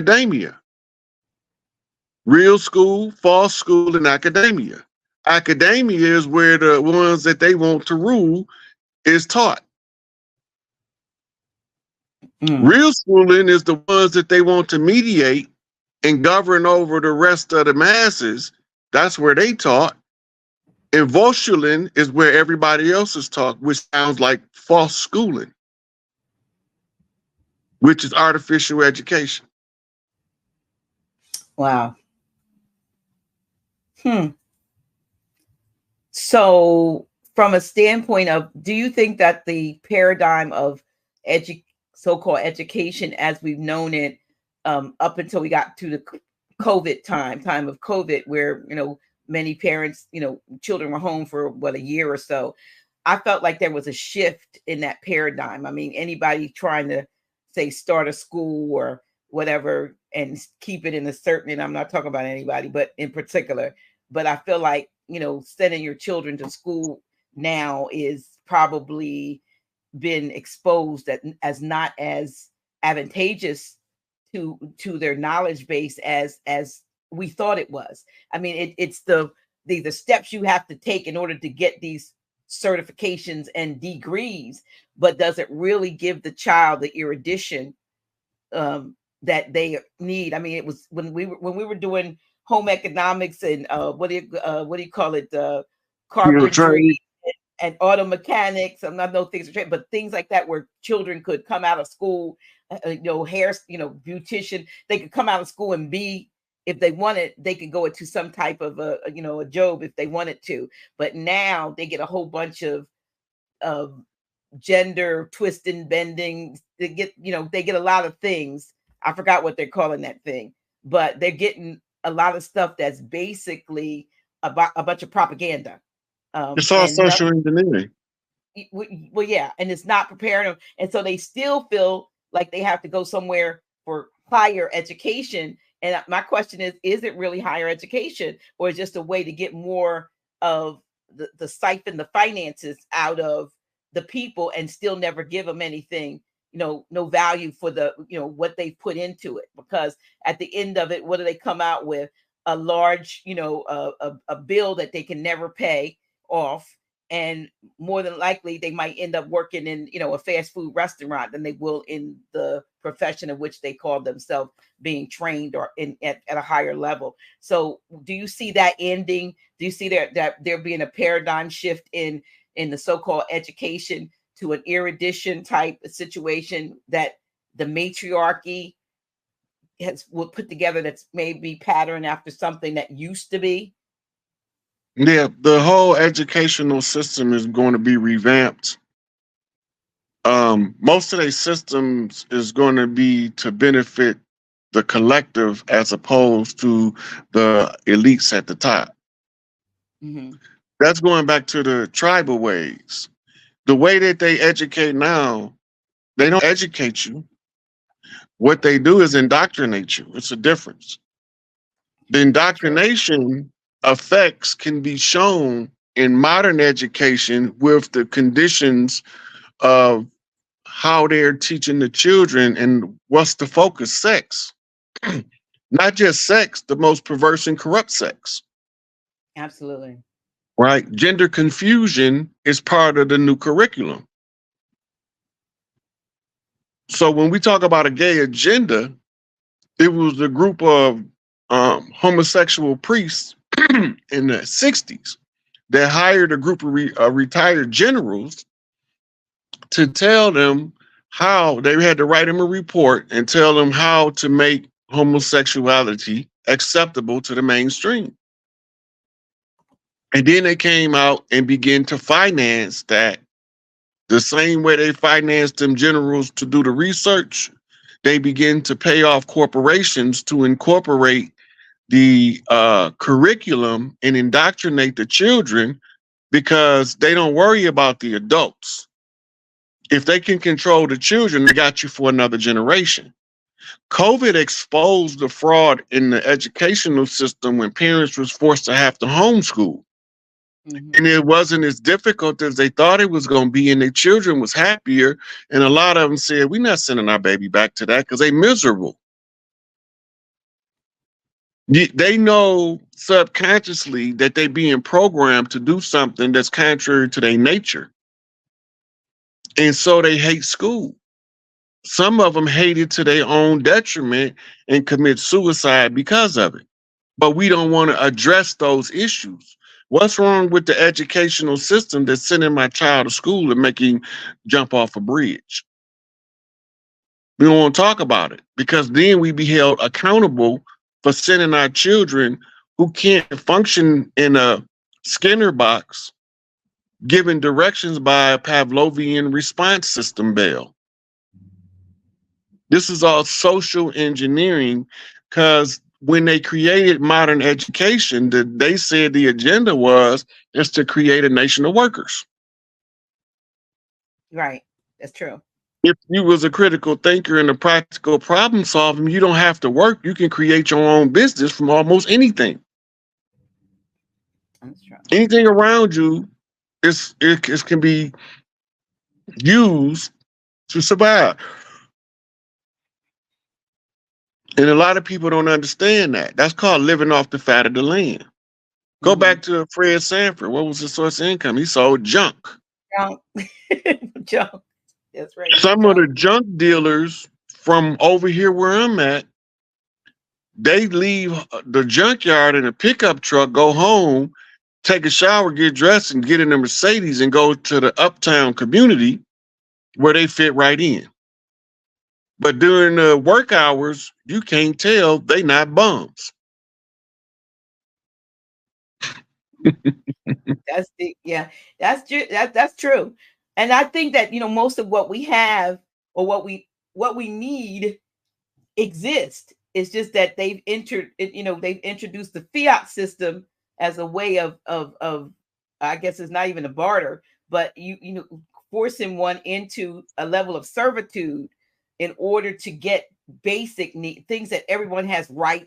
academia. Real school, false school, and academia. Academia is where the ones that they want to rule is taught. Real schooling is the ones that they want to mediate and govern over the rest of the masses. That's where they taught. And Volschulin is where everybody else is taught, which sounds like false schooling, which is artificial education. Wow. So from a standpoint of, do you think that the paradigm of so-called education as we've known it up until we got to the COVID time of COVID, where, you know, many parents, you know, children were home for what, a year or so, I felt like there was a shift in that paradigm. I mean, anybody trying to say start a school or whatever and keep it in a certain, and I'm not talking about anybody, but in particular, but I feel like, you know, sending your children to school now is probably been exposed as not as advantageous to their knowledge base as we thought it was. I mean, it's the steps you have to take in order to get these certifications and degrees, but does it really give the child the erudition that they need? I mean, it was when we were doing home economics and what do you call it, carpentry and auto mechanics. I'm not no things are but things like that, where children could come out of school, you know, hair, you know, beautician. They could come out of school and be, if they wanted, they could go into some type of a job if they wanted to. But now they get a whole bunch of gender twisting, bending. They get a lot of things. I forgot what they're calling that thing, but they're getting a lot of stuff that's basically about a bunch of propaganda. It's all social engineering. Well, yeah, and it's not preparing them, and so they still feel like they have to go somewhere for higher education. And my question is it really higher education, or is it just a way to get more of the siphon the finances out of the people and still never give them anything, no value for the, what they put into it? Because at the end of it, what do they come out with? A large, a bill that they can never pay off. And more than likely, they might end up working in, a fast food restaurant than they will in the profession of which they call themselves being trained or at a higher level. So do you see that ending? Do you see that there being a paradigm shift in the so-called education to an erudition type of situation that the matriarchy will put together that's maybe patterned after something that used to be? Yeah, the whole educational system is going to be revamped. Most of their systems is going to be to benefit the collective as opposed to the elites at the top. Mm-hmm. That's going back to the tribal ways. The way that they educate now, they don't educate you. What they do is indoctrinate you. It's a difference. The indoctrination effects can be shown in modern education with the conditions of how they're teaching the children and what's the focus: sex. Not just sex, the most perverse and corrupt sex. Absolutely. Right? Gender confusion is part of the new curriculum. So when we talk about a gay agenda, it was a group of homosexual priests in the 60s that hired a group of retired generals to tell them how they had to write them a report and tell them how to make homosexuality acceptable to the mainstream. And then they came out and began to finance that the same way they financed them generals to do the research. They begin to pay off corporations to incorporate the curriculum and indoctrinate the children, because they don't worry about the adults. If they can control the children, they got you for another generation. COVID exposed the fraud in the educational system when parents was forced to have to homeschool. Mm-hmm. And it wasn't as difficult as they thought it was going to be, and their children was happier. And a lot of them said, we're not sending our baby back to that because they're miserable. They know subconsciously that they being programmed to do something that's contrary to their nature. And so they hate school. Some of them hate it to their own detriment and commit suicide because of it. But we don't want to address those issues. What's wrong with the educational system that's sending my child to school and making him jump off a bridge? We don't want to talk about it because then we be held accountable for sending our children who can't function in a Skinner box, given directions by a Pavlovian response system bell. This is all social engineering because when they created modern education, they said the agenda is to create a nation of workers. Right. That's true. If you was a critical thinker and a practical problem solver, you don't have to work. You can create your own business from almost anything. That's true. Anything around you it can be used to survive. And a lot of people don't understand that. That's called living off the fat of the land. Go back to Fred Sanford. What was his source of income? He sold junk. Junk. Junk. That's right. Some of the junk dealers from over here where I'm at, they leave the junkyard in a pickup truck, go home, take a shower, get dressed, and get in a Mercedes and go to the uptown community where they fit right in. But during the work hours, you can't tell they not bums. That's true. And I think that most of what we have or what we need exist. It's just that they've introduced the fiat system as a way of I guess it's not even a barter, but forcing one into a level of servitude in order to get basic things that everyone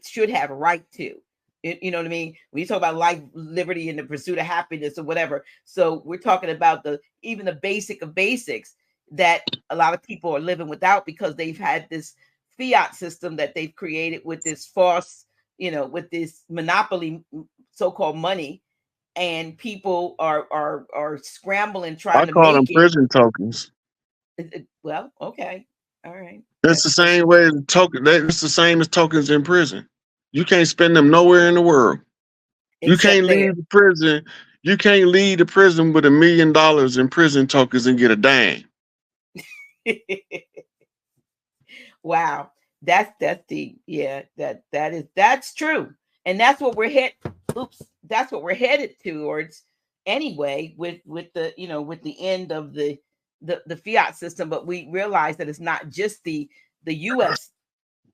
should have a right to. You know what I mean? When you talk about life, liberty, and the pursuit of happiness or whatever. So we're talking about even the basic of basics that a lot of people are living without because they've had this fiat system that they've created with this false, with this monopoly, so-called money, and people are scrambling trying to call them make it. prison tokens. Well, okay, all right. That's the same way as token. It's the same as tokens in prison. You can't spend them nowhere in the world. You can't leave the prison. You can't leave the prison with $1 million in prison tokens and get a dime. Wow, that's true, and that's what we're that's what we're headed towards anyway. With the with the end of the fiat system, but we realize that it's not just the U.S.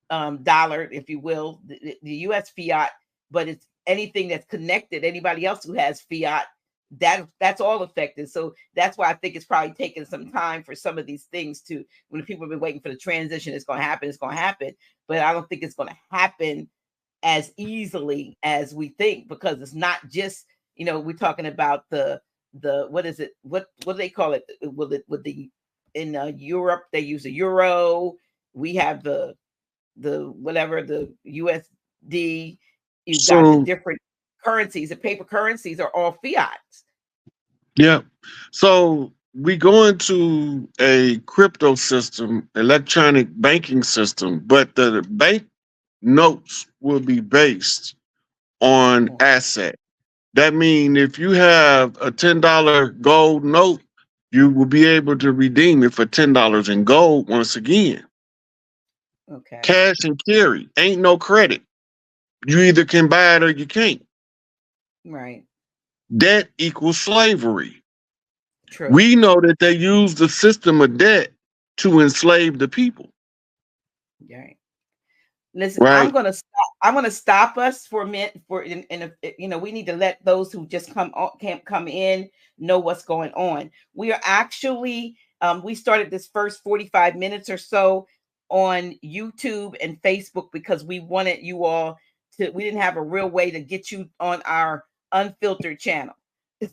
Dollar, if you will, the U.S. fiat, but it's anything that's connected. Anybody else who has fiat, that's all affected. So that's why I think it's probably taking some time for some of these things to, when people have been waiting for the transition, it's going to happen. But I don't think it's going to happen as easily as we think, because it's not just, we're talking about the what is it? What do they call it? In Europe, they use a euro. We have the whatever, the USD. You've got the different currencies. The paper currencies are all fiats. Yeah. So we go into a crypto system, electronic banking system, but the bank notes will be based on asset. That means if you have a $10 gold note, you will be able to redeem it for $10 in gold once again. Okay. Cash and carry, ain't no credit. You either can buy it or you can't. Right. Debt equals slavery. True. We know that they use the system of debt to enslave the people. Right. Listen, right. I'm gonna stop us for a minute. We need to let those who just can't come in know what's going on. We are actually we started this first 45 minutes or so on YouTube and Facebook because we wanted you all to. We didn't have a real way to get you on our unfiltered channel,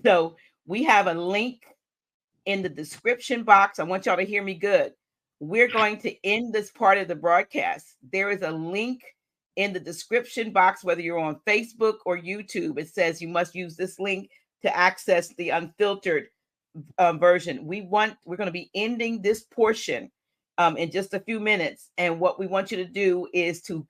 so we have a link in the description box. I want y'all to hear me good. We're going to end this part of the broadcast. There is a link in the description box, whether you're on Facebook or YouTube, it says you must use this link to access the unfiltered version. We're going to be ending this portion in just a few minutes. And what we want you to do is to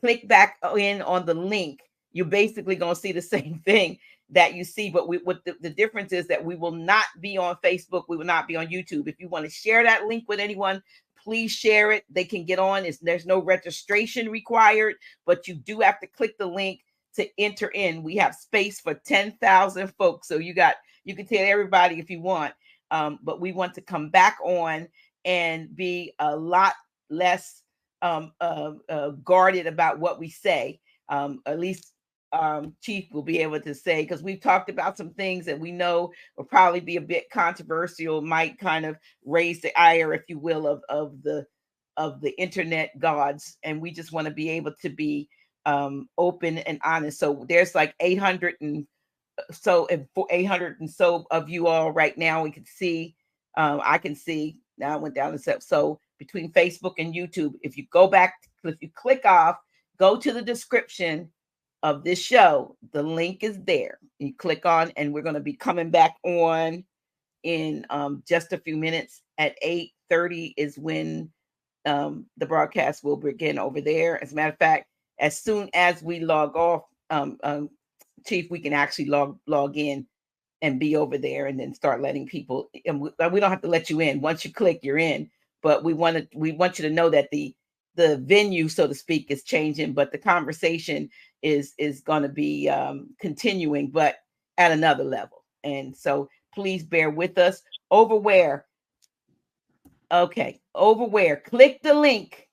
click back in on the link. You're basically going to see the same thing that you see, but what the difference is that we will not be on Facebook. We will not be on YouTube. If you want to share that link with anyone, please share it. They can get on. There's no registration required, but you do have to click the link to enter in. We have space for 10,000 folks. So you can tell everybody if you want, but we want to come back on and be a lot less guarded about what we say. At least Chief will be able to say, because we've talked about some things that we know will probably be a bit controversial, might kind of raise the ire, if you will, of the internet gods, and we just want to be able to be open and honest. So there's like 800 and so of you all right now. We can see, I can see now. I went down and said, so between Facebook and YouTube, if you click off, go to the description of this show, the link is there. You click on, and we're going to be coming back on in just a few minutes. At 8:30 is when the broadcast will begin over there. As a matter of fact, as soon as we log off, Chief, we can actually log in and be over there, and then start letting people. And we don't have to let you in. Once you click, you're in. But we want you to know that the venue, so to speak, is changing, but the conversation is going to be continuing, but at another level. And so please bear with us. Over where? Click the link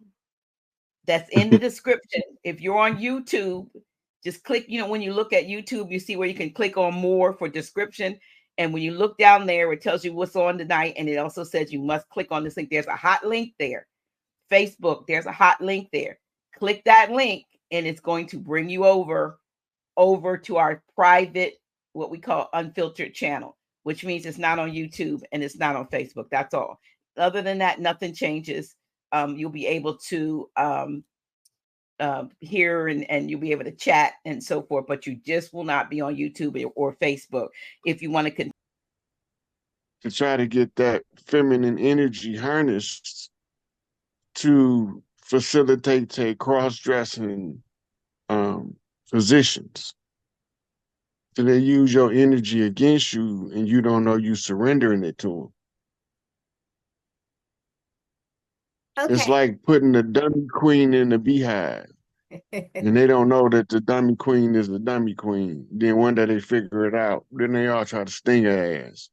that's in the description. If you're on YouTube, just click, when you look at YouTube, you see where you can click on more for description. And when you look down there, it tells you what's on tonight. And it also says you must click on this link. There's a hot link there. Facebook, there's a hot link there. Click that link, and it's going to bring you over to our private, what we call unfiltered channel, which means it's not on YouTube and it's not on Facebook. That's all. Other than that, nothing changes. You'll be able to hear and you'll be able to chat and so forth, but you just will not be on YouTube or Facebook. If you want to try to get that feminine energy harnessed to facilitate a cross-dressing positions. So they use your energy against you, and you don't know you surrendering it to them. Okay. It's like putting the dummy queen in the beehive, and they don't know that the dummy queen is the dummy queen. Then one day they figure it out. Then they all try to sting her ass.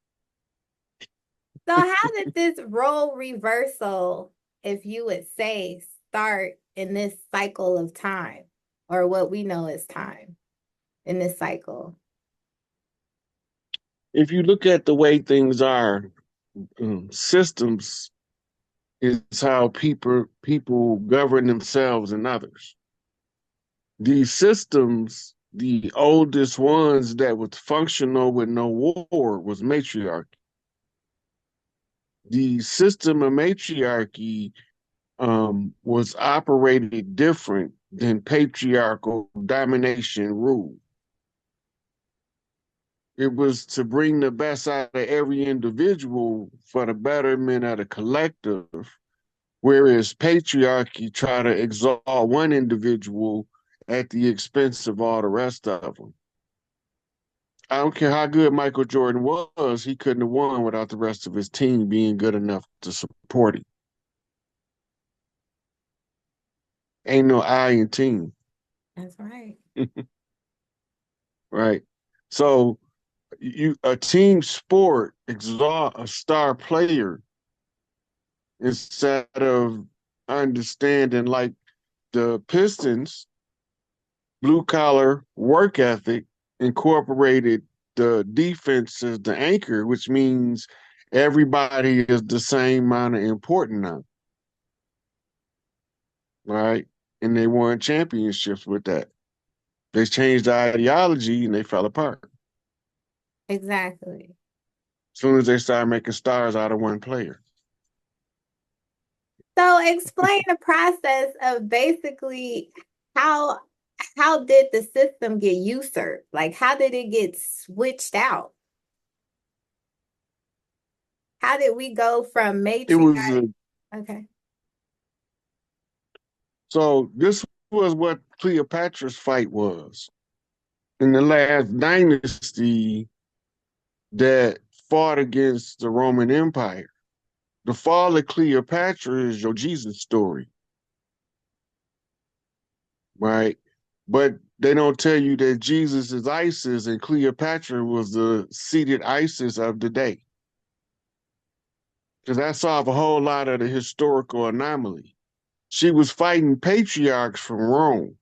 So how did this role reversal, if you would say, start in this cycle of time, or what we know as time in this cycle? If you look at the way things are, systems is how people govern themselves and others. These systems, the oldest ones that was functional with no war was matriarchy. The system of matriarchy was operated different than patriarchal domination rule. It was to bring the best out of every individual for the betterment of the collective, whereas patriarchy try to exalt one individual at the expense of all the rest of them. I don't care how good Michael Jordan was, he couldn't have won without the rest of his team being good enough to support him. Ain't no I in team. That's right. Right. So a team sport exalt a star player instead of understanding, like the Pistons, blue collar work ethic incorporated the defense as the anchor, which means everybody is the same amount of important now. Right? And they won championships with that. They changed the ideology and they fell apart. Exactly. As soon as they started making stars out of one player. So explain the process of basically how how did the system get usurped? Like, how did it get switched out? How did we go from It was matriarch? Okay. so this was what Cleopatra's fight was in the last dynasty that fought against the Roman Empire. The fall of Cleopatra is your Jesus story, right? But they don't tell you that Jesus is Isis and Cleopatra was the seated Isis of the day. Because that solves a whole lot of the historical anomaly. She was fighting patriarchs from Rome.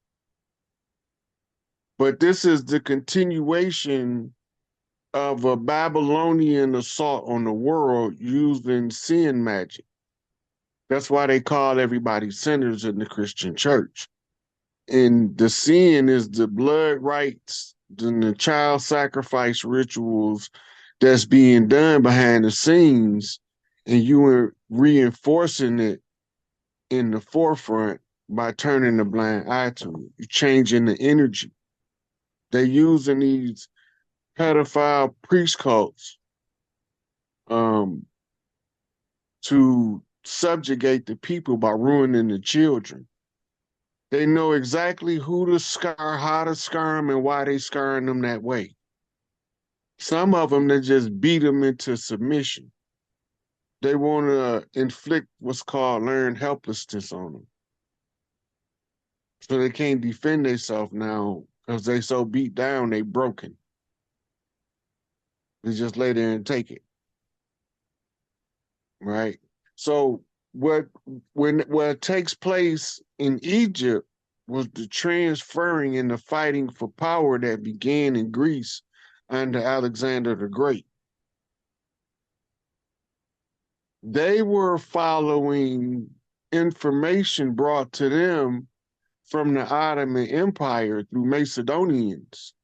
But this is the continuation of a Babylonian assault on the world using sin magic. That's why they call everybody sinners in the Christian church. And the sin is the blood rites and the child sacrifice rituals that's being done behind the scenes, and you are reinforcing it in the forefront by turning a blind eye to it. You're changing the energy. They're using these pedophile priest cults to subjugate the people by ruining the children. They know exactly who to scar, how to scar them, and why they scarring them that way. Some of them, they just beat them into submission. They want to inflict what's called learned helplessness on them. So they can't defend themselves now because they so beat down, they broken. They just lay there and take it, right? So what takes place in Egypt was the transferring and the fighting for power that began in Greece under Alexander the Great. They were following information brought to them from the Ottoman Empire through Macedonians.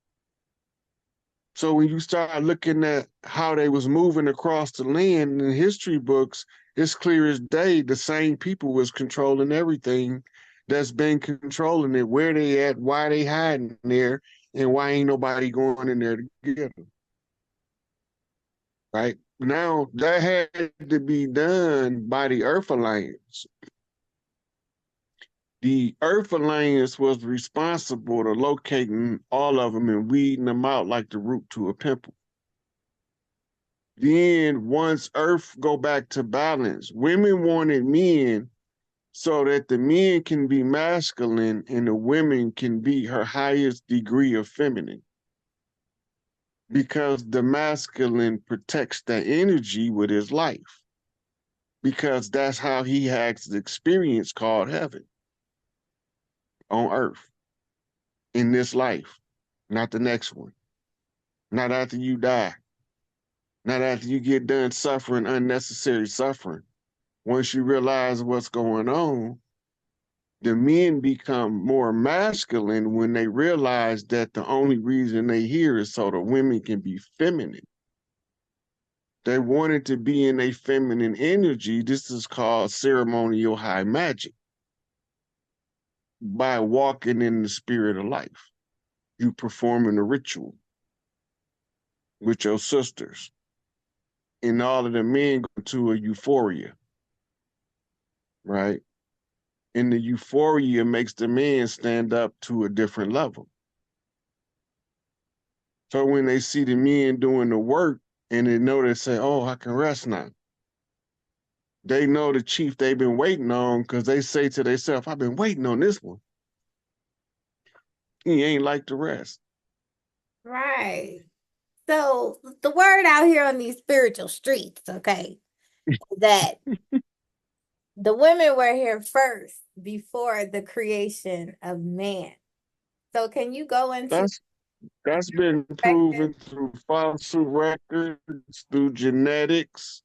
So when you start looking at how they was moving across the land in history books, it's clear as day the same people was controlling everything that's been controlling it, where they at, why they hiding there, and why ain't nobody going in there to get them. Right? Now, that had to be done by the Earth Alliance. The Earth Alliance was responsible to locating all of them and weeding them out like the root to a pimple. Then once Earth go back to balance, women wanted men so that the men can be masculine and the women can be her highest degree of feminine. Because the masculine protects that energy with his life. Because that's how he has the experience called heaven on Earth in this life, not the next one, not after you die, not after you get done suffering unnecessary suffering. Once you realize what's going on, the men become more masculine when they realize that the only reason they here is so the women can be feminine. They wanted to be in a feminine energy. This is called ceremonial high magic. By walking in the spirit of life, you performing a ritual with your sisters. And all of the men go to a euphoria, right? And the euphoria makes the man stand up to a different level. So when they see the men doing the work and they know, they say, oh, I can rest now. They know the chief they've been waiting on because they say to themselves, I've been waiting on this one. He ain't like the rest. Right. So the word out here on these spiritual streets, okay, that the women were here first before the creation of man. So can you go into That's been proven through fossil records, through genetics.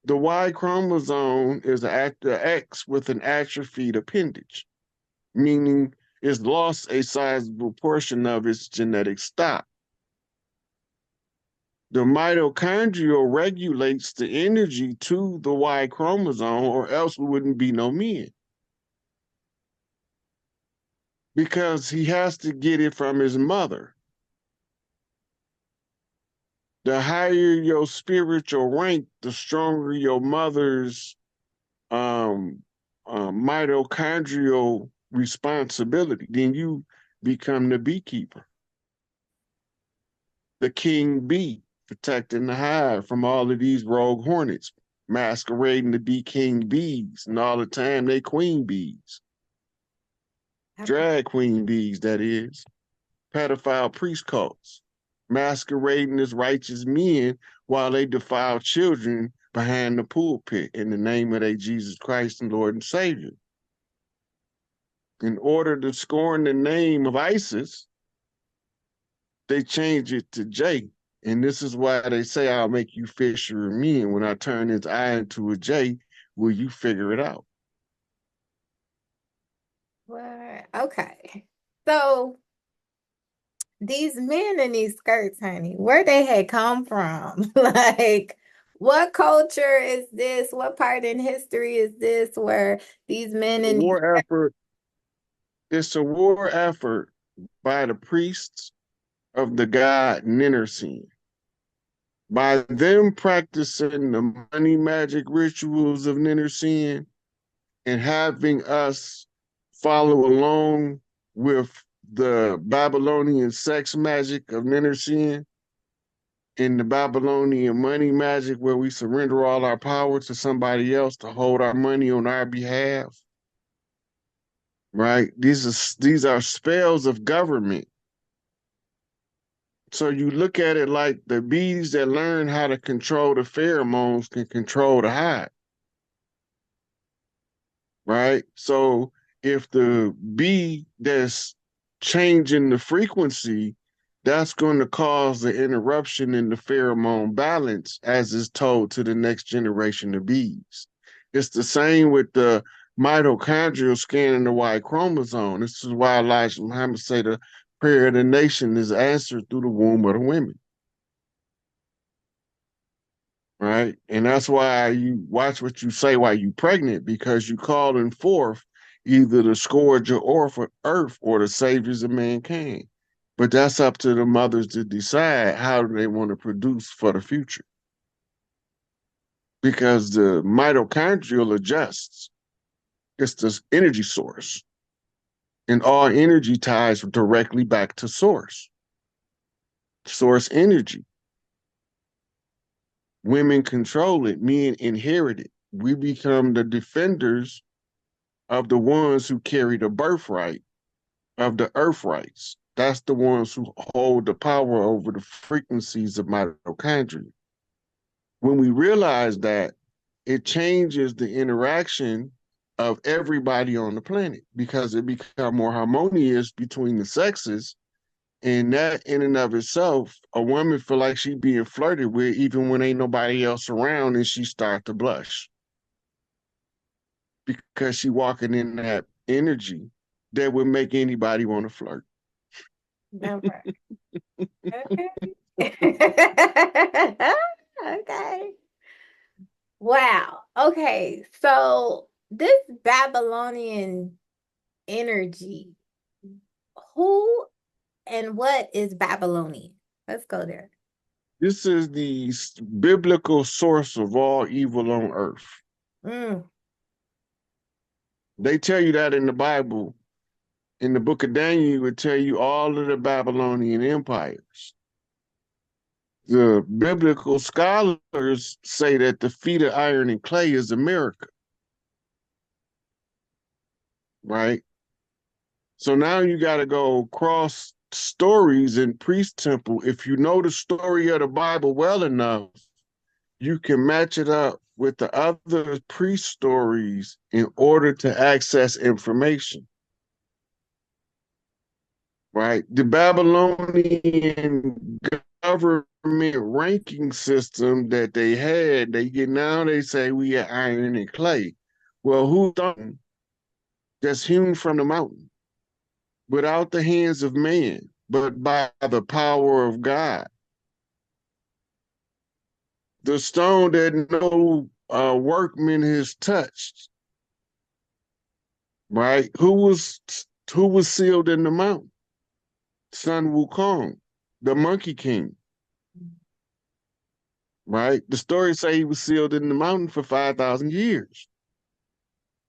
The Y chromosome is an X with an atrophied appendage, meaning it's lost a sizable portion of its genetic stock. The mitochondrial regulates the energy to the Y chromosome, or else we wouldn't be no men. because he has to get it from his mother. The higher your spiritual rank, the stronger your mother's mitochondrial responsibility. Then you become the beekeeper, the king bee, protecting the hive from all of these rogue hornets, masquerading to be king bees, and all the time they queen bees. Drag queen bees, that is. Pedophile priest cults, masquerading as righteous men while they defile children behind the pulpit in the name of their Jesus Christ and Lord and Savior. In order to scorn the name of ISIS, they change it to J. And this is why they say, I'll make you fisher of men. When I turn his I into a J, will you figure it out? Well, okay. So these men in these skirts, honey, where they had come from? Like, what culture is this? What part in history is this where these men in war effort? It's a war effort by the priests of the god Ninnersin. By them practicing the money magic rituals of Ninnersin and having us follow along with the Babylonian sex magic of Ninnersin and the Babylonian money magic where we surrender all our power to somebody else to hold our money on our behalf. Right? These are spells of government. So you look at it like the bees that learn how to control the pheromones can control the hive. Right? So if the bee that's changing the frequency, that's going to cause the interruption in the pheromone balance as is told to the next generation of bees. It's the same with the mitochondrial scanning the Y chromosome. This is why Elijah Muhammad say the prayer of the nation is answered through the womb of the women. Right? And that's why you watch what you say while you're pregnant, because you calling forth either the scourge of earth or the saviors of mankind. But that's up to the mothers to decide how do they want to produce for the future. Because the mitochondrial adjusts. It's the energy source. And all energy ties directly back to source. Source energy. Women control it, men inherit it. We become the defenders of the ones who carry the birthright of the earth rights. That's the ones who hold the power over the frequencies of mitochondria. When we realize that, it changes the interaction of everybody on the planet because it becomes more harmonious between the sexes. And that in and of itself, a woman feel like she being flirted with even when ain't nobody else around, and she start to blush because she walking in that energy that would make anybody want to flirt. Never. Okay. Okay. Wow. Okay. So this Babylonian energy, who and what is Babylonian? Let's go there. This is the biblical source of all evil on earth. Mm. They tell you that in the Bible. In the book of Daniel, it would tell you all of the Babylonian empires. The biblical scholars say that the feat of iron and clay is America. Right? So now you got to go cross stories in Priest Temple. If you know the story of the Bible well enough, you can match it up with the other priest stories in order to access information. Right? The Babylonian government ranking system that they had, they say we are iron and clay. Well, who's done that's hewn from the mountain without the hands of man, but by the power of God? The stone that no workman has touched, right? Who was Who was sealed in the mountain? Sun Wukong, the Monkey King. Right? The stories say he was sealed in the mountain for 5,000 years.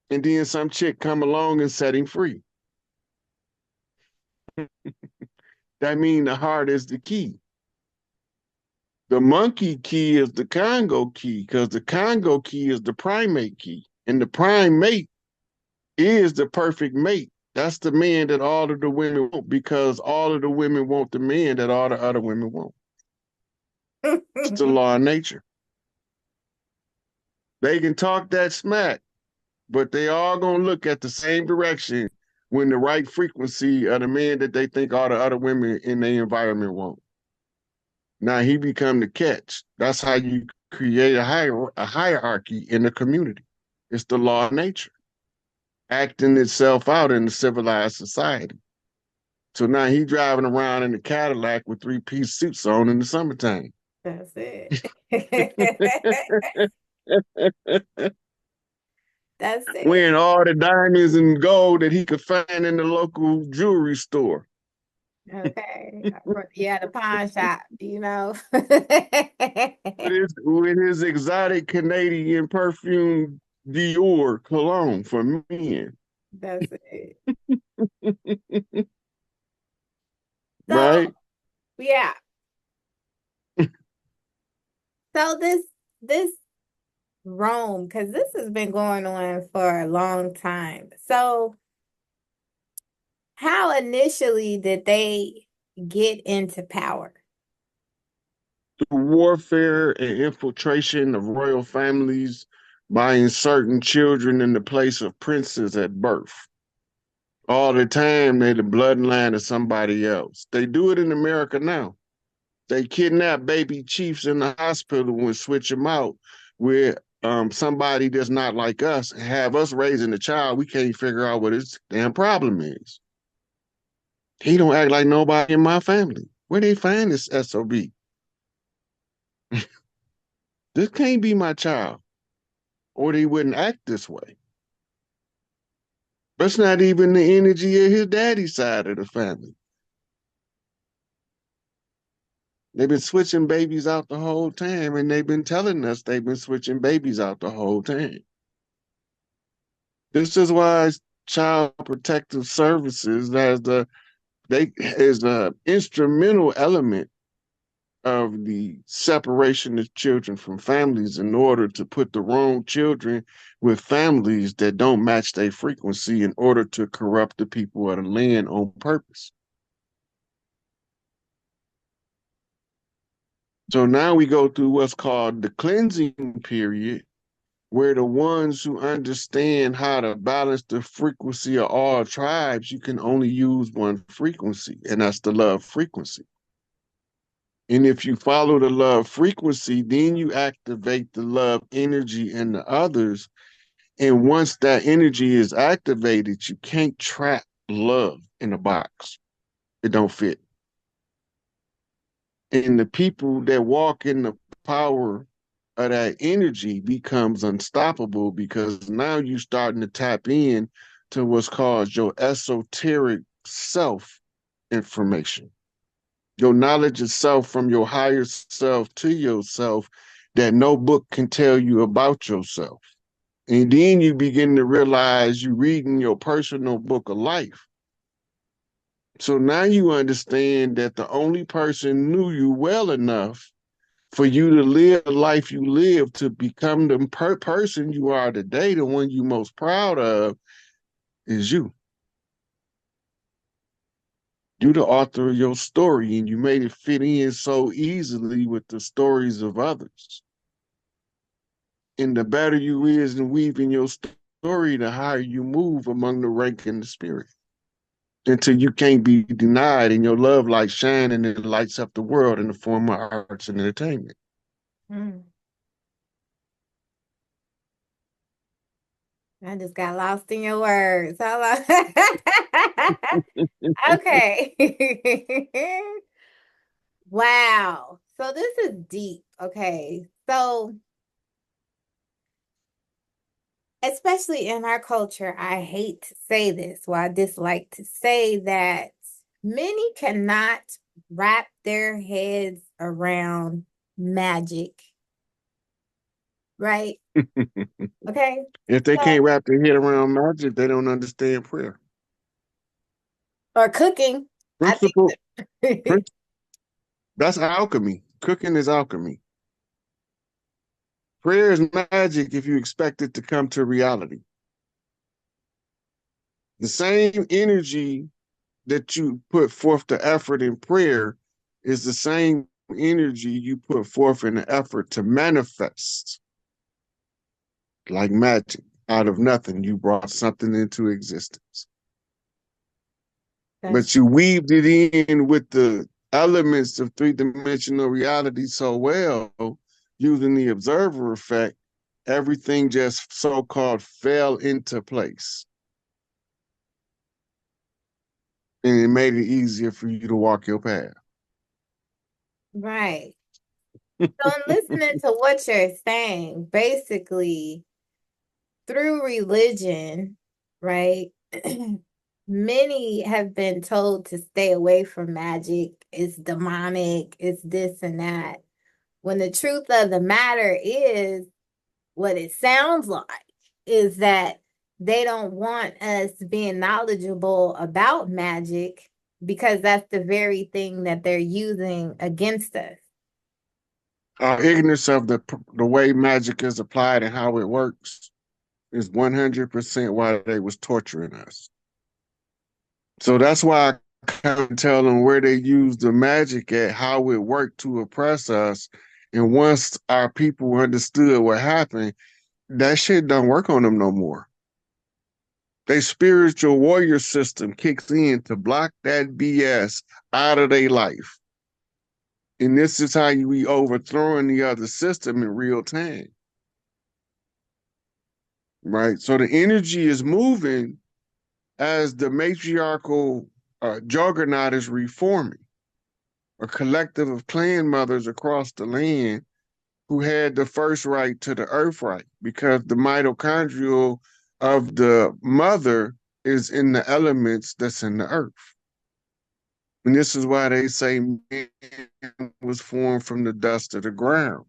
And then some chick come along and set him free. That means the heart is the key. The monkey key is the Congo key, because the Congo key is the primate key. And the primate is the perfect mate. That's the man that all of the women want, because all of the women want the man that all the other women want. It's the law of nature. They can talk that smack, but they all gonna look at the same direction when the right frequency of the man that they think all the other women in their environment want. Now he become the catch. That's how you create a hierarchy in the community. It's the law of nature, acting itself out in the civilized society. So now he driving around in a Cadillac with three-piece suits on in the summertime. That's it. That's it. Wearing all the diamonds and gold that he could find in the local jewelry store. Okay. Yeah, the pawn shop, With his exotic Canadian perfume Dior cologne for men. That's it. Right? So, yeah. So this Rome, because this has been going on for a long time. So how initially did they get into power? Through warfare and infiltration of royal families by inserting children in the place of princes at birth. All the time, they're the bloodline of somebody else. They do it in America now. They kidnap baby chiefs in the hospital and switch them out with somebody that's not like us and have us raising a child. We can't figure out what his damn problem is. He don't act like nobody in my family. Where they find this SOB? This can't be my child, or they wouldn't act this way. That's not even the energy of his daddy's side of the family. They've been switching babies out the whole time, and they've been telling us they've been switching babies out the whole time. This is why Child Protective Services is the instrumental element of the separation of children from families in order to put the wrong children with families that don't match their frequency in order to corrupt the people of the land on purpose. So now we go through what's called the cleansing period, where the ones who understand how to balance the frequency of all tribes, you can only use one frequency, and that's the love frequency. And if you follow the love frequency, then you activate the love energy in the others. And once that energy is activated, you can't trap love in a box. It don't fit. And the people that walk in the power of that energy becomes unstoppable, because now you're starting to tap in to what's called your esoteric self information. Your knowledge of self from your higher self to yourself that no book can tell you about yourself. And then you begin to realize you're reading your personal book of life. So now you understand that the only person knew you well enough for you to live the life you live to become the person you are today, the one you're most proud of, is you. You're the author of your story, and you made it fit in so easily with the stories of others. And the better you is in weaving your story, the higher you move among the rank and the spirit, until you can't be denied, and your love light shine and it lights up the world in the form of arts and entertainment. Mm. I just got lost in your words. Okay. Wow. So this is deep. Okay. So especially in our culture, I hate to say this, well, I dislike to say that many cannot wrap their heads around magic, right? Okay. If they So, can't wrap their head around magic, they don't understand prayer. or cooking. I Principle, think prin- that's alchemy. Cooking is alchemy. Prayer is magic if you expect it to come to reality. The same energy that you put forth the effort in prayer is the same energy you put forth in the effort to manifest. Like magic, out of nothing, you brought something into existence. But you weaved it in with the elements of three-dimensional reality so well, using the observer effect, everything just so-called fell into place. And it made it easier for you to walk your path. right. So in listening to what you're saying, basically through religion, right? Many have been told to stay away from magic. It's demonic, it's this and that. When the truth of the matter is, what it sounds like is that they don't want us being knowledgeable about magic because that's the very thing that they're using against us. Our ignorance of the way magic is applied and how it works is 100% why they was torturing us. So that's why I kind of tell them where they use the magic at, how it worked to oppress us. And once our people understood what happened, that shit don't work on them no more. Their spiritual warrior system kicks in to block that BS out of their life. And this is how you be overthrowing the other system in real time. Right? So the energy is moving as the matriarchal juggernaut is reforming. A collective of clan mothers across the land who had the first right to the earth right, because the mitochondrial of the mother is in the elements that's in the earth. And this is why they say man was formed from the dust of the ground.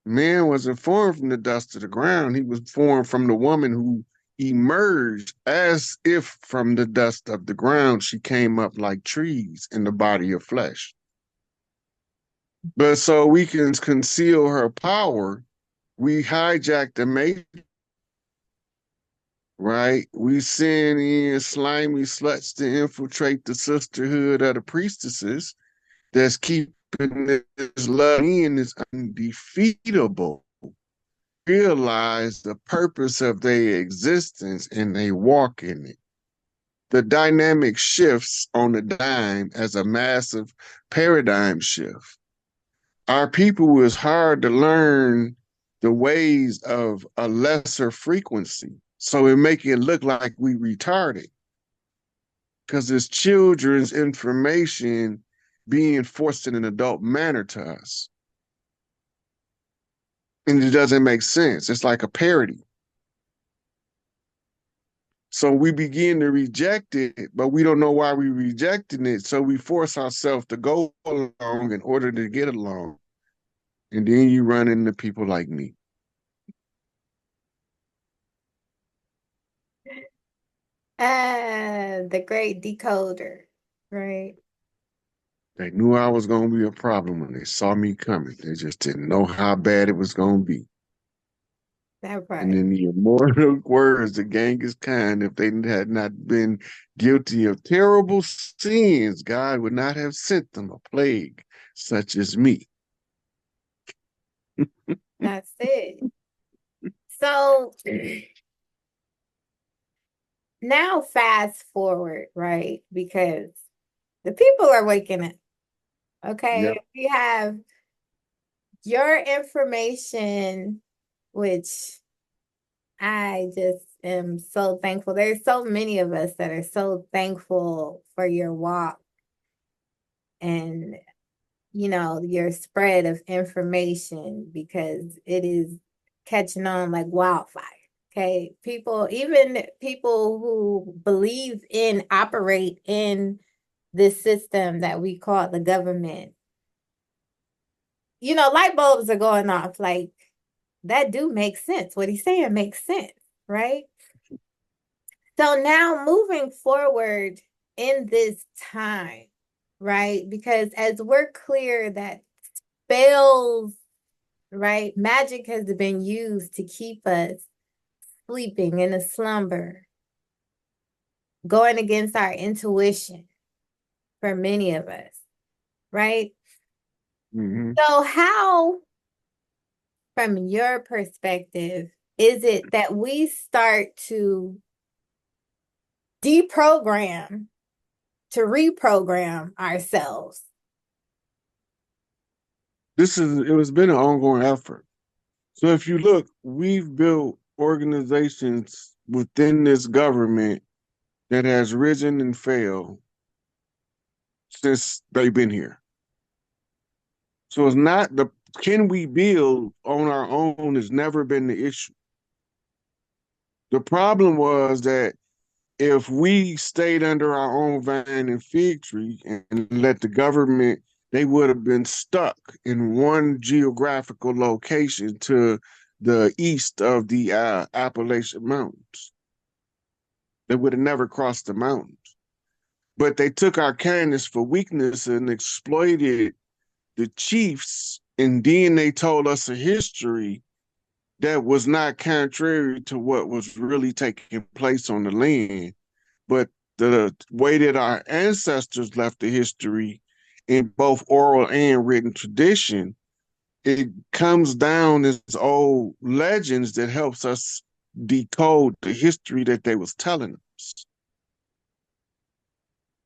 Man wasn't formed from the dust of the ground. He was formed from the woman who emerged as if from the dust of the ground. She came up like trees in the body of flesh. But so we can conceal her power, we hijack the matrix, right? We send in slimy sluts to infiltrate the sisterhood of the priestesses that's keeping this love in is undefeatable. Realize the purpose of their existence and they walk in it. The dynamic shifts on a dime as a massive paradigm shift. Our people is hard to learn the ways of a lesser frequency. So it make it look like we retarded because it's children's information being forced in an adult manner to us. And it doesn't make sense. It's like a parody. So we begin to reject it, but we don't know why we're rejecting it. So we force ourselves to go along in order to get along. And then you run into people like me. The great decoder, right? They knew I was going to be a problem when they saw me coming. They just didn't know how bad it was going to be. That right. And in the immortal words of Genghis Khan, if they had not been guilty of terrible sins, God would not have sent them a plague such as me. That's it. So now fast forward, right? Because the people are waking up. Okay. Yep. We have your information, which I just am so thankful. There's so many of us that are so thankful for your walk and, you know, your spread of information because it is catching on like wildfire. Okay, even people who believe in, operate in this system that we call the government, light bulbs are going off. Like, that do make sense. What he's saying makes sense, right? So now moving forward in this time, right? Because as we're clear that spells, right, magic has been used to keep us sleeping in a slumber, going against our intuition for many of us, right? Mm-hmm. So how, from your perspective, is it that we start to deprogram to reprogram ourselves? It has been an ongoing effort. So if you look, we've built organizations within this government that has risen and failed since they've been here. So it's not can we build on our own has never been the issue. The problem was that if we stayed under our own vine and fig tree and let the government, they would have been stuck in one geographical location to the east of the Appalachian Mountains. They would have never crossed the mountains. But they took our kindness for weakness and exploited the chiefs, and then they told us a history that was not contrary to what was really taking place on the land, but the way that our ancestors left the history in both oral and written tradition, it comes down as old legends that helps us decode the history that they was telling us.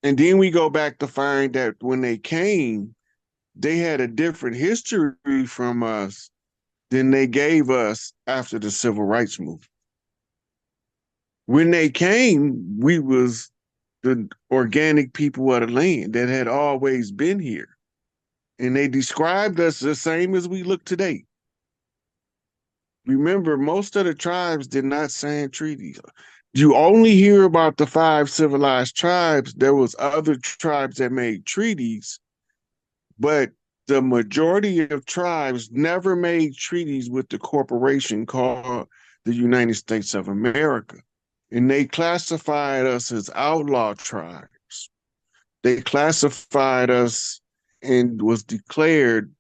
And then we go back to find that when they came, they had a different history from us than they gave us after the Civil Rights Movement. When they came, we was the organic people of the land that had always been here. And they described us the same as we look today. Remember, most of the tribes did not sign treaties. You only hear about the 5 civilized tribes. There was other tribes that made treaties, but the majority of tribes never made treaties with the corporation called the United States of America. And they classified us as outlaw tribes. They classified us and was declared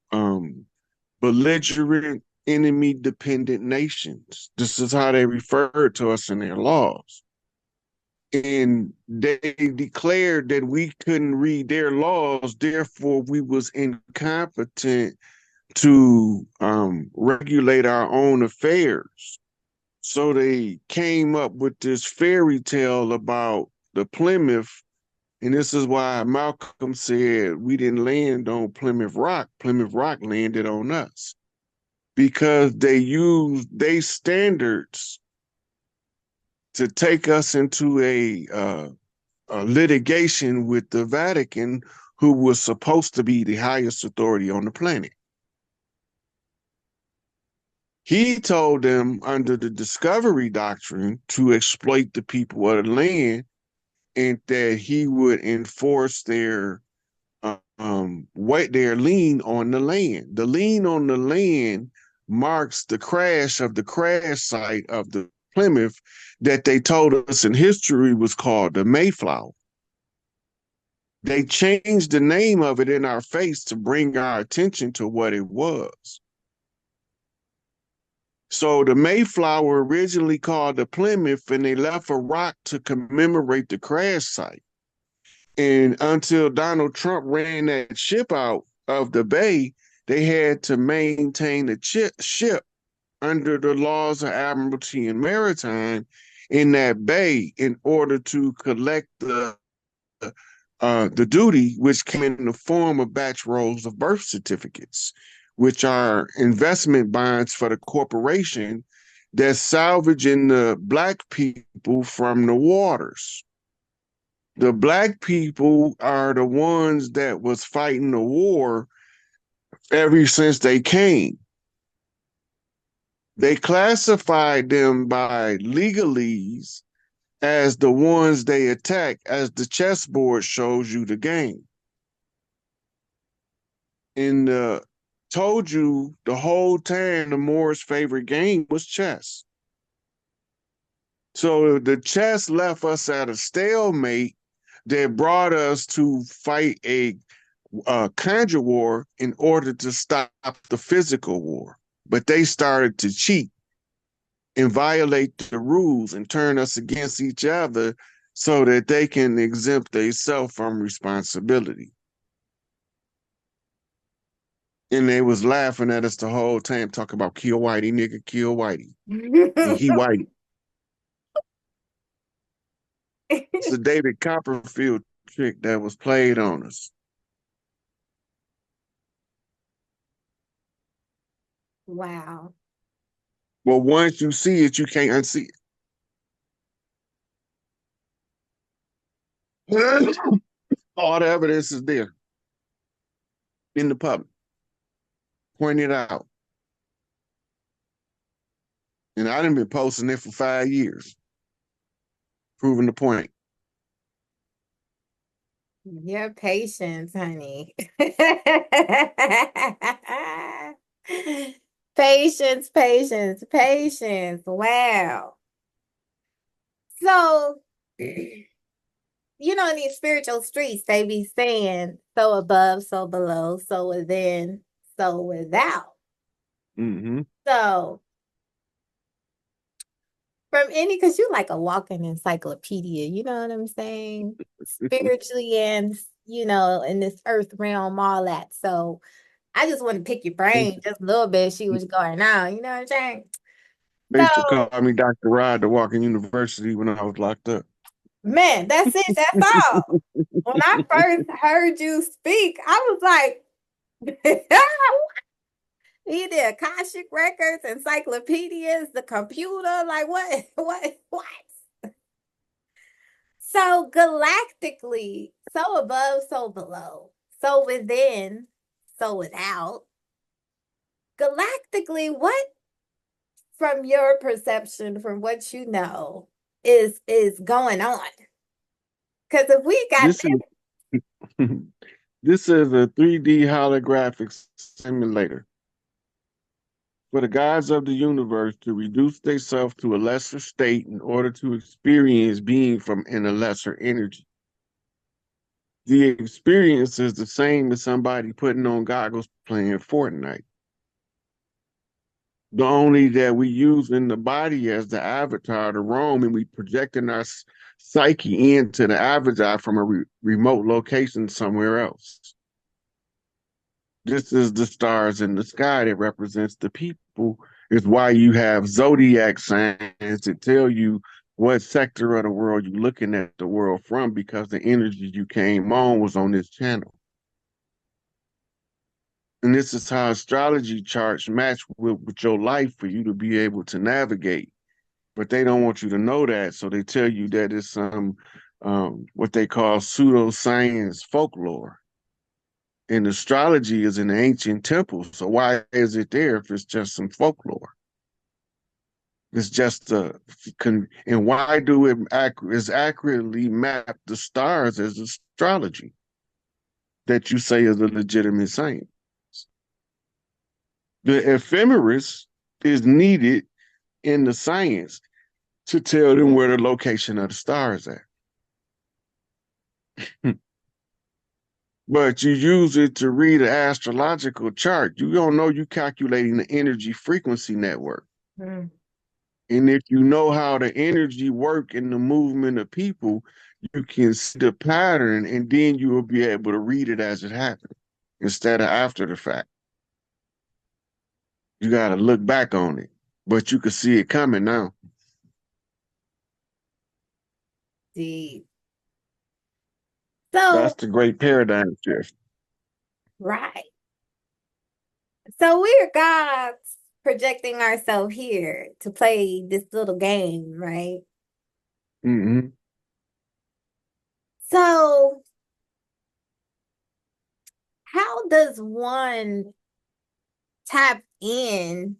belligerent, enemy-dependent nations. This is how they referred to us in their laws. And they declared that we couldn't read their laws, therefore we was incompetent to regulate our own affairs. So they came up with this fairy tale about the Plymouth, and this is why Malcolm said we didn't land on Plymouth Rock. Plymouth Rock landed on us because they used their standards to take us into a litigation with the Vatican, who was supposed to be the highest authority on the planet. He told them under the discovery doctrine to exploit the people of the land, and that he would enforce their lien on the land. The lien on the land marks the crash site of the Plymouth that they told us in history was called the Mayflower. They changed the name of it in our face to bring our attention to what it was. So the Mayflower originally called the Plymouth, and they left a rock to commemorate the crash site. And until Donald Trump ran that ship out of the bay, they had to maintain the ship under the laws of Admiralty and Maritime in that bay in order to collect the duty, which came in the form of batch rolls of birth certificates, which are investment bonds for the corporation that's salvaging the Black people from the waters. The Black people are the ones that was fighting the war ever since they came. They classified them by legalese as the ones they attack, as the chessboard shows you the game. And told you the whole time the Moors' favorite game was chess. So the chess left us at a stalemate that brought us to fight a conjure war in order to stop the physical war. But they started to cheat and violate the rules and turn us against each other so that they can exempt themselves from responsibility. And they was laughing at us the whole time, talking about kill Whitey, nigga, kill Whitey. And he Whitey. It's a David Copperfield trick that was played on us. Wow. Well, once you see it, you can't unsee it. All the evidence is there in the public. Point it out. And I done been posting it for 5 years, proving the point. Your patience, honey. Patience, patience, patience. Wow. So, in these spiritual streets, they be saying, so above, so below, so within, so without. Mm-hmm. So, from because you're like a walking encyclopedia, you know what I'm saying? Spiritually and, in this earth realm, all that. So, I just want to pick your brain just a little bit, see what's going on. You know what I'm saying? They used to call me Dr. Rod to Walking University when I was locked up. Man, that's it. That's all. When I first heard you speak, I was like, he did Akashic records, encyclopedias, the computer, like what? So galactically, so above, so below, so within, so without. Galactically, what from your perception, from what you know, is going on? Because if we got this is a 3D holographic simulator for the gods of the universe to reduce themselves to a lesser state in order to experience being in a lesser energy. The experience is the same as somebody putting on goggles playing Fortnite. The only that we using the body as the avatar to roam, and we projecting our psyche into the avatar from a remote location somewhere else. This is the stars in the sky that represents the people. Is why you have zodiac signs that tell you what sector of the world you're looking at the world from, because the energy you came on was on this channel. And this is how astrology charts match with your life for you to be able to navigate. But they don't want you to know that, so they tell you that it's some what they call pseudoscience folklore. And astrology is an ancient temple, so why is it there if it's just some folklore? It's just and why do it accurately map the stars as astrology that you say is a legitimate science? The ephemeris is needed in the science to tell them where the location of the stars at. But you use it to read an astrological chart. You don't know you're calculating the energy frequency network. And if you know how the energy work in the movement of people, you can see the pattern, and then you will be able to read it as it happened instead of after the fact. You got to look back on it, but you can see it coming now. deep. That's the great paradigm shift. Right. So we're gods projecting ourselves here to play this little game, right? Mm-hmm. So how does one tap in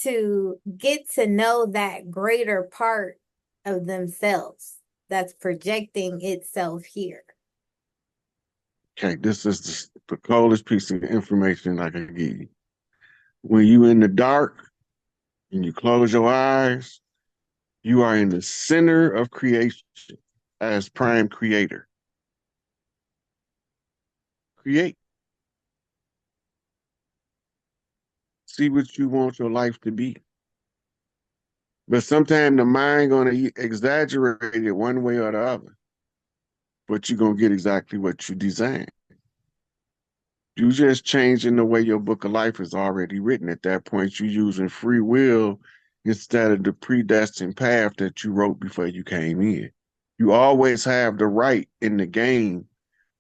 to get to know that greater part of themselves that's projecting itself here. Okay, this is the coldest piece of information I can give you. When you in the dark and you close your eyes, you are in the center of creation as prime creator. Create. See what you want your life to be. But sometimes the mind gonna exaggerate it one way or the other. But you're gonna get exactly what you design. You just changing the way your book of life is already written. At that point, you're using free will instead of the predestined path that you wrote before you came in. You always have the right in the game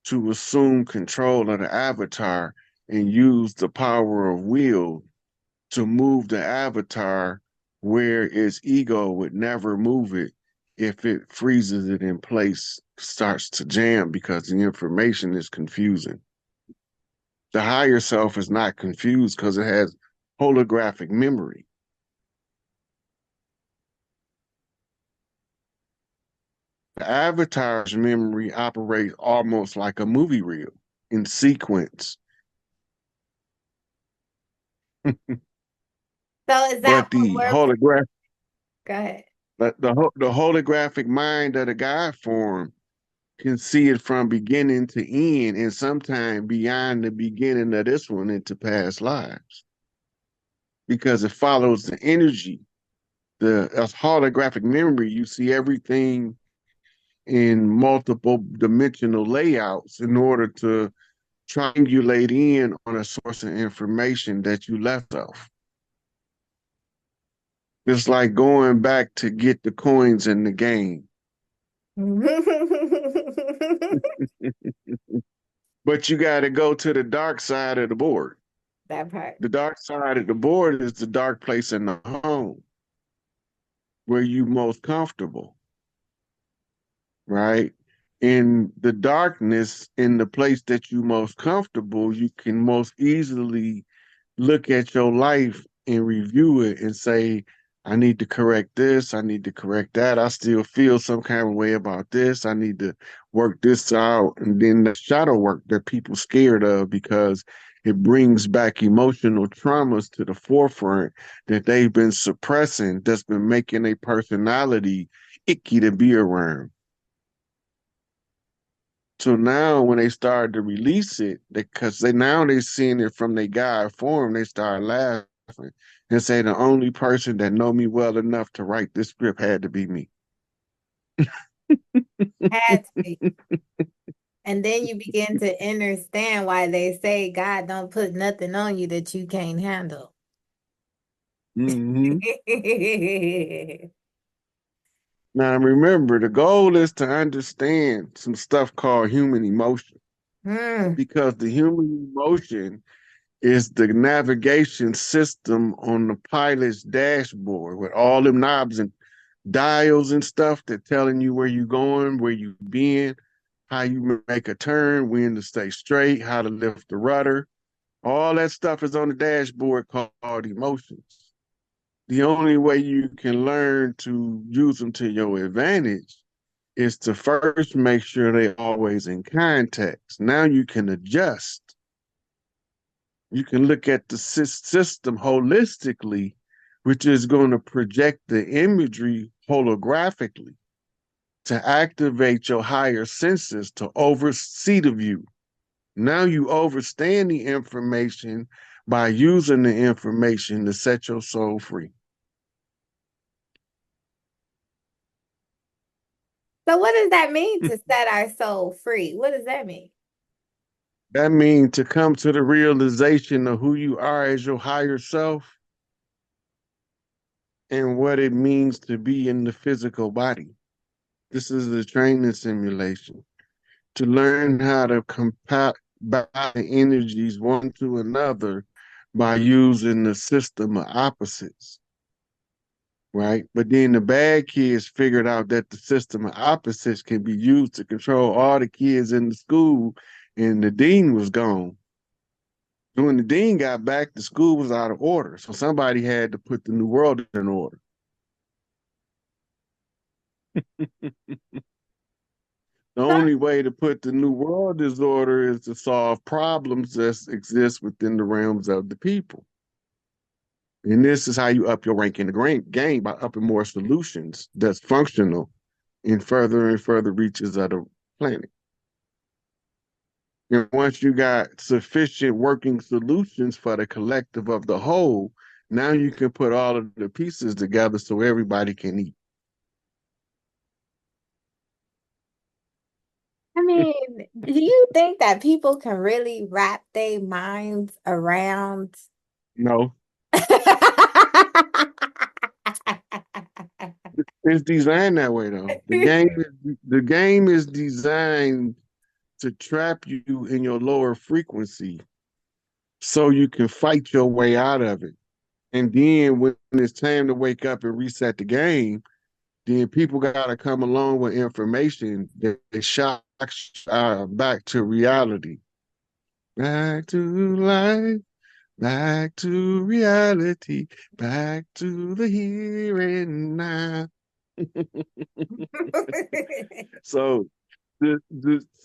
to assume control of the avatar and use the power of will to move the avatar where its ego would never move it if it freezes it in place, starts to jam because the information is confusing. The higher self is not confused because it has holographic memory. The avatar's memory operates almost like a movie reel in sequence. So is that But the holographic, go ahead. the holographic mind of the God form can see it from beginning to end and sometimes beyond the beginning of this one into past lives. Because it follows the energy. The holographic memory, you see everything in multiple dimensional layouts in order to triangulate in on a source of information that you left off. It's like going back to get the coins in the game. But you got to go to the dark side of the board. That part. The dark side of the board is the dark place in the home where you most comfortable, right? In the darkness, in the place that you most comfortable, you can most easily look at your life and review it and say, I need to correct this, I need to correct that, I still feel some kind of way about this, I need to work this out. And then the shadow work that people scared of because it brings back emotional traumas to the forefront that they've been suppressing, that's been making a personality icky to be around. So now when they started to release it, because they're seeing it from their God form, they start laughing and say the only person that know me well enough to write this script had to be me. Had to be. And then you begin to understand why they say God don't put nothing on you that you can't handle. Mm-hmm. Now remember, the goal is to understand some stuff called human emotion. Because the human emotion is the navigation system on the pilot's dashboard with all them knobs and dials and stuff that telling you where you going, where you been, how you make a turn, when to stay straight, how to lift the rudder. All that stuff is on the dashboard called emotions. The only way you can learn to use them to your advantage is to first make sure they're always in context. Now you can adjust. You can look at the system holistically, which is going to project the imagery holographically to activate your higher senses to oversee the view. Now you overstand the information by using the information to set your soul free. So what does that mean to set our soul free? What does that mean? That means to come to the realization of who you are as your higher self and what it means to be in the physical body. This is the training simulation. To learn how to compact the energies one to another by using the system of opposites. Right? But then the bad kids figured out that the system of opposites can be used to control all the kids in the school, and the dean was gone. When the dean got back, the school was out of order. So somebody had to put the new world in order. The only way to put the new world in order is to solve problems that exist within the realms of the people. And this is how you up your rank in the game, by upping more solutions that's functional in further and further reaches of the planet. And once you got sufficient working solutions for the collective of the whole, now you can put all of the pieces together so everybody can eat. I mean, do you think that people can really wrap their minds around? No. It's designed that way, though. The game is designed to trap you in your lower frequency so you can fight your way out of it. And then when it's time to wake up and reset the game, then people got to come along with information that shocks back to reality. Back to life, back to reality, back to the here and now. So so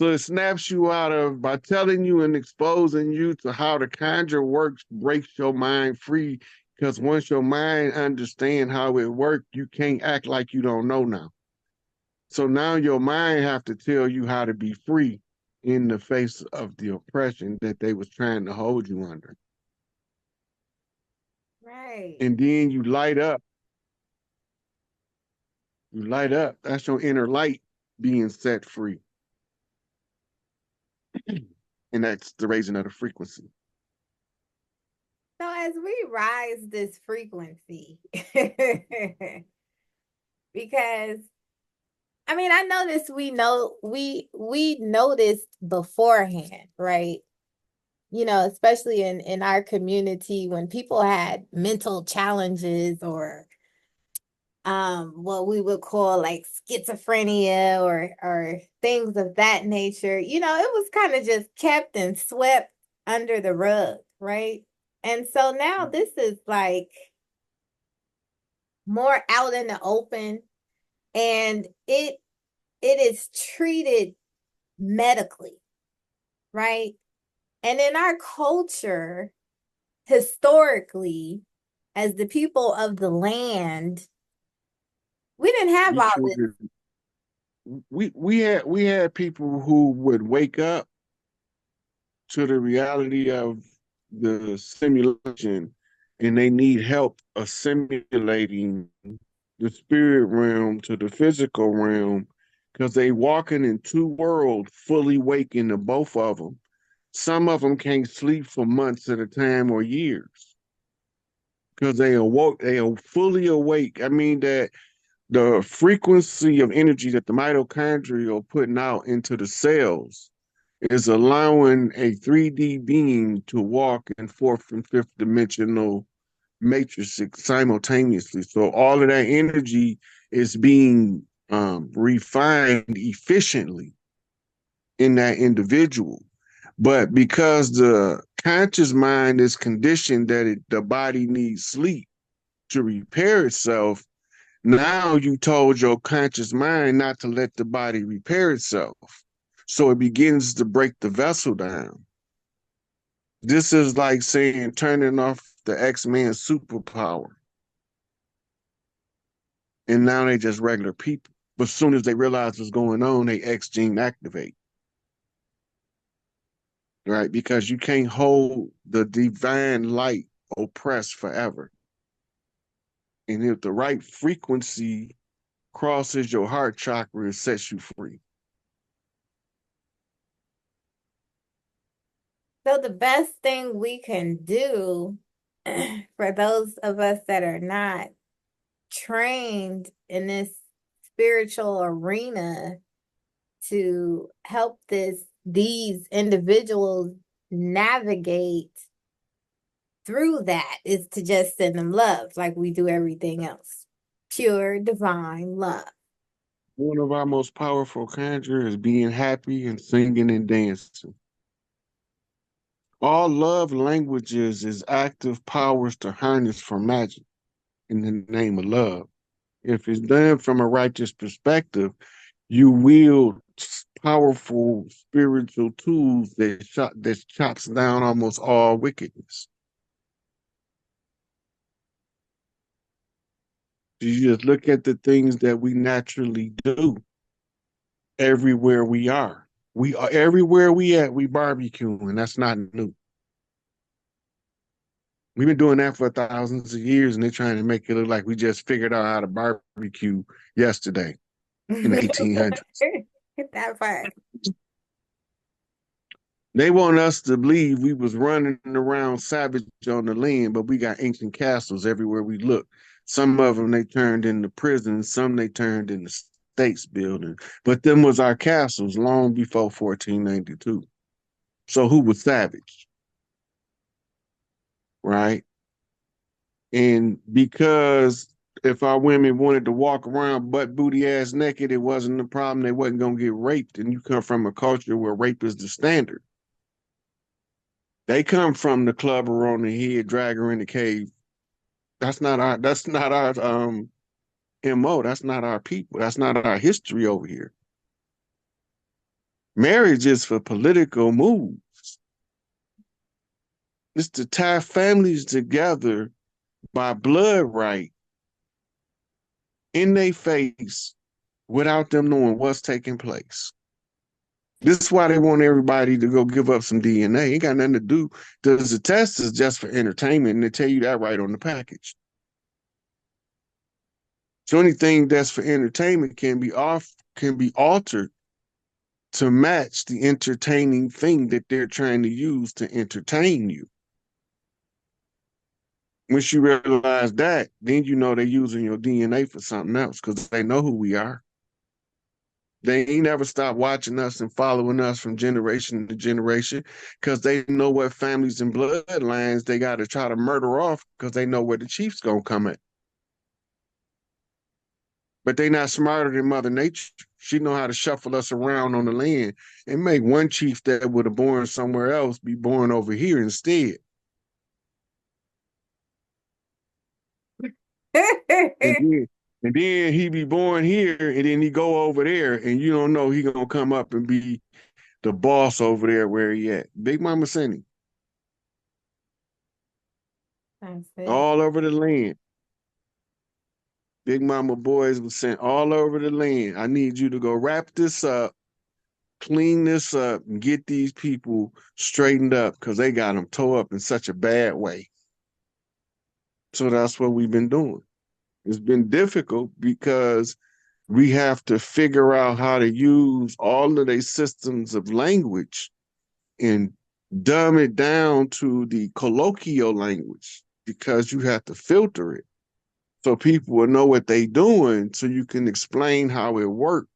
it snaps you out of, by telling you and exposing you to how the conjure works, breaks your mind free. Because once your mind understands how it works, you can't act like you don't know now. So now your mind have to tell you how to be free in the face of the oppression that they was trying to hold you under. Right. And then you light up. You light up. That's your inner light being set free. And that's the raising of the frequency. So as we rise this frequency, because I mean, I noticed we noticed beforehand, right? You know, especially in our community when people had mental challenges or what we would call like schizophrenia or things of that nature, you know, it was kind of just kept and swept under the rug, right? And so now this is like more out in the open, and it is treated medically, right? And in our culture, historically, as the people of the land, we didn't have all this. We had people who would wake up to the reality of the simulation, and they need help assimilating the spirit realm to the physical realm, because they walking in two worlds, fully waking to both of them. Some of them can't sleep for months at a time or years because they are fully awake. I mean, that the frequency of energy that the mitochondria are putting out into the cells is allowing a 3D being to walk in fourth and fifth dimensional matrix simultaneously. So all of that energy is being refined efficiently in that individual. But because the conscious mind is conditioned that the body needs sleep to repair itself, now you told your conscious mind not to let the body repair itself. So it begins to break the vessel down. This is like saying turning off the X-Men superpower. And now they just regular people. But as soon as they realize what's going on, they X gene activate. Right? Because you can't hold the divine light oppressed forever. And if the right frequency crosses your heart chakra, it sets you free. So the best thing we can do for those of us that are not trained in this spiritual arena to help these individuals navigate through that is to just send them love like we do everything else. Pure divine love. One of our most powerful conjure is being happy and singing and dancing. All love languages is active powers to harness for magic in the name of love. If it's done from a righteous perspective, you wield powerful spiritual tools that chops down almost all wickedness. You just look at the things that we naturally do everywhere we are. We are everywhere we barbecue, and that's not new. We've been doing that for thousands of years, and they're trying to make it look like we just figured out how to barbecue yesterday in the 1800s. That part. They want us to believe we was running around savage on the land, but we got ancient castles everywhere we look. Some of them they turned into prisons, some they turned into states building. But them was our castles long before 1492. So who was savage? Right? And because if our women wanted to walk around butt booty ass naked, it wasn't a problem. They wasn't gonna get raped. And you come from a culture where rape is the standard. They come from the club or on the head, drag her in the cave. That's not our MO. That's not our people. That's not our history over here. Marriage is for political moves. It's to tie families together by blood right in their face without them knowing what's taking place. This is why they want everybody to go give up some DNA. Ain't got nothing to do. The test is just for entertainment, and they tell you that right on the package. So anything that's for entertainment can be altered to match the entertaining thing that they're trying to use to entertain you. Once you realize that, then you know they're using your DNA for something else because they know who we are. They ain't never stopped watching us and following us from generation to generation because they know what families and bloodlines they got to try to murder off because they know where the chief's going to come at. But they not smarter than Mother Nature. She know how to shuffle us around on the land and make one chief that would have born somewhere else be born over here instead. And then he be born here, and then he go over there, and you don't know he gonna come up and be the boss over there where he at. Big Mama sent him all over the land. Big Mama boys was sent all over the land. I need you to go wrap this up, clean this up, and get these people straightened up because they got them tore up in such a bad way. So that's what we've been doing. It's been difficult because we have to figure out how to use all of these systems of language and dumb it down to the colloquial language because you have to filter it so people will know what they're doing so you can explain how it works.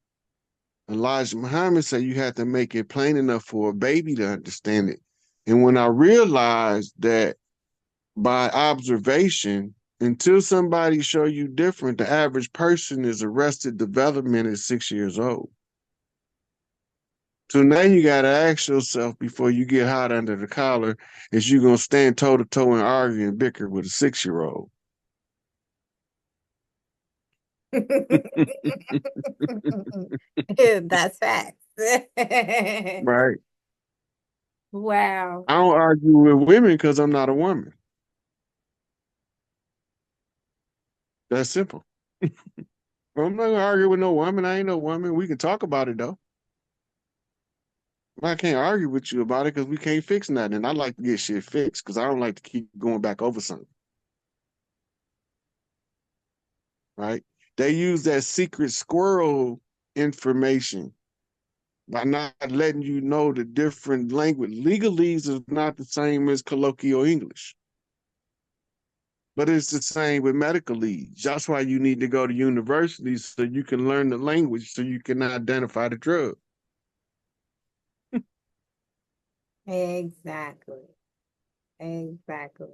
Elijah Muhammad said you have to make it plain enough for a baby to understand it. And when I realized that by observation, until somebody show you different, the average person is arrested development at 6 years old. So now you got to ask yourself before you get hot under the collar, is you going to stand toe to toe and argue and bicker with a 6-year-old? That's facts. Right. Wow. I don't argue with women because I'm not a woman. That's simple. I'm not going to argue with no woman. I ain't no woman. We can talk about it, though. I can't argue with you about it because we can't fix nothing. And I like to get shit fixed because I don't like to keep going back over something. Right? They use that secret squirrel information by not letting you know the different language. Legalese is not the same as colloquial English. But it's the same with medicalese. That's why you need to go to universities so you can learn the language so you can identify the drug. Exactly. Exactly.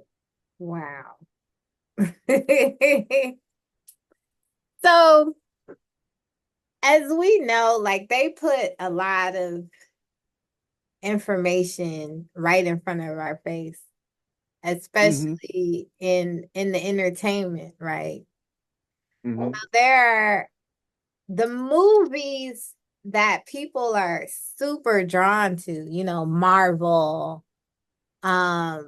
Wow. So, as we know, like they put a lot of information right in front of our face, especially in the entertainment, right? So there are the movies that people are super drawn to, you know, Marvel, I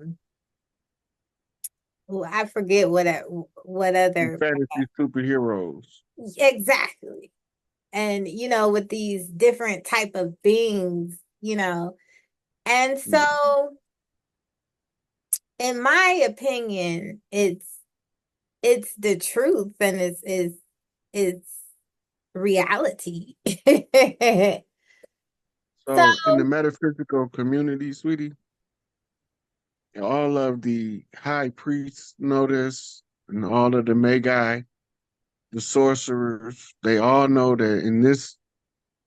forget what other fantasy superheroes. exactly. And you know, with these different type of beings, you know. And so in my opinion, it's the truth and it's reality. So in the metaphysical community, sweetie, all of the high priests know this, and all of the magi, the sorcerers, they all know that in this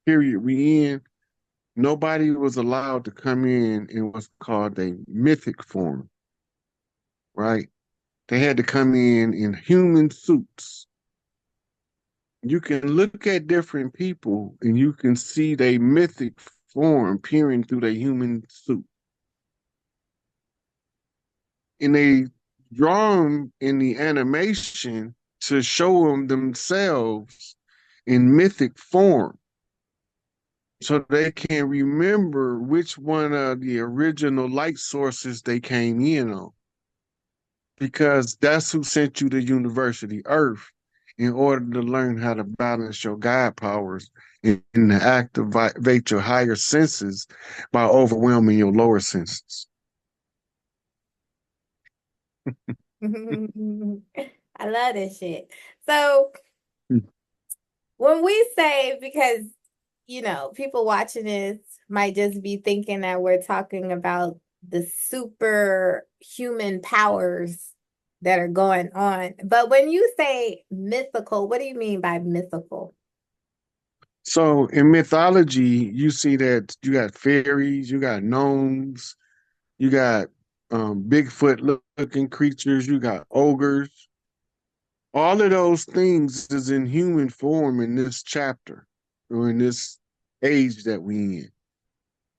period we in, nobody was allowed to come in what's called a mythic form, right? They had to come in human suits. You can look at different people and you can see their mythic form peering through their human suit. And they draw them in the animation to show them themselves in mythic form so they can remember which one of the original light sources they came in on. Because that's who sent you to University Earth in order to learn how to balance your God powers and to activate your higher senses by overwhelming your lower senses. I love this shit. So when we say, because you know, people watching this might just be thinking that we're talking about the superhuman powers that are going on. But when you say mythical, what do you mean by mythical? So in mythology, you see that you got fairies, you got gnomes, you got Bigfoot looking creatures, you got ogres. All of those things is in human form in this chapter or in this age that we in.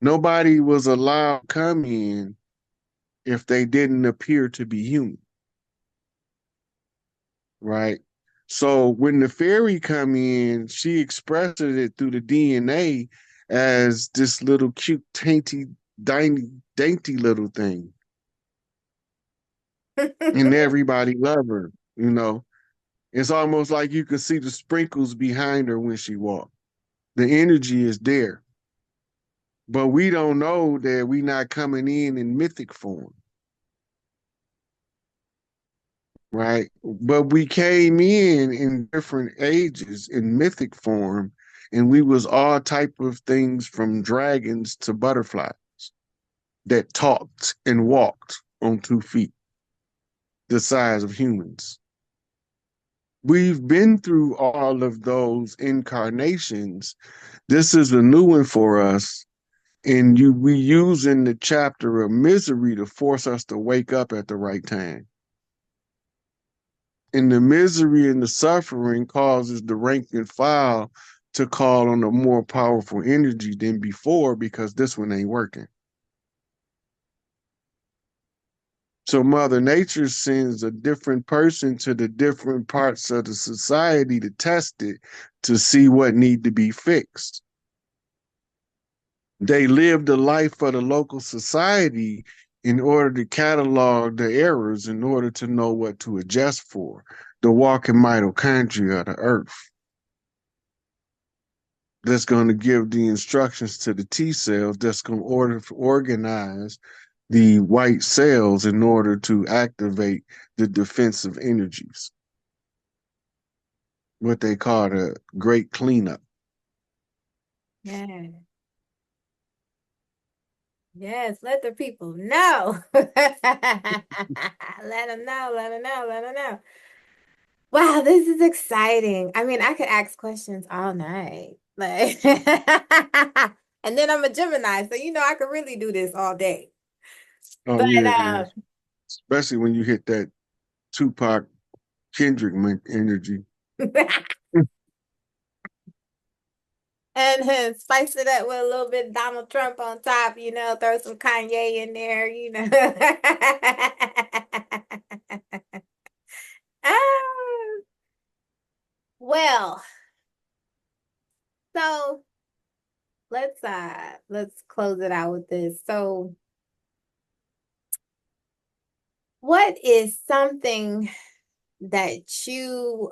Nobody was allowed to come in if they didn't appear to be human, right? So when the fairy come in, she expressed it through the DNA as this little cute, dainty little thing. And everybody love her, you know. It's almost like you could see the sprinkles behind her when she walked. The energy is there. But we don't know that we not coming in mythic form. Right? But we came in different ages in mythic form, and we was all type of things from dragons to butterflies that talked and walked on 2 feet, the size of humans. We've been through all of those incarnations. This is a new one for us. And we using the chapter of misery to force us to wake up at the right time. And the misery and the suffering causes the rank and file to call on a more powerful energy than before because this one ain't working. So Mother Nature sends a different person to the different parts of the society to test it to see what need to be fixed. They live the life for the local society in order to catalog the errors, in order to know what to adjust for, the walking mitochondria of the earth. That's going to give the instructions to the T cells that's going to organize the white cells in order to activate the defensive energies. What they call the great cleanup. Yeah. Yes, let the people know. Let them know, let them know, let them know. Wow, this is exciting. I mean, I could ask questions all night. Like, and then I'm a Gemini, so you know I could really do this all day. Oh, But yeah. Especially when you hit that Tupac Kendrick energy. And spice it up with a little bit of Donald Trump on top, you know, throw some Kanye in there, you know. Ah, well, so let's close it out with this. So what is something that you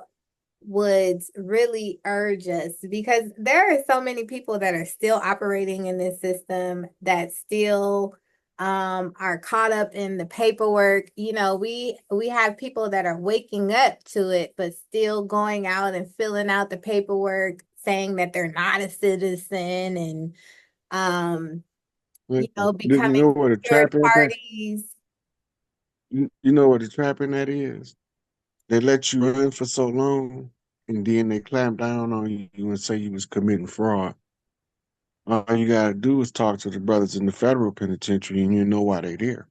would really urge us, because there are so many people that are still operating in this system that still are caught up in the paperwork. You know, we have people that are waking up to it but still going out and filling out the paperwork saying that they're not a citizen, and you know, You becoming know what a third trap in that? parties. You know what a trap in that is? They let you in for so long, and then they clamp down on you and say you was committing fraud. All you gotta do is talk to the brothers in the federal penitentiary, and you know why they there.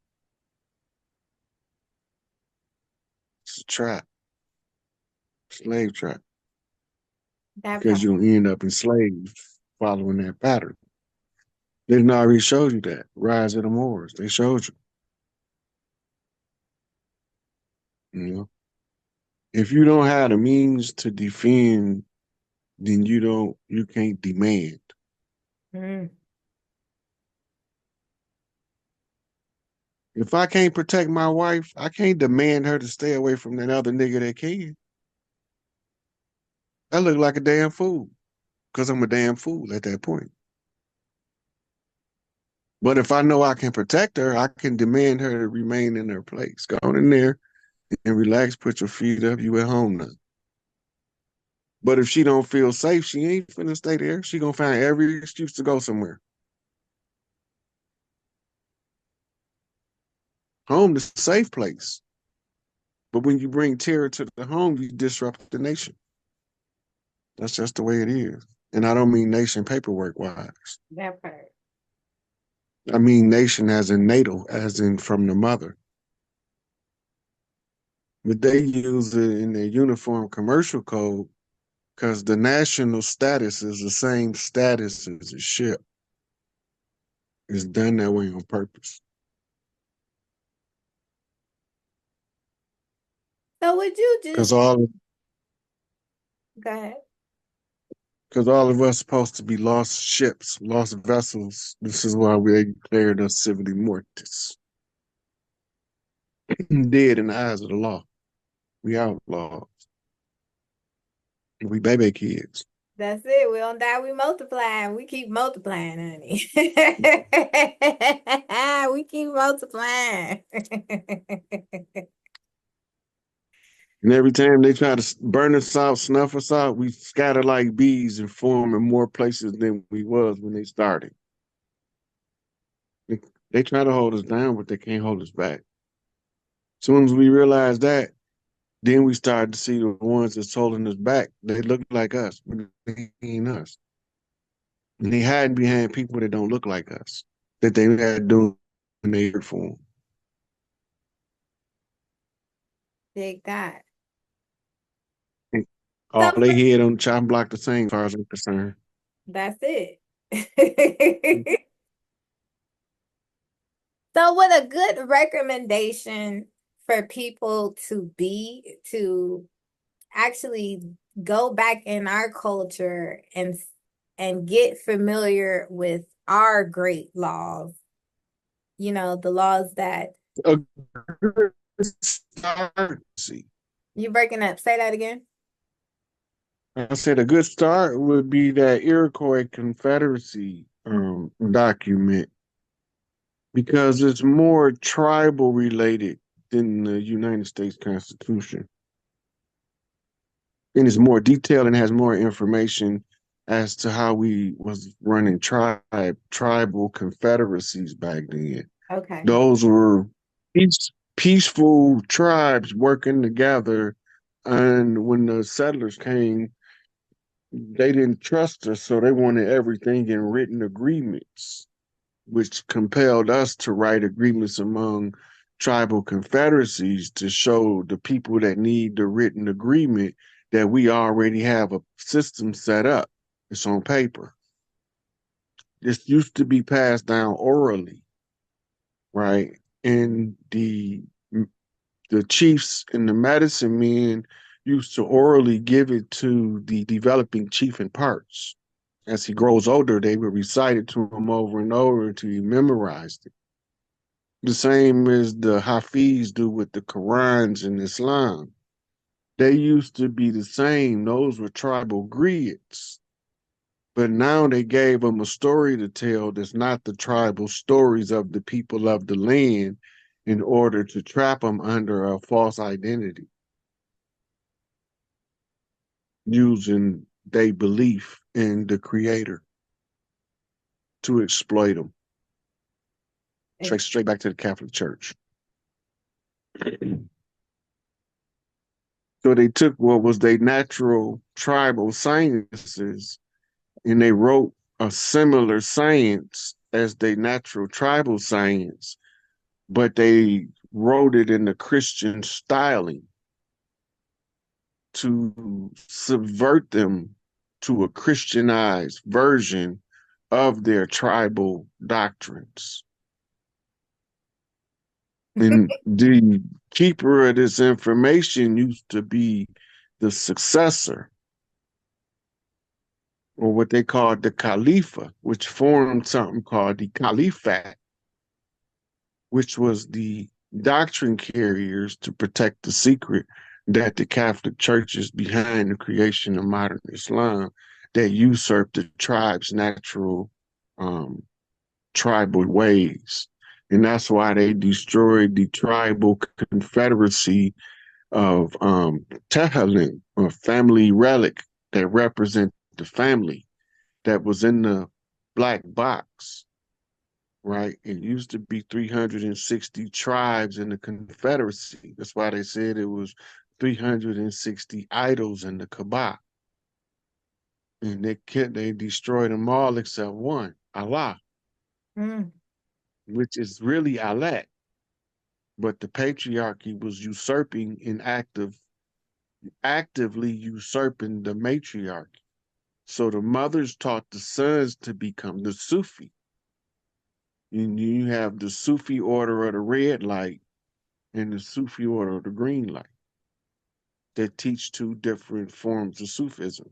It's a trap, slave trap, That because part. you'll end up enslaved following that pattern. They already showed you that. Rise of the Moors. They showed you. You know, if you don't have the means to defend, then you can't demand. Mm. If I can't protect my wife, I can't demand her to stay away from that other nigga that can. I look like a damn fool because I'm a damn fool at that point. But if I know I can protect her, I can demand her to remain in her place. Go on in there and relax, put your feet up, you at home now. But if she don't feel safe, she ain't finna stay there. She gonna find every excuse to go somewhere. Home is a safe place. But when you bring terror to the home, you disrupt the nation. That's just the way it is. And I don't mean nation paperwork wise. That part. I mean nation as in natal, as in from the mother. But they use it in their uniform commercial code because the national status is the same status as a ship. It's done that way on purpose. So would you just Because go ahead? all of us supposed to be lost ships, lost vessels. This is why we declared us civilly mortis. Dead in the eyes of the law. We outlaws. We baby kids. That's it. We don't die, we multiply. We keep multiplying, honey. We keep multiplying. And every time they try to burn us out, snuff us out, we scatter like bees and form in more places than we was when they started. They try to hold us down, but they can't hold us back. As soon as we realize that, then we start to see the ones that's holding us back. They look like us, but they ain't us. And they hiding behind people that don't look like us, that they had doing their form. Dig that. All they head on the chopping block the same, as far as I'm concerned. That's it. So what a good recommendation for people to actually go back in our culture and get familiar with our great laws. You know, the laws that A good start. you breaking up. Say that again. I said a good start would be that Iroquois Confederacy document because it's more tribal related than the United States Constitution. And it's more detailed and has more information as to how we was running tribal confederacies back then. Okay. Those were peaceful tribes working together, and when the settlers came, they didn't trust us, so they wanted everything in written agreements, which compelled us to write agreements among tribal confederacies to show the people that need the written agreement that we already have a system set up. It's on paper. this used to be passed down orally, right? And the chiefs and the medicine men used to orally give it to the developing chief in parts. As he grows older, they would recite it to him over and over until he memorized it. The same as the Hafiz do with the Qurans in Islam. They used to be the same. Those were tribal grids. But now they gave them a story to tell that's not the tribal stories of the people of the land in order to trap them under a false identity, using their belief in the creator to exploit them. Straight back to the Catholic Church. So they took what was their natural tribal sciences and they wrote a similar science as their natural tribal science, but they wrote it in the Christian styling to subvert them to a Christianized version of their tribal doctrines. And the keeper of this information used to be the successor, or what they called the Khalifa, which formed something called the Caliphate, which was the doctrine carriers to protect the secret that the Catholic Church is behind the creation of modern Islam that usurped the tribe's natural tribal ways. And that's why they destroyed the tribal confederacy of Tehillim, a family relic that represents the family that was in the black box, right? It used to be 360 tribes in the confederacy. That's why they said it was 360 idols in the Kaaba. And they destroyed them all except one, Allah. Which is really Alat. But the patriarchy was usurping and actively usurping the matriarchy. So the mothers taught the sons to become the Sufi. And you have the Sufi order of the red light and the Sufi order of the green light that teach two different forms of Sufism.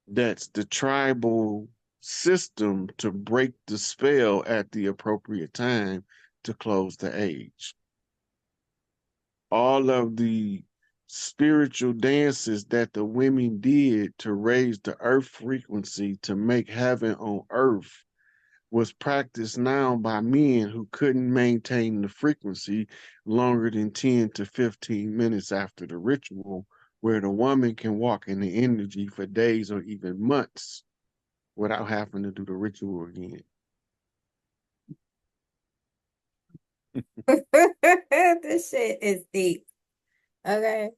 That's the tribal system to break the spell at the appropriate time to close the age. All of the spiritual dances that the women did to raise the earth frequency to make heaven on earth was practiced now by men who couldn't maintain the frequency longer than 10 to 15 minutes after the ritual, where the woman can walk in the energy for days or even months without having to do the ritual again. This shit is deep. Okay.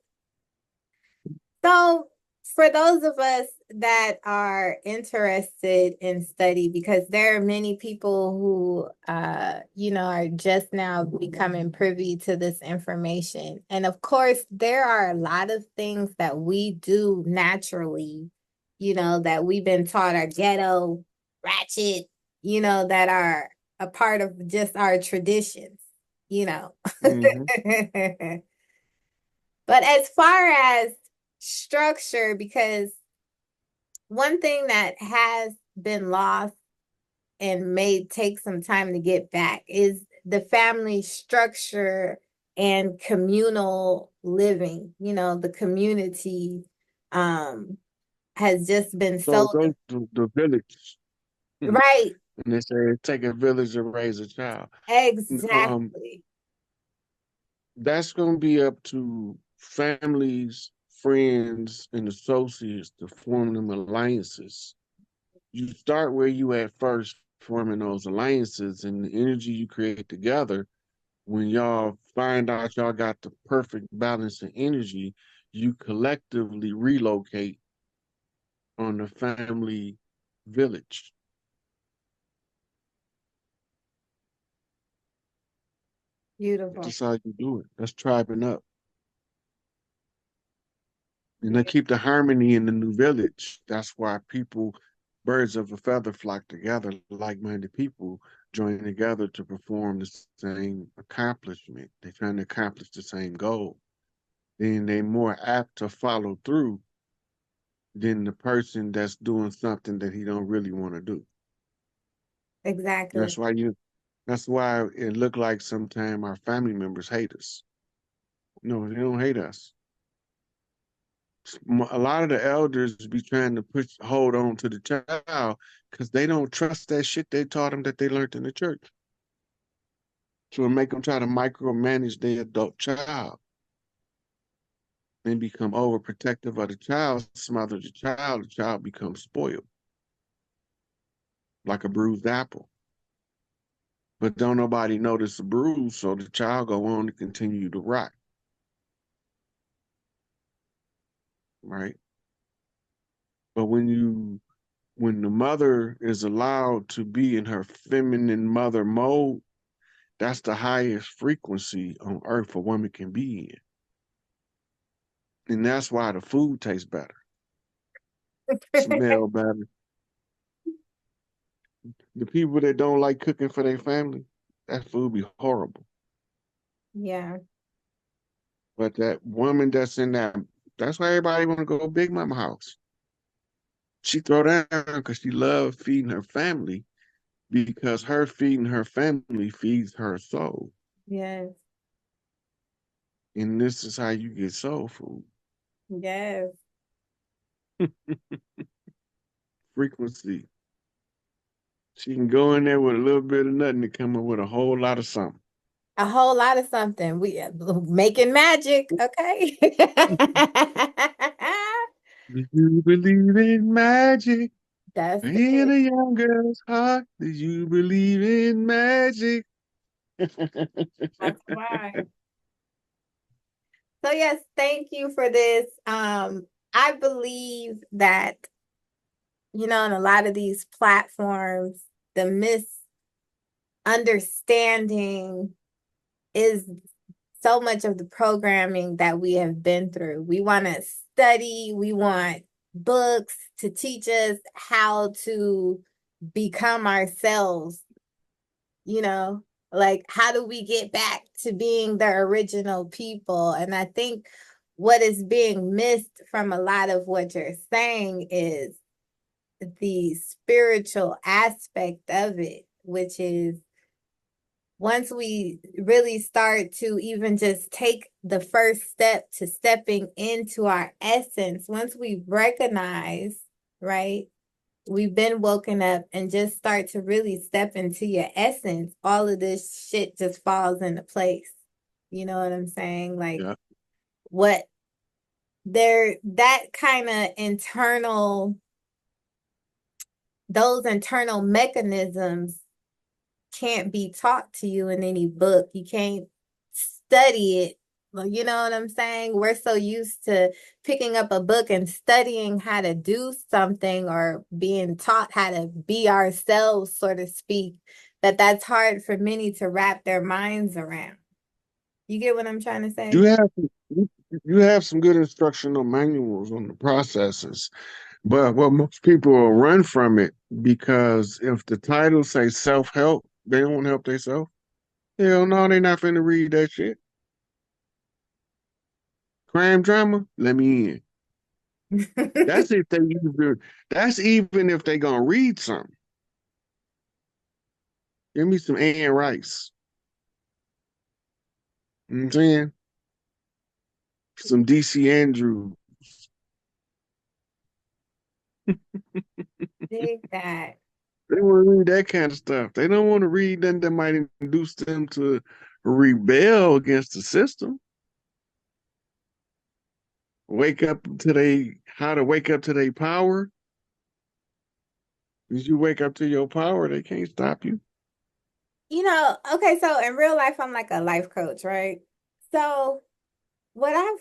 So for those of us that are interested in study, because there are many people who, are just now becoming privy to this information. And of course, there are a lot of things that we do naturally, that we've been taught are ghetto, ratchet, that are a part of just our traditions, Mm-hmm. But as far as structure, because one thing that has been lost and may take some time to get back is the family structure and communal living. The community has just been so go to the village. Right. And they say take a village to raise a child. Exactly. That's going to be up to families, friends, and associates to form them alliances. You start where you at first, forming those alliances, and the energy you create together. When y'all find out y'all got the perfect balance of energy, you collectively relocate on the family village. Beautiful. That's how you do it. That's tribing up. And they keep the harmony in the new village. That's why people birds of a feather flock together, like-minded people join together to perform the same accomplishment. They're trying to accomplish the same goal. Then they're more apt to follow through than the person that's doing something that he don't really want to do. Exactly. That's why it look like sometimes our family members hate us. No, they don't hate us. A lot of the elders be trying to hold on to the child because they don't trust that shit they taught them that they learned in the church. So it make them try to micromanage their adult child and become overprotective of the child, smother the child becomes spoiled like a bruised apple. But don't nobody notice the bruise, so the child go on to continue to rot. Right? But when the mother is allowed to be in her feminine mother mode, that's the highest frequency on earth a woman can be in. And that's why the food tastes better, smell better. The people that don't like cooking for their family, that food be horrible. Yeah. But that woman that's in that's why everybody want to go Big Mama house. She throw down because she loves feeding her family, because her feeding her family feeds her soul. Yes. And this is how you get soul food. Yes. Frequency. She can go in there with a little bit of nothing and come up with a whole lot of something. A whole lot of something. We making magic, okay? Do you believe in magic? That's In it. a young girl's heart, do you believe in magic? That's right. So yes, thank you for this. I believe that, on a lot of these platforms, the misunderstanding is so much of the programming that we have been through. We want to study, we want books to teach us how to become ourselves, like how do we get back to being the original people? And I think what is being missed from a lot of what you're saying is the spiritual aspect of it, which is once we really start to even just take the first step to stepping into our essence, once we recognize, right, we've been woken up and just start to really step into your essence, all of this shit just falls into place. You know what I'm saying? Like what that kind of those internal mechanisms can't be taught to you in any book. You can't study it. You know what I'm saying? We're so used to picking up a book and studying how to do something or being taught how to be ourselves, so to speak, that's hard for many to wrap their minds around. You get what I'm trying to say? You have some good instructional manuals on the processes, but what most people will run from it because if the title say self-help, they don't want to help themselves. Hell no, they're not finna read that shit. Crime drama, let me in. That's if they even. That's even if they gonna read something. Give me some Anne Rice. You know what I'm saying? Some DC Andrews. Dig that. They want to read that kind of stuff. They don't want to read nothing that might induce them to rebel against the system. How to wake up to their power. As you wake up to your power, they can't stop you. Okay, so in real life, I'm like a life coach, right? So what I've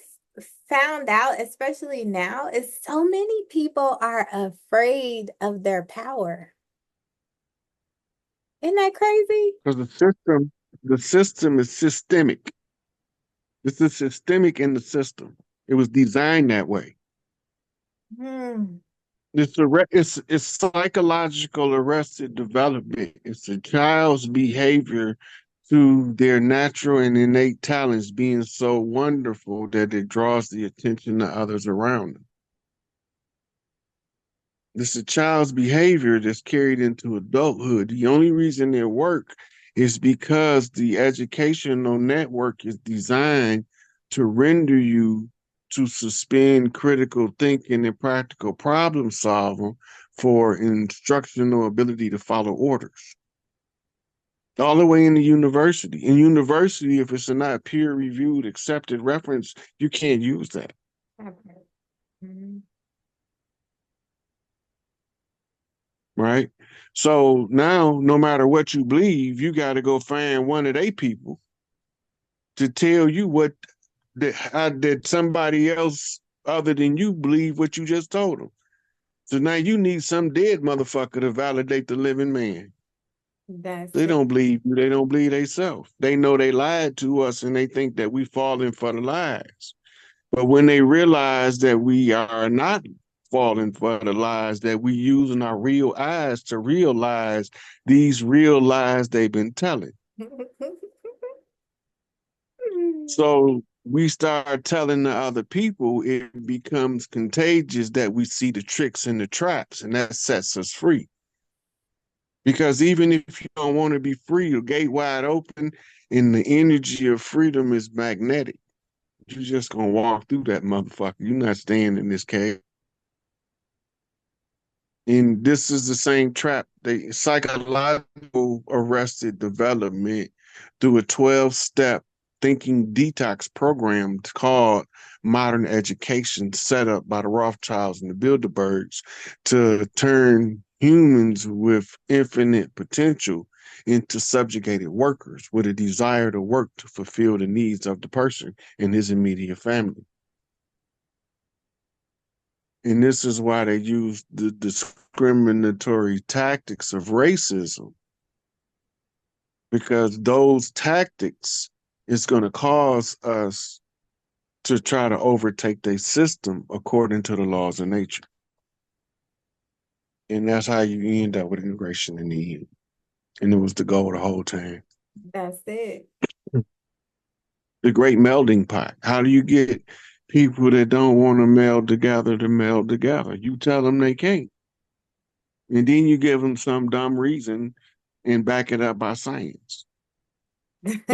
found out, especially now, is so many people are afraid of their power. Isn't that crazy? Because the system is systemic. This is systemic in the system. It was designed that way. It's psychological arrested development. It's a child's behavior to their natural and innate talents being so wonderful that it draws the attention of others around them. It's a child's behavior that's carried into adulthood. The only reason it works is because the educational network is designed to render you to suspend critical thinking and practical problem solving for instructional ability to follow orders. All the way in the university. In university, if it's not peer-reviewed, accepted reference, you can't use that. Okay. Mm-hmm. Right? So now, no matter what you believe, you got to go find one of their people to tell you what that somebody else other than you believe what you just told them. So now you need some dead motherfucker to validate the living man. They don't believe you. They don't believe themselves. They know they lied to us and they think that we falling for the lies. But when they realize that we are not falling for the lies, that we using our real eyes to realize these real lies they've been telling. So we start telling the other people, it becomes contagious that we see the tricks and the traps, and that sets us free. Because even if you don't want to be free, your gate wide open, and the energy of freedom is magnetic. You're just gonna walk through that motherfucker. You're not staying in this cave. And this is the same trap. They psychological arrested development through a 12-step thinking detox program called modern education, set up by the Rothschilds and the Bilderbergs to turn humans with infinite potential into subjugated workers with a desire to work to fulfill the needs of the person and his immediate family. And this is why they use the discriminatory tactics of racism, because those tactics is going to cause us to try to overtake their system according to the laws of nature. And that's how you end up with integration in the end. And it was the goal the whole time. That's it. The great melding pot. How do you get people that don't want to meld together to meld together? You tell them they can't. And then you give them some dumb reason and back it up by science. Ain't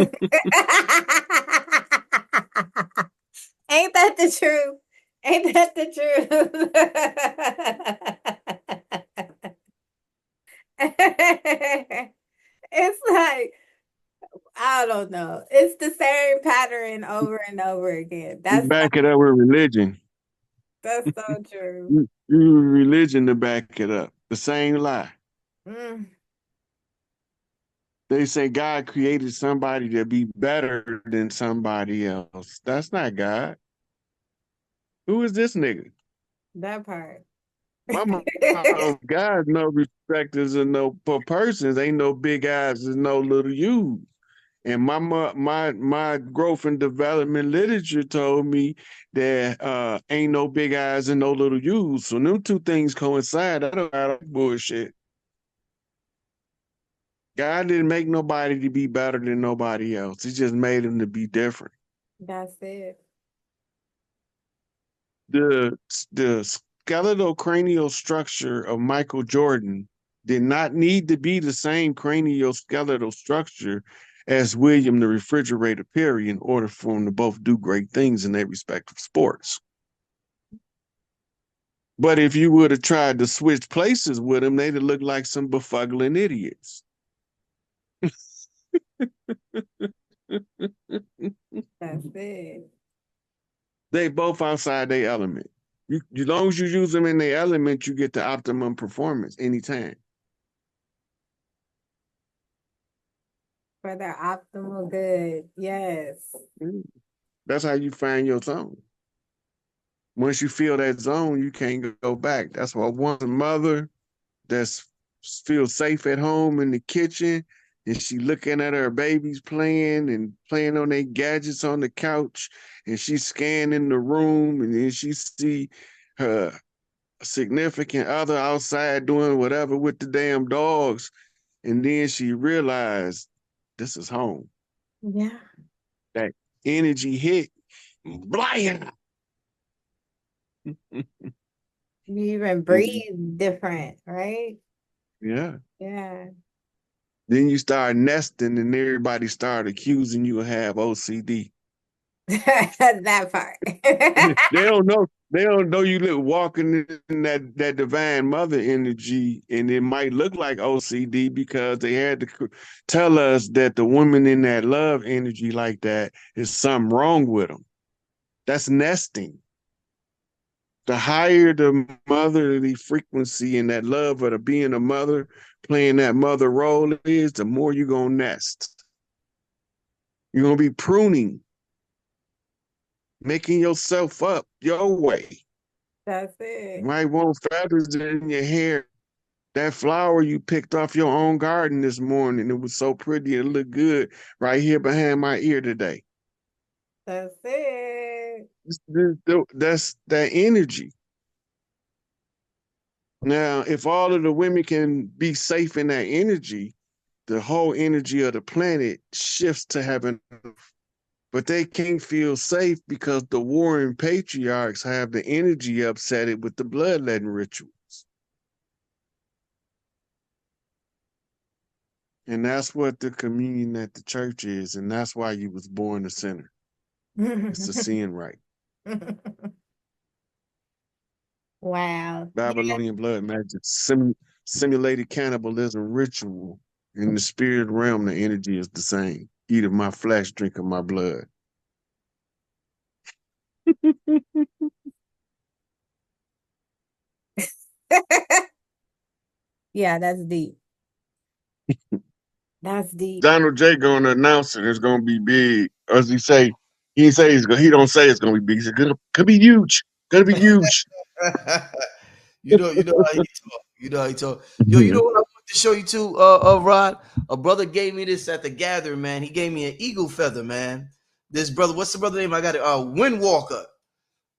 that the truth? Ain't that the truth? It's like, I don't know. It's the same pattern over and over again. You back it up with religion. That's so true. You religion to back it up. The same lie. They say God created somebody to be better than somebody else. That's not God. Who is this nigga? That part. My mom, God, no respecters and no for persons. Ain't no big eyes and no little U's. And my growth and development literature told me that ain't no big eyes and no little U's. So them two things coincide. I don't know bullshit. God didn't make nobody to be better than nobody else. He just made them to be different. That's it. The skeletal cranial structure of Michael Jordan did not need to be the same cranial skeletal structure as William the Refrigerator Perry in order for them to both do great things in their respective sports. But if you would have tried to switch places with them, they'd have looked like some befuddling idiots. That's it. They both outside their element. As long as you use them in their element, you get the optimum performance anytime. For their optimal good, yes. That's how you find your zone. Once you feel that zone, you can't go back. That's why one mother that feels safe at home in the kitchen, and she looking at her babies playing on their gadgets on the couch, and she's scanning the room, and then she see her significant other outside doing whatever with the damn dogs, and then she realized this is home. Yeah. That energy hit. Blah. You even breathe different, right? Yeah. Yeah. Then you start nesting, and everybody start accusing you of have OCD. That part. They don't know. They don't know you look walking in that divine mother energy, and it might look like OCD because they had to tell us that the woman in that love energy like that is something wrong with them. That's nesting. The higher the motherly frequency and that love of the being a mother, playing that mother role is, the more you're gonna nest. You're gonna be pruning, making yourself up your way. That's it. You might want feathers in your hair. That flower you picked off your own garden this morning, it was so pretty, it looked good right here behind my ear today. That's it. That's that energy. Now, if all of the women can be safe in that energy, the whole energy of the planet shifts to heaven. But they can't feel safe because the warring patriarchs have the energy upset with the bloodletting rituals. And that's what the communion at the church is. And that's why you was born a sinner. It's a sin right. Wow. Babylonian blood magic, simulated cannibalism ritual. In the spirit realm, the energy is the same. Eat of my flesh, drink of my blood. Yeah, that's deep. That's deep. Donald J going to announce it. It's going to be big. As he say, he don't say it's going to be big. He said, could be huge. Could be huge. You know how he talk. You know how he talk. Yo, you know what I want to show you too, Rod? A brother gave me this at the gathering, man. He gave me an eagle feather, man. This brother, what's the brother name? I got it. Windwalker.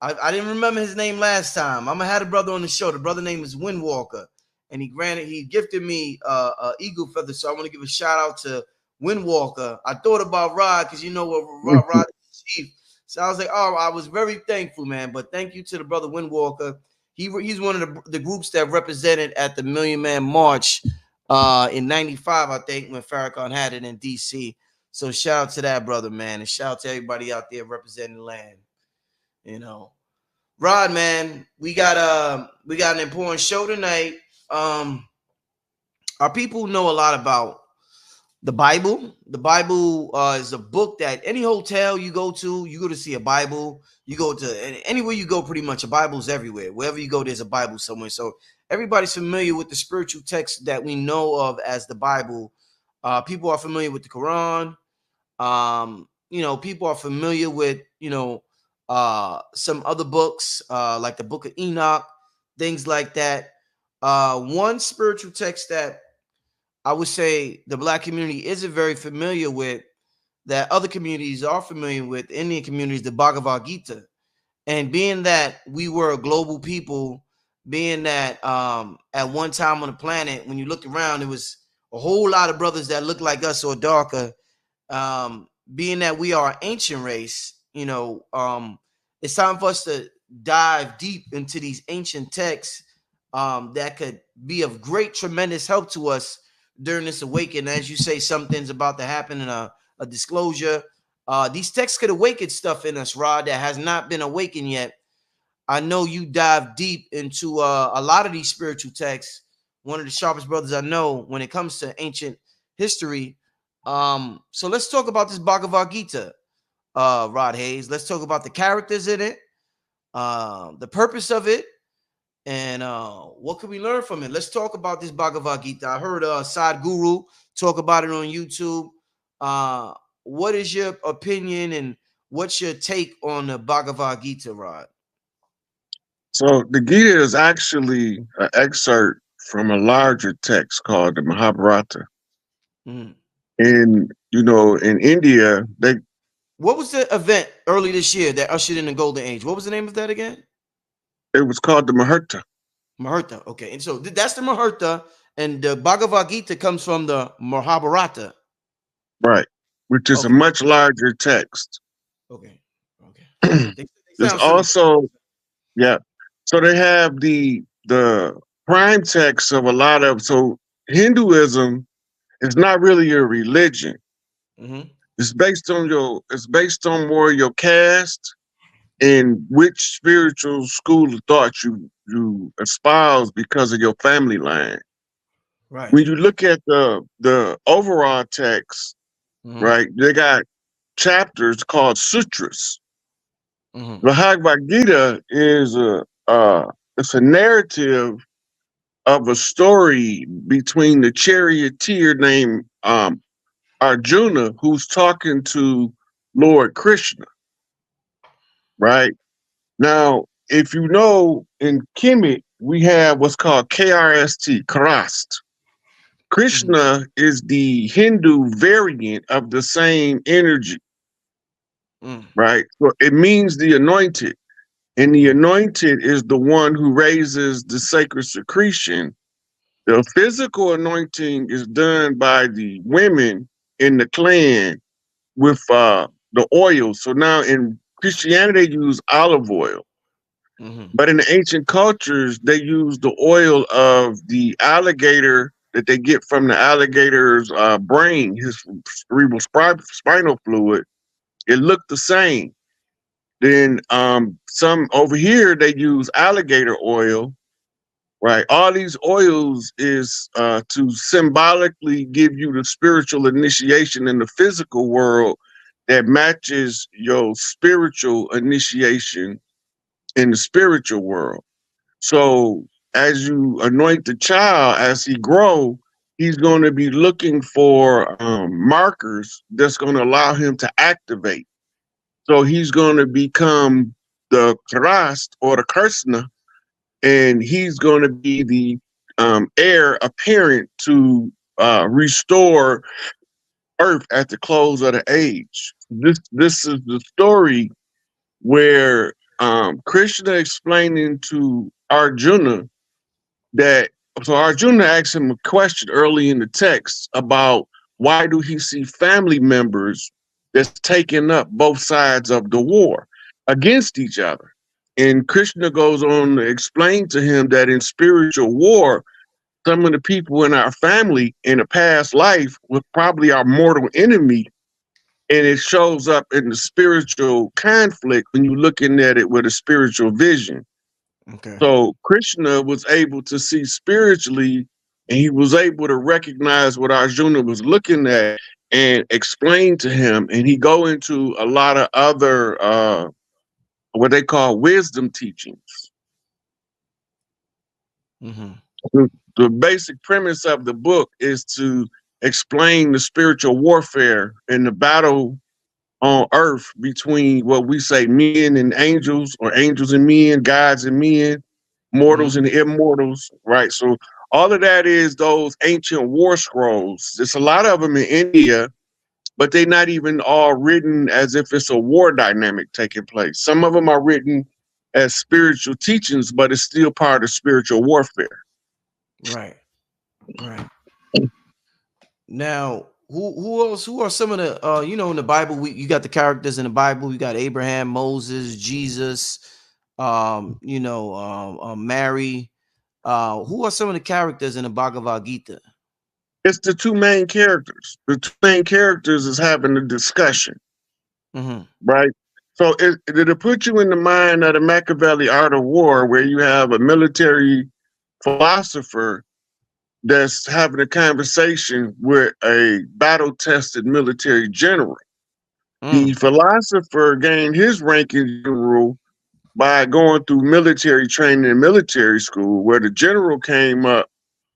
I didn't remember his name last time. I'm gonna have a brother on the show. The brother name is Windwalker, and he gifted me a eagle feather. So I want to give a shout out to Windwalker. I thought about Rod because you know what Rod is chief. So I was like, oh, I was very thankful, man. But thank you to the brother Windwalker. He's one of the groups that represented at the Million Man March in '95, I think, when Farrakhan had it in DC. So shout out to that brother, man, and shout out to everybody out there representing the land. You know, Rod, man, we got an important show tonight. Our people know a lot about the Bible. The Bible is a book that any hotel you go to see a Bible. You go to anywhere you go, pretty much a Bible's everywhere. Wherever you go, there's a Bible somewhere. So everybody's familiar with the spiritual text that we know of as the Bible. People are familiar with the Quran. People are familiar with some other books like the Book of Enoch, things like that. One spiritual text that I would say the Black community isn't very familiar with, that other communities are familiar with, Indian communities, the Bhagavad Gita. And being that we were a global people, being that at one time on the planet, when you looked around, it was a whole lot of brothers that looked like us or darker. Being that we are an ancient race, it's time for us to dive deep into these ancient texts that could be of great, tremendous help to us during this awakening. As you say, something's about to happen in a disclosure. These texts could awaken stuff in us, Rod, that has not been awakened yet. I know you dive deep into a lot of these spiritual texts. One of the sharpest brothers I know when it comes to ancient history. So let's talk about this Bhagavad Gita, Rod Hayes. Let's talk about the characters in it, the purpose of it, and what can we learn from it? Let's talk about this Bhagavad Gita. I heard Sadhguru talk about it on YouTube. What is your opinion and what's your take on the Bhagavad Gita, Rod? So the Gita is actually an excerpt from a larger text called the Mahabharata. And in India, what was the event early this year that ushered in the golden age? What was the name of that again? It was called the Mahabharata. Maharta. Okay, and so that's the Maharta, and the Bhagavad Gita comes from the Mahabharata. Right, which is a much larger text. Okay. They There's sound similar. also, yeah. So they have the prime text of a lot of, so Hinduism is not really a religion. It's based on more your caste and which spiritual school of thought you espouse because of your family line. Right. When you look at the overall text, right, they got chapters called sutras. The Bhagavad Gita is it's a narrative of a story between the charioteer named Arjuna, who's talking to Lord Krishna. Right now, if you know, in Kemet we have what's called KRST, Karast. Krishna is the Hindu variant of the same energy. Right, so it means the anointed. And the anointed is the one who raises the sacred secretion. The physical anointing is done by the women in the clan with the oil. So now in Christianity, they use olive oil. But in the ancient cultures, they use the oil of the alligator that they get from the alligator's brain, his cerebral spinal fluid. It looked the same. Then some over here, they use alligator oil, right? All these oils is to symbolically give you the spiritual initiation in the physical world that matches your spiritual initiation in the spiritual world. So as you anoint the child, as he grow, he's going to be looking for markers that's going to allow him to activate. So he's going to become the Karast or the Krishna, and he's going to be the heir apparent to restore Earth at the close of the age. This is the story where Krishna explaining to Arjuna that, so Arjuna asked him a question early in the text about why do he see family members that's taking up both sides of the war against each other. And Krishna goes on to explain to him that in spiritual war, some of the people in our family in a past life was probably our mortal enemy. And it shows up in the spiritual conflict when you're looking at it with a spiritual vision. Okay. So Krishna was able to see spiritually, and he was able to recognize what Arjuna was looking at and explain to him. And he go into a lot of other what they call wisdom teachings. The basic premise of the book is to explain the spiritual warfare and the battle on earth between what we say men and angels, or angels and men, gods and men, mortals and immortals, right? So all of that is those ancient war scrolls. There's a lot of them in India, but they're not even all written as if it's a war dynamic taking place. Some of them are written as spiritual teachings, but it's still part of spiritual warfare. Right. Now, who else? Who are some of the in the Bible? You got the characters in the Bible. You got Abraham, Moses, Jesus, Mary. Who are some of the characters in the Bhagavad Gita? It's the two main characters. The two main characters is having a discussion, right? So it'll put you in the mind of the Machiavelli Art of War, where you have a military philosopher that's having a conversation with a battle-tested military general. The philosopher gained his rank in general by going through military training in military school, where the general came up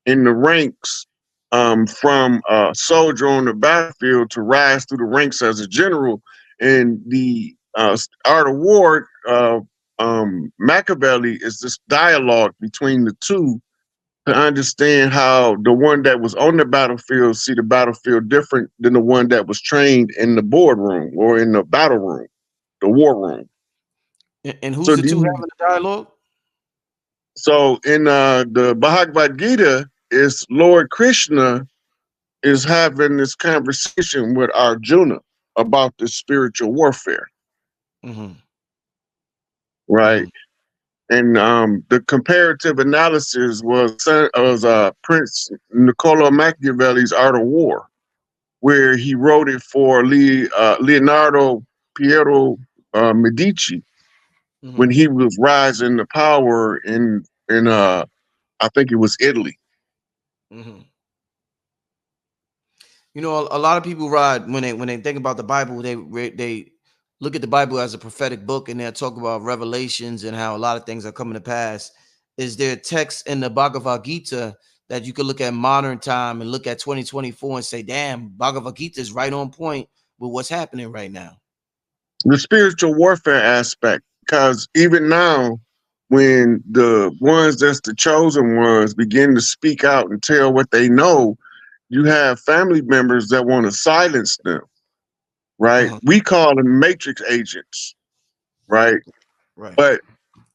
in the ranks from a soldier on the battlefield to rise through the ranks as a general. And the Art of War, Machiavelli, is this dialogue between the two to understand how the one that was on the battlefield see the battlefield different than the one that was trained in the boardroom or in the battle room, the war room. And who's the two having the dialogue? So in the Bhagavad Gita, is Lord Krishna is having this conversation with Arjuna about the spiritual warfare, right? And the comparative analysis was Prince Niccolo Machiavelli's Art of War, where he wrote it for Leonardo Piero Medici when he was rising to power in I think it was Italy. You know, a lot of people when they think about the Bible, they look at the Bible as a prophetic book, and they'll talk about revelations and how a lot of things are coming to pass. Is there text in the Bhagavad Gita that you could look at modern time and look at 2024 and say, damn, Bhagavad Gita is right on point with what's happening right now? The spiritual warfare aspect, because even now, when the ones that's the chosen ones begin to speak out and tell what they know, you have family members that want to silence them, right? We call them matrix agents, right? But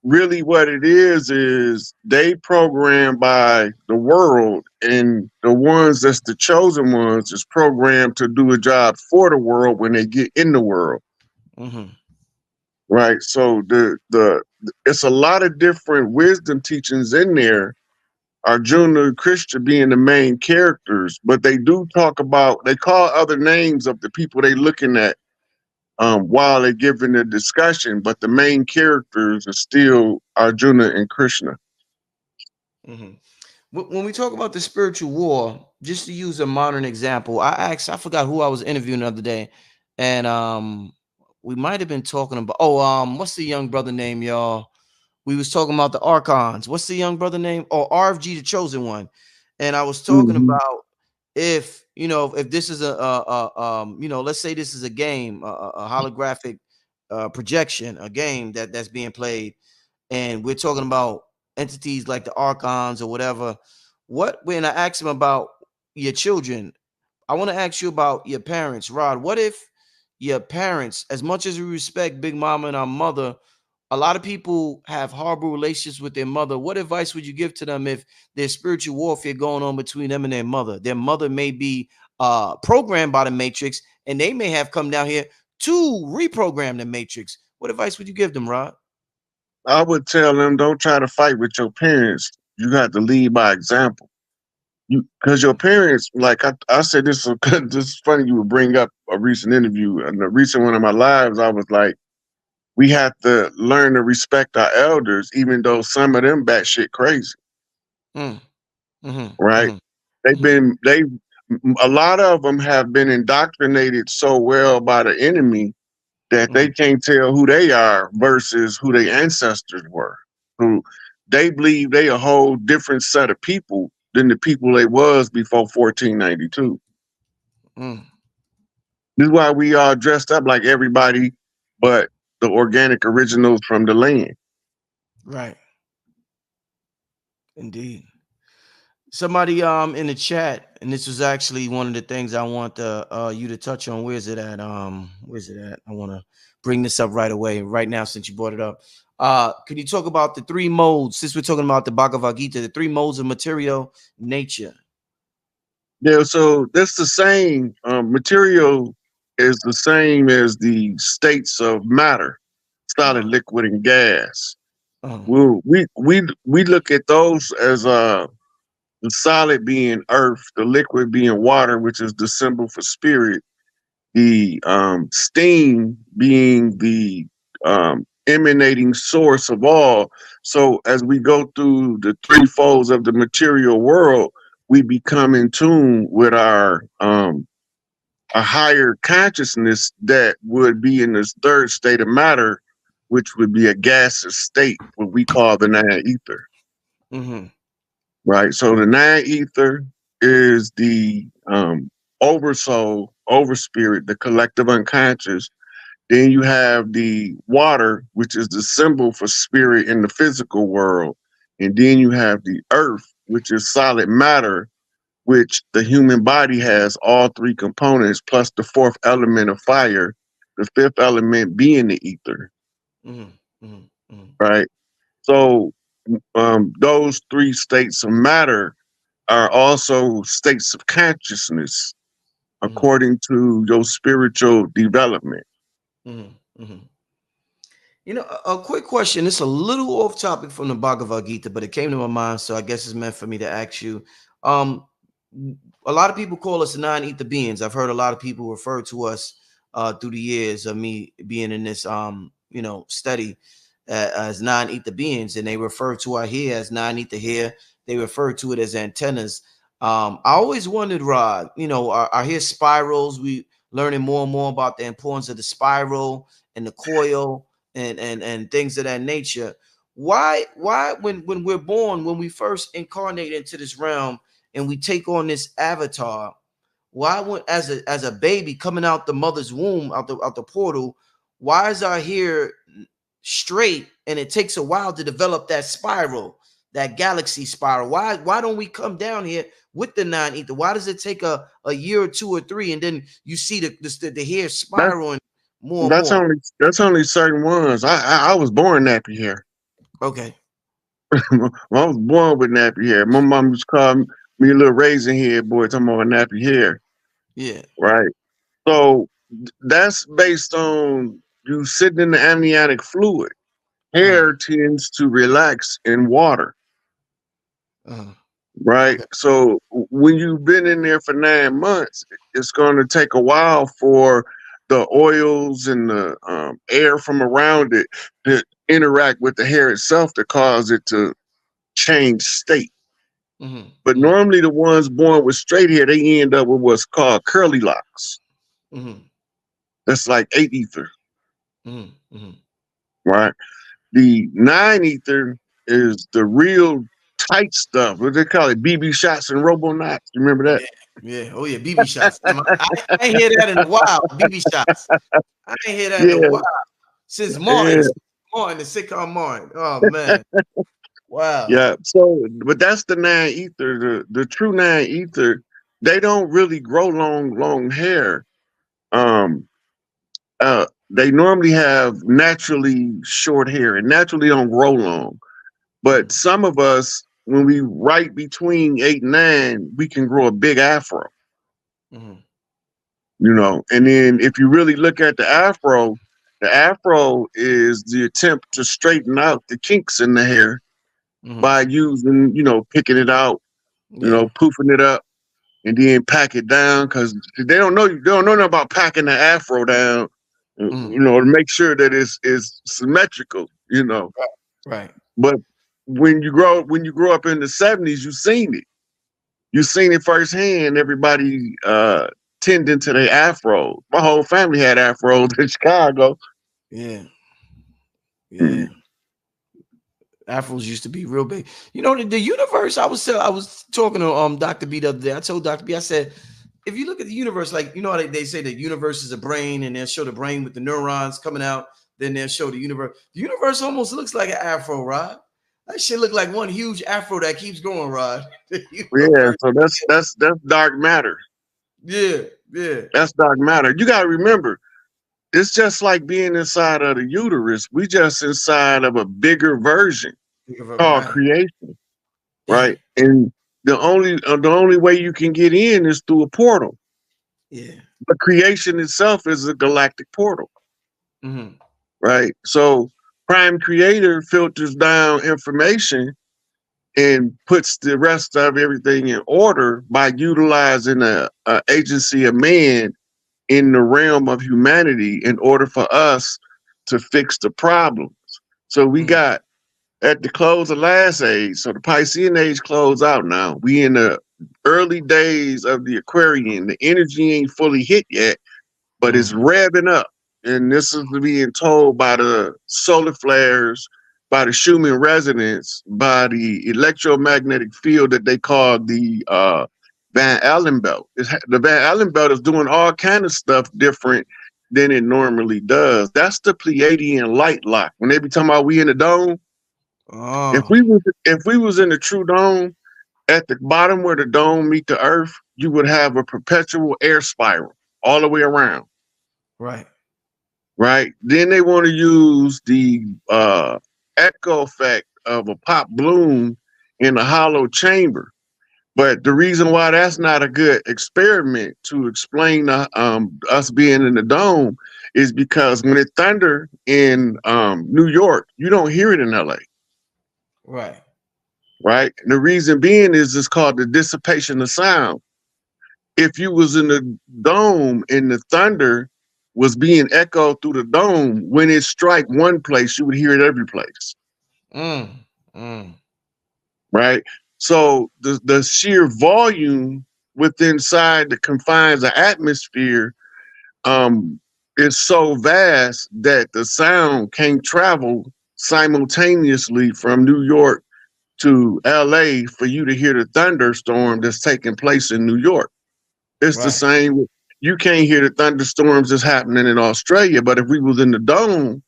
really what it is they programmed by the world, and the ones that's the chosen ones is programmed to do a job for the world when they get in the world. Right. So it's a lot of different wisdom teachings in there. Arjuna and Krishna being the main characters, but they do talk about, they call other names of the people they looking at while they're giving the discussion, but the main characters are still Arjuna and Krishna. When we talk about the spiritual war, just to use a modern example, I forgot who I was interviewing the other day, and we might have been talking about, what's the young brother name, y'all? We was talking about the archons. What's the young brother name? Oh, RFG, the chosen one. And I was talking about if this is let's say this is a game, a holographic projection, a game that's being played, and we're talking about entities like the archons or whatever. When I asked him about your children, I want to ask you about your parents, Rod. What if your parents, as much as we respect Big Mama and our mother, a lot of people have horrible relationships with their mother. What advice would you give to them if there's spiritual warfare going on between them and their mother? Their mother may be programmed by the Matrix, and they may have come down here to reprogram the Matrix. What advice would you give them, Rod? I would tell them, don't try to fight with your parents. You got to lead by example. Because your parents, like I said, this is funny you would bring up a recent interview. And the recent one of my lives, I was like, we have to learn to respect our elders, even though some of them batshit crazy. Right? A lot of them have been indoctrinated so well by the enemy that they can't tell who they are versus who their ancestors were. Who they believe they a whole different set of people than the people they was before 1492. This is why we are dressed up like everybody but the organic originals from the land. Right. Indeed. Somebody in the chat, and this was actually one of the things I want you to touch on. Where's it at? Where's it at? I want to bring this up right away, right now, since you brought it up. Can you talk about the three modes, since we're talking about the Bhagavad Gita, the three modes of material nature? Yeah, so that's the same. Material is the same as the states of matter, solid, liquid, and gas. We look at those as the solid being earth, the liquid being water, which is the symbol for spirit, the steam being the emanating source of all. So as we go through the three folds of the material world, we become in tune with our a higher consciousness that would be in this third state of matter, which would be a gaseous state, what we call the nine ether. Right. So the nine ether is the oversoul, overspirit, the collective unconscious. Then you have the water, which is the symbol for spirit in the physical world. And then you have the earth, which is solid matter, which the human body has all three components, plus the fourth element of fire, the fifth element being the ether. Right. So those three states of matter are also states of consciousness, according to your spiritual development. You know, a quick question. It's a little off topic from the Bhagavad Gita, but it came to my mind, so I guess it's meant for me to ask you. A lot of people call us non-ether beings. I've heard a lot of people refer to us through the years of me being in this, you know, study as non-ether beings, and they refer to our hair as non-ether hair. They refer to it as antennas. I always wondered, Rod, you know, our hair spirals. We learning more and more about the importance of the spiral and the coil and things of that nature. Why when we're born, when we first incarnate into this realm and we take on this avatar, why when as a baby coming out the mother's womb, out the portal, why is our hair straight and it takes a while to develop that spiral, that galaxy spiral? Why don't we come down here with the non-ether? Why does it take a year or 2 or 3 and then you see the hair spiraling more and more? That's only certain ones. I was born nappy hair. Okay. I was born with nappy hair. My mom was calling me a little raisin head boy, talking about nappy hair. Yeah. Right. So that's based on you sitting in the amniotic fluid. Hair tends to relax in water. Right. Okay. So when you've been in there for 9 months, it's going to take a while for the oils and the air from around it to interact with the hair itself to cause it to change state. But normally the ones born with straight hair, they end up with what's called curly locks. That's like 8 ether. Right. The 9 ether is the real tight stuff. What they call it, BB shots and robo knots. You remember that? Yeah. Oh yeah, BB shots. I ain't hear that in a while. BB shots. I ain't hear that in a while. Since Martin, the sitcom Martin. Oh man. Wow. Yeah. So, but that's the 9 ether. The true 9 ether, they don't really grow long hair. They normally have naturally short hair and naturally don't grow long. But some of us, when we right between 8 and 9, we can grow a big afro. You know, and then if you really look at the afro is the attempt to straighten out the kinks in the hair by using, you know, picking it out, you know, poofing it up, and then pack it down, because they don't know nothing about packing the afro down, you know, to make sure that it's symmetrical, you know. Right. But when you grow up in the 70s, you've seen it firsthand. Everybody tending to their afro. My whole family had afros in Chicago. Yeah. Afros used to be real big. You know, the universe. I was talking to Dr. B the other day. I told Dr. B, I said, if you look at the universe, like, you know how they say the universe is a brain, and they'll show the brain with the neurons coming out, then they'll show the universe. The universe almost looks like an afro, Rod. That shit look like one huge afro that keeps going, Rod. Yeah, so that's dark matter. Yeah. That's dark matter. You gotta remember, it's just like being inside of the uterus. We just inside of a bigger version called creation, right? And the only way you can get in is through a portal. Yeah. But creation itself is a galactic portal, right? So Prime Creator filters down information and puts the rest of everything in order by utilizing a agency of man in the realm of humanity in order for us to fix the problems. So we got at the close of last age, so the Piscean age closed out now. We in the early days of the Aquarian. The energy ain't fully hit yet, but it's revving up. And this is being told by the solar flares, by the Schumann resonance, by the electromagnetic field that they call the Van Allen belt. The Van Allen belt is doing all kind of stuff different than it normally does. That's the Pleiadian light lock. When they be talking about we in the dome, if we was in the true dome, at the bottom where the dome meet the earth, you would have a perpetual air spiral all the way around. Right. Then they want to use the echo effect of a pop bloom in a hollow chamber. But the reason why that's not a good experiment to explain us being in the dome is because when it thunder in New York, you don't hear it in LA. Right. Right. And the reason being is it's called the dissipation of sound. If you was in the dome and the thunder was being echoed through the dome, when it strike one place, you would hear it every place. Right. So the sheer volume within inside the confines of atmosphere is so vast that the sound can't travel simultaneously from New York to LA for you to hear the thunderstorm that's taking place in New York. It's the same. You can't hear the thunderstorms that's happening in Australia, but if we was in the dome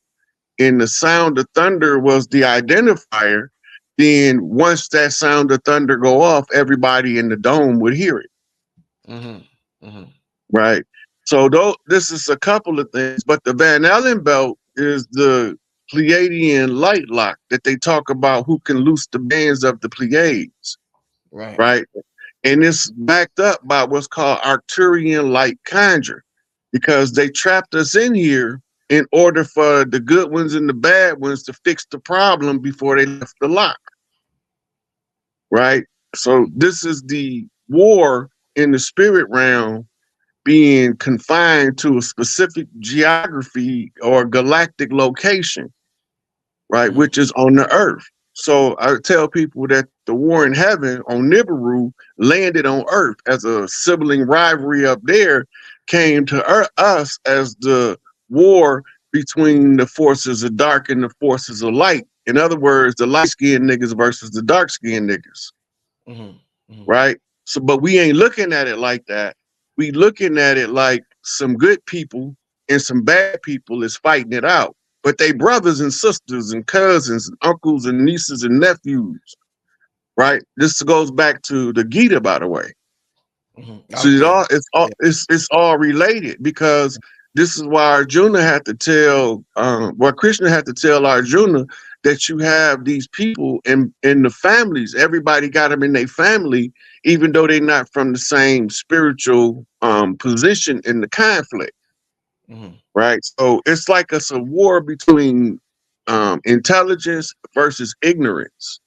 and the sound of thunder was the identifier, then once that sound of thunder go off, everybody in the dome would hear it. Right. So this is a couple of things, but the Van Allen belt is the Pleiadian light lock that they talk about, who can loose the bands of the Pleiades. Right. And it's backed up by what's called Arcturian light conjure, because they trapped us in here in order for the good ones and the bad ones to fix the problem before they left the lock. Right. So this is the war in the spirit realm being confined to a specific geography or galactic location, right, which is on the earth. So I tell people that the war in heaven on Nibiru landed on earth as a sibling rivalry up there, came to us as the war between the forces of dark and the forces of light. In other words, the light-skinned niggas versus the dark-skinned niggas. Right? So, but we ain't looking at it like that. We looking at it like some good people and some bad people is fighting it out. But they brothers and sisters and cousins and uncles and nieces and nephews. Right? This goes back to the Gita, by the way. So it's all related, because this is why Arjuna had to tell, Krishna had to tell Arjuna that you have these people in the families. Everybody got them in their family, even though they're not from the same spiritual position in the conflict. Right. So it's like it's a war between intelligence versus ignorance.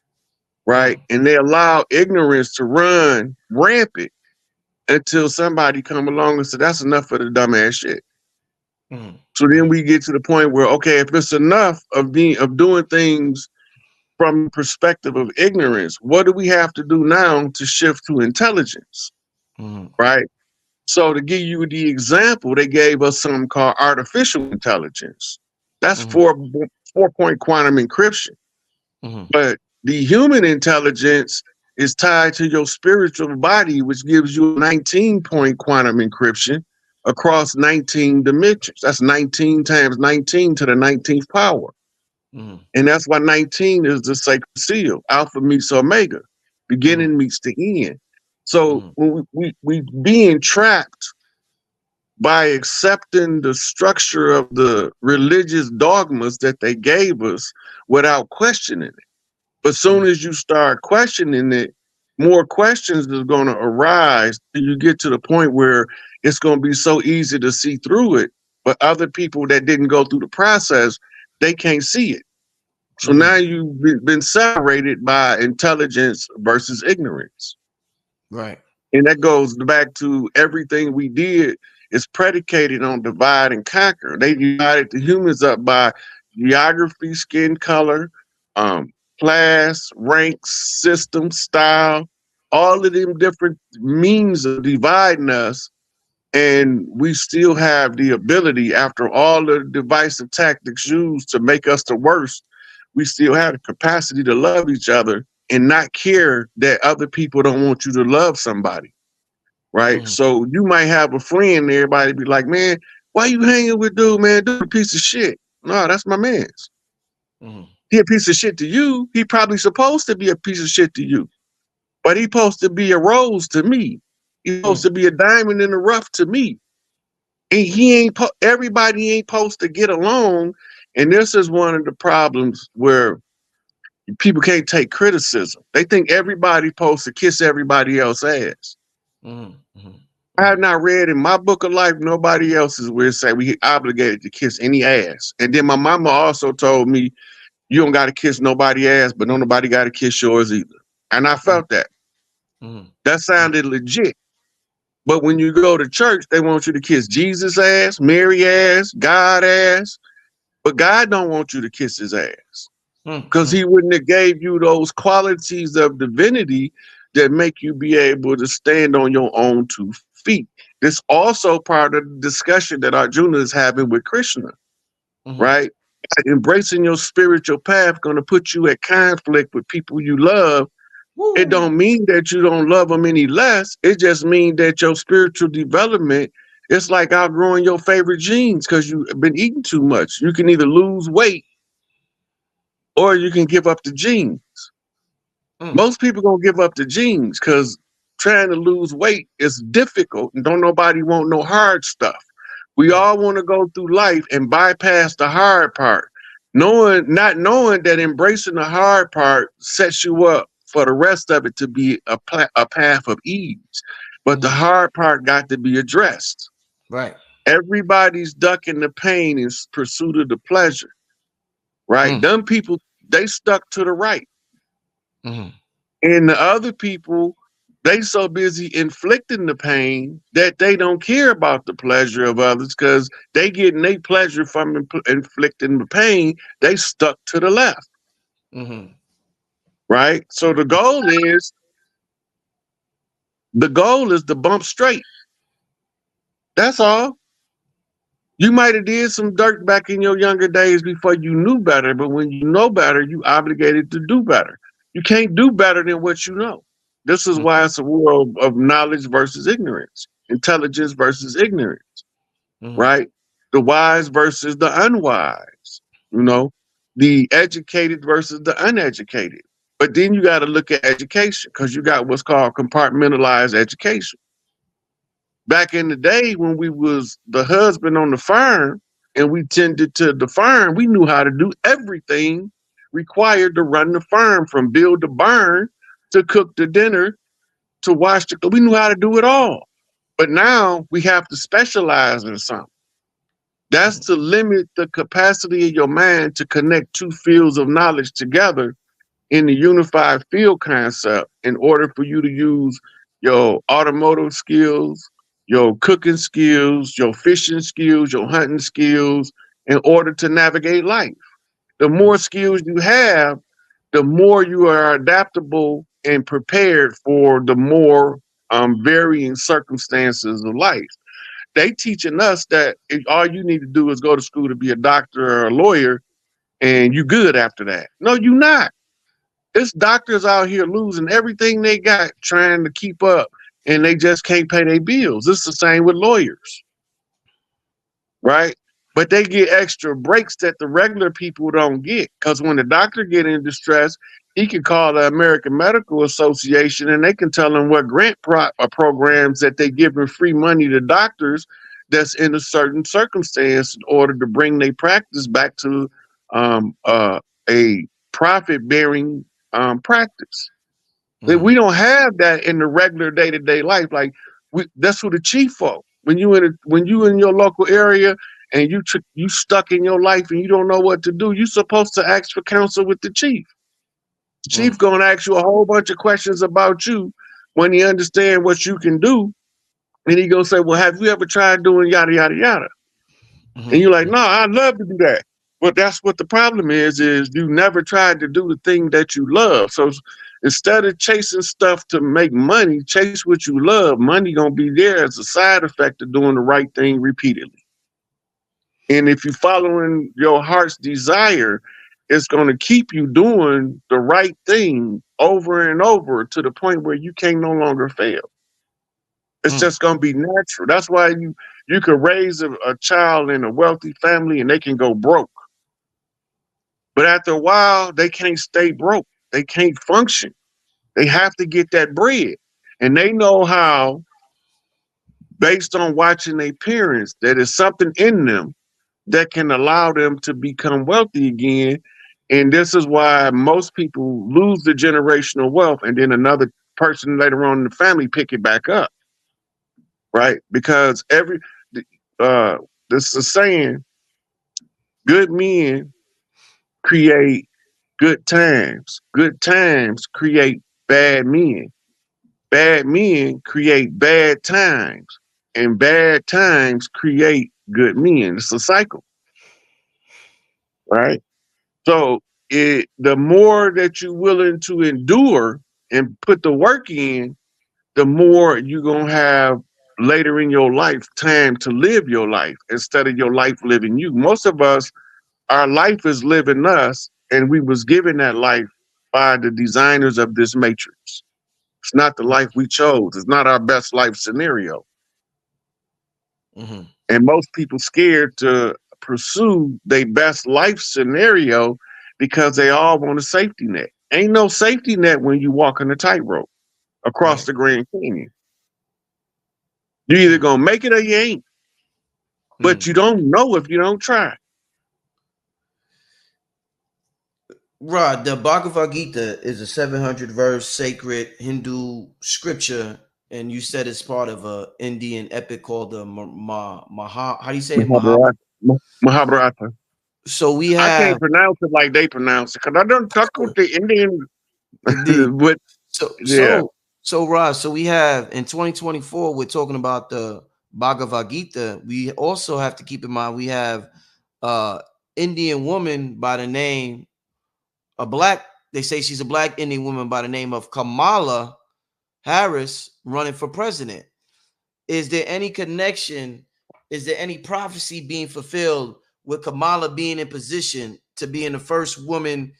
Right. And they allow ignorance to run rampant until somebody come along and say, that's enough of the dumbass shit. So then we get to the point where, okay, if it's enough of doing things from the perspective of ignorance, what do we have to do now to shift to intelligence? Right. So to give you the example, they gave us something called artificial intelligence. That's 4-point quantum encryption. But the human intelligence is tied to your spiritual body, which gives you a 19-point quantum encryption across 19 dimensions. That's 19 times 19 to the 19th power. And that's why 19 is the sacred seal. Alpha meets Omega. Beginning meets the end. So we being trapped by accepting the structure of the religious dogmas that they gave us without questioning it. But soon as you start questioning it, more questions are going to arise till you get to the point where it's going to be so easy to see through it. But other people that didn't go through the process, they can't see it. So now you've been separated by intelligence versus ignorance. Right. And that goes back to everything we did is predicated on divide and conquer. They divided the humans up by geography, skin color, class, ranks, system, style, all of them different means of dividing us. And we still have the ability, after all the divisive tactics used to make us the worst, we still have the capacity to love each other and not care that other people don't want you to love somebody. Right. So you might have a friend and everybody be like, man, why you hanging with dude, man? Dude, a piece of shit. No, that's my man's. He a piece of shit to you. He probably supposed to be a piece of shit to you, but he supposed to be a rose to me. He's supposed to be a diamond in the rough to me. And he ain't, everybody ain't supposed to get along. And this is one of the problems where people can't take criticism. They think everybody's supposed to kiss everybody else's ass. I have not read in my book of life, nobody else's where it say we obligated to kiss any ass. And then my mama also told me, you don't got to kiss nobody ass, but don't nobody got to kiss yours either. And I felt that. That sounded legit. But when you go to church, they want you to kiss Jesus ass, Mary ass, God ass. But God don't want you to kiss his ass. Because he wouldn't have gave you those qualities of divinity that make you be able to stand on your own 2 feet. This also part of the discussion that Arjuna is having with Krishna, right? Embracing your spiritual path going to put you at conflict with people you love. It don't mean that you don't love them any less. It just means that your spiritual development, it's like outgrowing your favorite genes because you've been eating too much. You can either lose weight or you can give up the genes. Most people gonna give up the genes because trying to lose weight is difficult and don't nobody want no hard stuff. We all want to go through life and bypass the hard part, not knowing that embracing the hard part sets you up for the rest of it to be a path of ease. But the hard part got to be addressed. Right. Everybody's ducking the pain in pursuit of the pleasure. Right. Them people, they stuck to the right. And the other people, they so busy inflicting the pain that they don't care about the pleasure of others because they getting their pleasure from inflicting the pain. They stuck to the left. Right. So the goal is to bump straight. That's all. You might have did some dirt back in your younger days before you knew better, but when you know better, you obligated to do better. You can't do better than what you know. This is why it's a world of knowledge versus ignorance, intelligence versus ignorance, right? The wise versus the unwise, you know, the educated versus the uneducated. But then you got to look at education because you got what's called compartmentalized education. Back in the day when we was the husband on the farm and we tended to the farm, we knew how to do everything required to run the farm, from build the barn to cook the dinner to wash the, we knew how to do it all. But now we have to specialize in something. That's to limit the capacity of your mind to connect 2 fields of knowledge together in the unified field concept in order for you to use your automotive skills, your cooking skills, your fishing skills, your hunting skills, in order to navigate life. The more skills you have, the more you are adaptable and prepared for the more varying circumstances of life. They teaching us that all you need to do is go to school to be a doctor or a lawyer and you good after that. No, you not. There's doctors out here losing everything they got trying to keep up, and they just can't pay their bills. It's the same with lawyers, right? But they get extra breaks that the regular people don't get, because when the doctor get in distress, he can call the American Medical Association and they can tell him what grant programs that they giving free money to doctors that's in a certain circumstance in order to bring their practice back to a profit-bearing practice. That we don't have that in the regular day-to-day life. Like that's who the chief for. When you in your local area and you stuck in your life and you don't know what to do, you're supposed to ask for counsel with the chief. The chief gonna ask you a whole bunch of questions about you when he understand what you can do, and he gonna say, "Well, have you ever tried doing yada yada yada?" And you're like, "No, I'd love to do that." But that's what the problem is you never tried to do the thing that you love. So instead of chasing stuff to make money, chase what you love. Money gonna be there as a side effect of doing the right thing repeatedly. And if you're following your heart's desire, it's going to keep you doing the right thing over and over to the point where you can no longer fail. It's just going to be natural. That's why you could raise a child in a wealthy family and they can go broke. But after a while, they can't stay broke. They can't function. They have to get that bread. And they know how, based on watching their parents, that there's something in them that can allow them to become wealthy again. And this is why most people lose the generational wealth, and then another person later on in the family pick it back up, right? Because this is saying, good men create good times. Good times create bad men. Bad men create bad times, and bad times create good men. It's a cycle, right? So the more that you're willing to endure and put the work in, the more you're gonna have later in your life time to live your life instead of your life living you. Most of us, our life is living us, and we was given that life by the designers of this matrix. It's not the life we chose. It's not our best life scenario. Mm-hmm. And most people scared to pursue their best life scenario because they all want a safety net. Ain't no safety net when you walk on a tightrope across the Grand Canyon. You either gonna make it or you ain't. But you don't know if you don't try. Rod, the Bhagavad Gita is a 700 verse sacred Hindu scripture, and you said it's part of a Indian epic called the how do you say it? Mahabharata. So we have. I can't pronounce it like they pronounce it because I don't talk with the Indian. But so Rod, so we have in 2024, we're talking about the Bhagavad Gita. We also have to keep in mind we have Indian woman by the name. They say she's a black Indian woman by the name of Kamala Harris running for president. Is there any connection? Is there any prophecy being fulfilled with Kamala being in position to being the first woman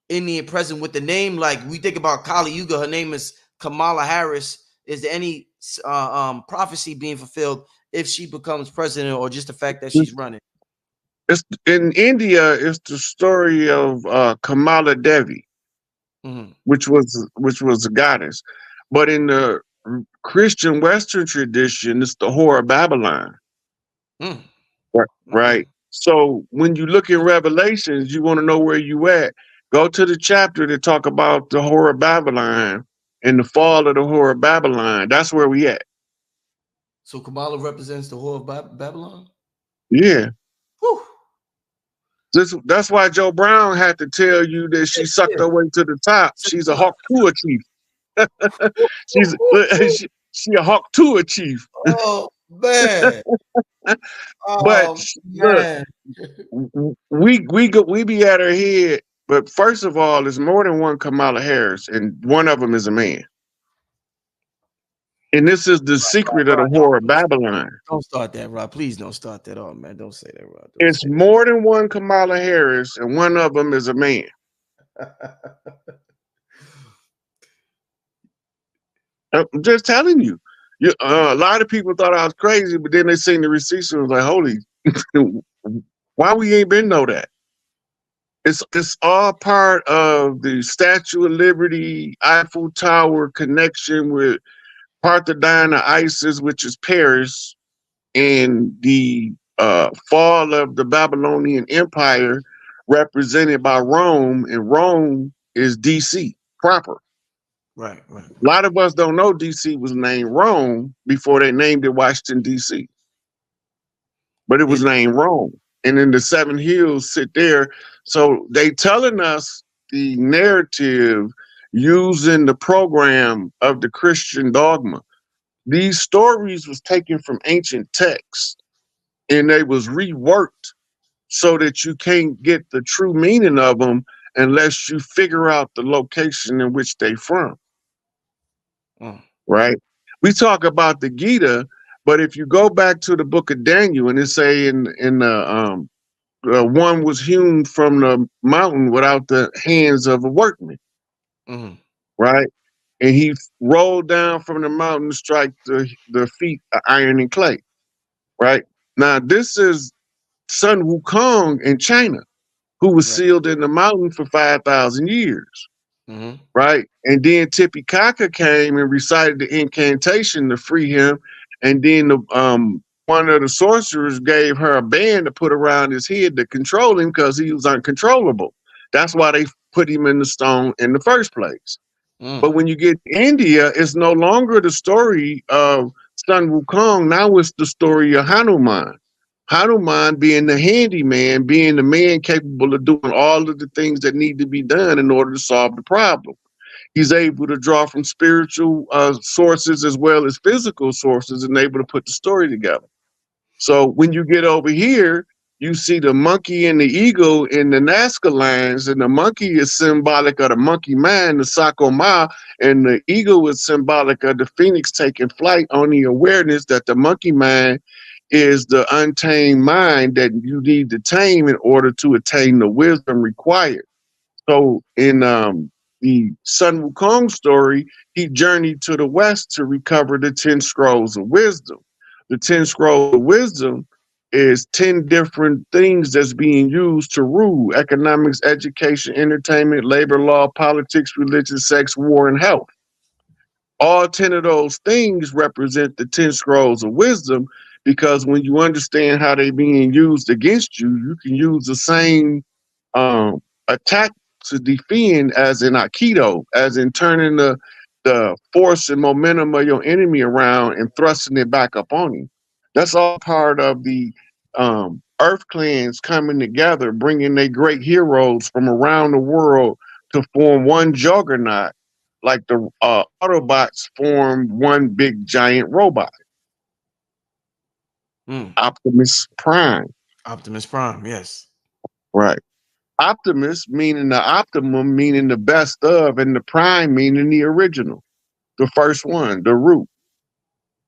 Indian president with the name? Like we think about Kali Yuga, her name is Kamala Harris. Is there any prophecy being fulfilled if she becomes president, or just the fact that she's running? It's in India. It's the story of Kamala Devi, which was a goddess. But in the Christian Western tradition, it's the whore of Babylon. Right. So when you look in Revelations, you want to know where you at. Go to the chapter to talk about the whore of Babylon and the fall of the whore of Babylon. That's where we at. So Kamala represents the whore of Babylon? Yeah. Whew. That's why Joe Brown had to tell you that she sucked her way to the top. She's a Hawk Tua chief. She a Hawk Tua chief. Oh man. But look, we be at her head. But first of all, there's more than one Kamala Harris, and one of them is a man. And this is the secret of the whore of Babylon. Don't start that, Rob. Please don't start that. Oh man, don't say that, Rob. It's more than one Kamala Harris, and one of them is a man. I'm just telling you. A lot of people thought I was crazy, but then they seen the receipts and was like, "Holy, why we ain't been know that?" It's all part of the Statue of Liberty, Eiffel Tower connection with Parthodon of Isis, which is Paris, and the fall of the Babylonian Empire, represented by Rome, and Rome is DC proper. Right. A lot of us don't know DC was named Rome before they named it Washington, DC. But it was named Rome. And then the Seven Hills sit there. So they telling us the narrative using the program of the Christian dogma. These stories was taken from ancient texts and they was reworked so that you can't get the true meaning of them unless you figure out the location in which they from. Right? We talk about the Gita, but if you go back to the book of Daniel and it say in the one was hewn from the mountain without the hands of a workman, right? And he rolled down from the mountain to strike the feet of iron and clay, right? Now this is Sun Wukong in China, who was sealed in the mountain for 5,000 years. Right, and then Titicaca came and recited the incantation to free him, and then one of the sorcerers gave her a band to put around his head to control him because he was uncontrollable. That's why they put him in the stone in the first place. But when you get to India, it's no longer the story of Sun Wukong. Now it's the story of Hanuman. Hanuman being the handyman, being the man capable of doing all of the things that need to be done in order to solve the problem. He's able to draw from spiritual sources as well as physical sources and able to put the story together. So when you get over here, you see the monkey and the eagle in the Nazca lines, and the monkey is symbolic of the monkey mind, the Sakoma, and the eagle is symbolic of the phoenix taking flight on the awareness that the monkey mind is the untamed mind that you need to tame in order to attain the wisdom required. So in the Sun Wukong story, he journeyed to the west to recover the 10 scrolls of wisdom. The 10 scrolls of wisdom is 10 different things that's being used to rule: economics, education, entertainment, labor law, politics, religion, sex, war, and health. All 10 of those things represent the 10 scrolls of wisdom, because when you understand how they're being used against you, you can use the same attack to defend as in Aikido, as in turning the force and momentum of your enemy around and thrusting it back up on you. That's all part of the Earth clans coming together, bringing their great heroes from around the world to form one juggernaut, like the Autobots formed one big giant robot. Optimus Prime. Optimus Prime, yes. Right. Optimus meaning the optimum, meaning the best of, and the prime meaning the original, the first one, the root.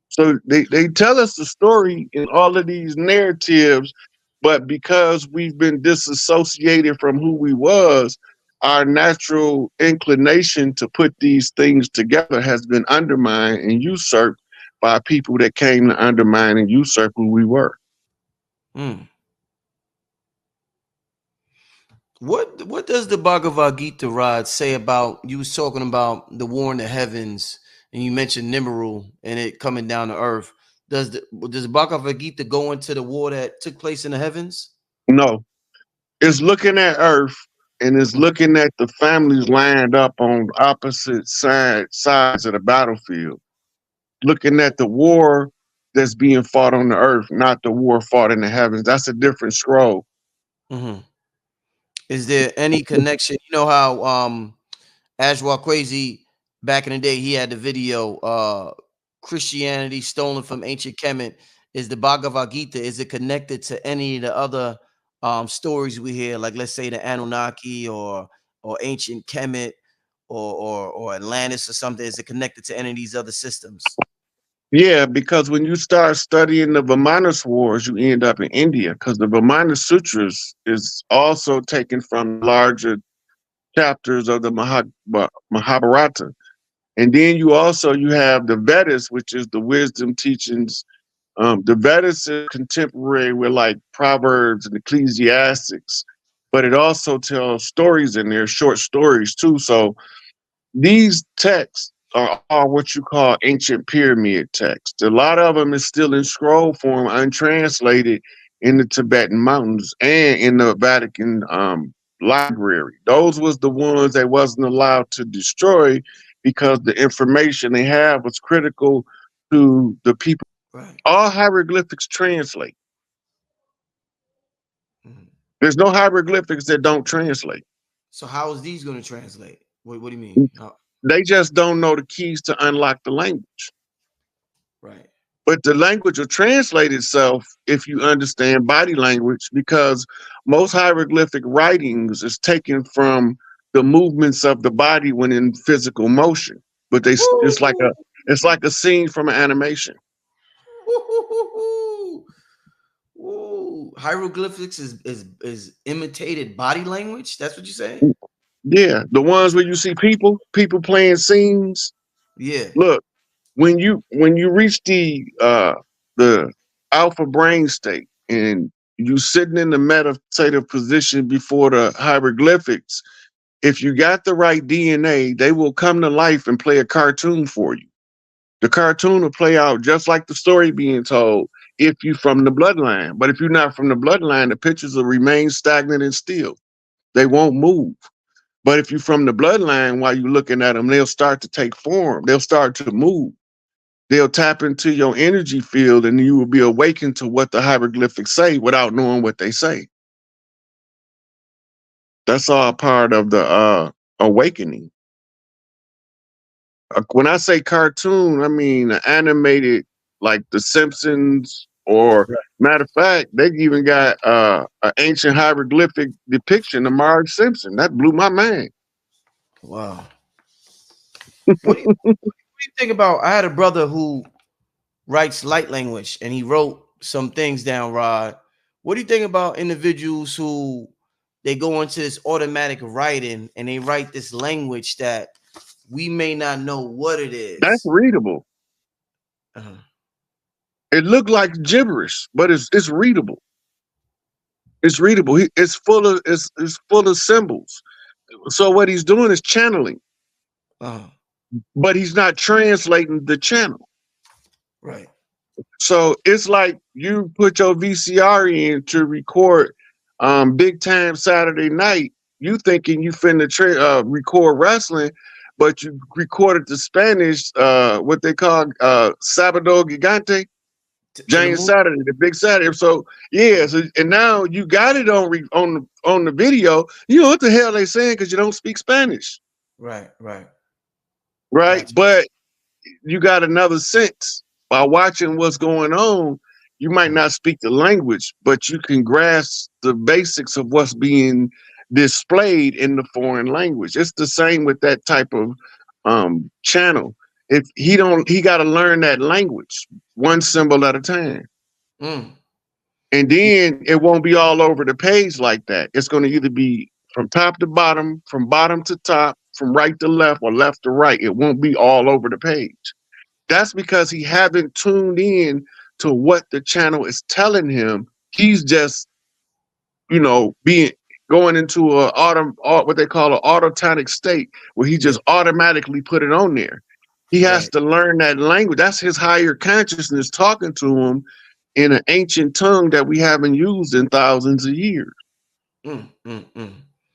So they tell us the story in all of these narratives, but because we've been disassociated from who we was, our natural inclination to put these things together has been undermined and usurped by people that came to undermine and usurp who we were. What does the Bhagavad Gita, Rod, say about, you was talking about the war in the heavens, and you mentioned Nimrod and it coming down to earth. Does the Bhagavad Gita go into the war that took place in the heavens? No. It's looking at earth, and it's looking at the families lined up on opposite sides of the battlefield, looking at the war that's being fought on the earth, not the war fought in the heavens. That's a different scroll. Is there any connection? You know how Ashwa Crazy back in the day, he had the video Christianity stolen from ancient Kemet. Is the Bhagavad Gita, is it connected to any of the other stories we hear, like let's say the Anunnaki or ancient Kemet or Atlantis or something? Is it connected to any of these other systems? Yeah, because when you start studying the Vamanas wars, you end up in India, because the Vamana Sutras is also taken from larger chapters of the Mahabharata. And then you have the Vedas, which is the wisdom teachings. The Vedas is contemporary with like Proverbs and Ecclesiastics, but it also tells stories in there, short stories too. So these texts are all what you call ancient pyramid texts. A lot of them is still in scroll form, untranslated, in the Tibetan mountains and in the Vatican library. Those was the ones they wasn't allowed to destroy, because the information they have was critical to the people. Right. All hieroglyphics translate. There's no hieroglyphics that don't translate. So how is these going to translate? What do you mean? They just don't know the keys to unlock the language. Right. But the language will translate itself if you understand body language, because most hieroglyphic writings is taken from the movements of the body when in physical motion. But it's like a scene from an animation. Ooh. Hieroglyphics is imitated body language. That's what you say? Yeah, the ones where you see people playing scenes. Yeah. Look, when you reach the alpha brain state and you sitting in the meditative position before the hieroglyphics, if you got the right DNA, they will come to life and play a cartoon for you. The cartoon will play out just like the story being told if you're from the bloodline. But if you're not from the bloodline, the pictures will remain stagnant and still. They won't move. But if you're from the bloodline, while you're looking at them, they'll start to take form. They'll start to move. They'll tap into your energy field, and you will be awakened to what the hieroglyphics say without knowing what they say. That's all part of the awakening. When I say cartoon, I mean animated, like The Simpsons, or matter of fact, they even got an ancient hieroglyphic depiction of Marge Simpson. That blew my mind. Wow. What do you think about? I had a brother who writes light language, and he wrote some things down, Rod. What do you think about individuals who they go into this automatic writing and they write this language that we may not know what it is? That's readable. It looked like gibberish, but it's readable. It's readable. It's full of symbols. So what he's doing is channeling, but he's not translating the channel. Right. So it's like you put your VCR in to record Big Time Saturday Night. You thinking you finna record wrestling, but you recorded the Spanish, what they call Sábado Gigante, Giant Saturday, the Big Saturday. So yeah, and now you got it on the video. You know what the hell they saying because you don't speak Spanish. Right. Gotcha. But you got another sense. By watching what's going on, you might not speak the language, but you can grasp the basics of what's being displayed in the foreign language. It's the same with that type of channel. If he got to learn that language one symbol at a time. And then it won't be all over the page like that. It's going to either be from top to bottom, from bottom to top, from right to left, or left to right. It won't be all over the page. That's because he haven't tuned in to what the channel is telling him. He's just, going into what they call an autotonic state, where he just automatically put it on there. He has to learn that language. That's his higher consciousness talking to him in an ancient tongue that we haven't used in thousands of years.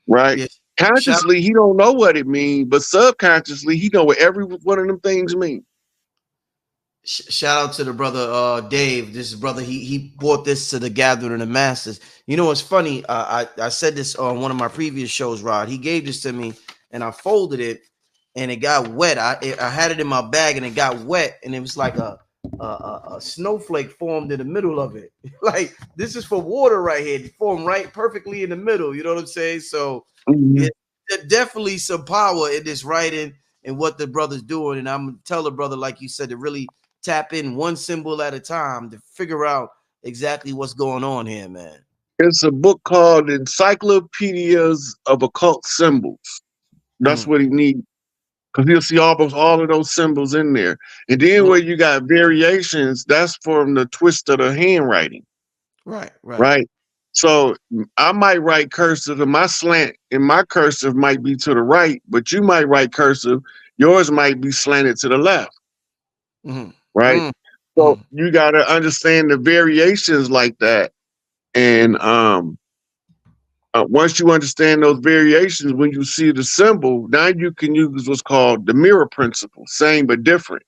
Right? Yes. Consciously, he don't know what it means, but subconsciously, he know what every one of them things mean. Shout out to the brother Dave. This brother, he brought this to the Gathering of the Masters. You know what's funny? I said this on one of my previous shows, Rod. He gave this to me, and I folded it, and it got wet. I had it in my bag, and it got wet, and it was like a snowflake formed in the middle of it. Like, this is for water right here. It formed right perfectly in the middle. You know what I'm saying? So there's definitely some power in this writing and what the brother's doing. And I'm gonna tell the brother, like you said, to really tap in one symbol at a time to figure out exactly what's going on here, man. It's a book called Encyclopedias of Occult Symbols. That's what he needs, because he'll see almost all of those symbols in there. And then where you got variations, that's from the twist of the handwriting. Right. So I might write cursive, and my slant in my cursive might be to the right, but you might write cursive, yours might be slanted to the left. Right. So you got to understand the variations like that. And once you understand those variations, when you see the symbol, now you can use what's called the mirror principle, same but different.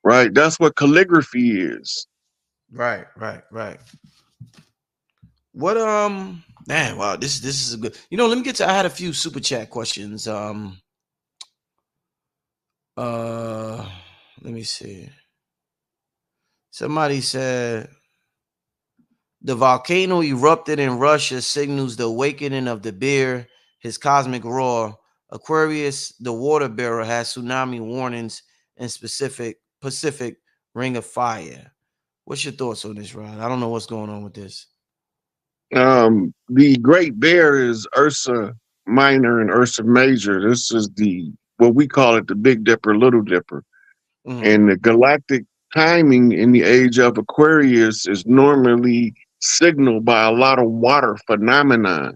Right. That's what calligraphy is. Right. What man, wow, this is a good. Let me get to. I had a few super chat questions. Let me see. Somebody said the volcano erupted in Russia signals the awakening of the bear, his cosmic roar. Aquarius, the water bearer, has tsunami warnings in Pacific Ring of Fire. What's your thoughts on this, Rod? I don't know what's going on with this. The Great Bear is Ursa Minor and Ursa Major. This is what we call it, the Big Dipper, Little Dipper. And the galactic timing in the age of Aquarius is normally signaled by a lot of water phenomena,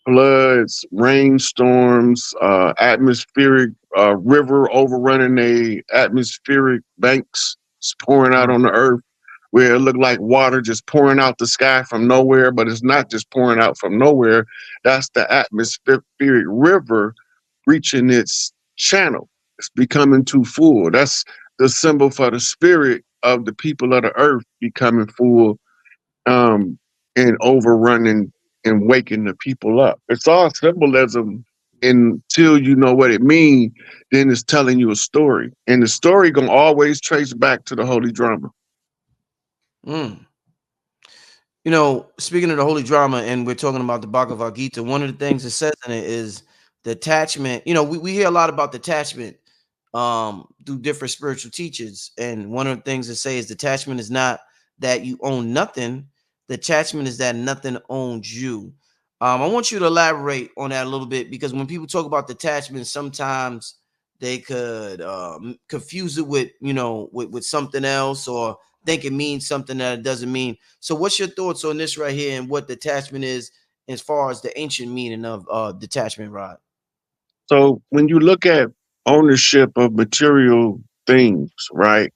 floods, rainstorms, atmospheric river overrunning atmospheric banks, pouring out on the earth. where it looked like water just pouring out the sky from nowhere, but it's not just pouring out from nowhere. That's the atmospheric river reaching its channel. It's becoming too full. That's the symbol for the spirit of the people of the earth becoming full, and overrunning and waking the people up. It's all symbolism until you know what it means. Then it's telling you a story, and the story gonna always trace back to the holy drama. You know, speaking of the holy drama, and we're talking about the Bhagavad Gita, one of the things it says in it is detachment. You know, we hear a lot about detachment through different spiritual teachers, and one of the things that say is detachment is not that you own nothing. Detachment is that nothing owns you. I want you to elaborate on that a little bit, because when people talk about detachment, sometimes they could confuse it with, you know, with something else, or think it means something that it doesn't mean. So what's your thoughts on this right here, and what detachment is as far as the ancient meaning of detachment, Rod? So when you look at ownership of material things, right?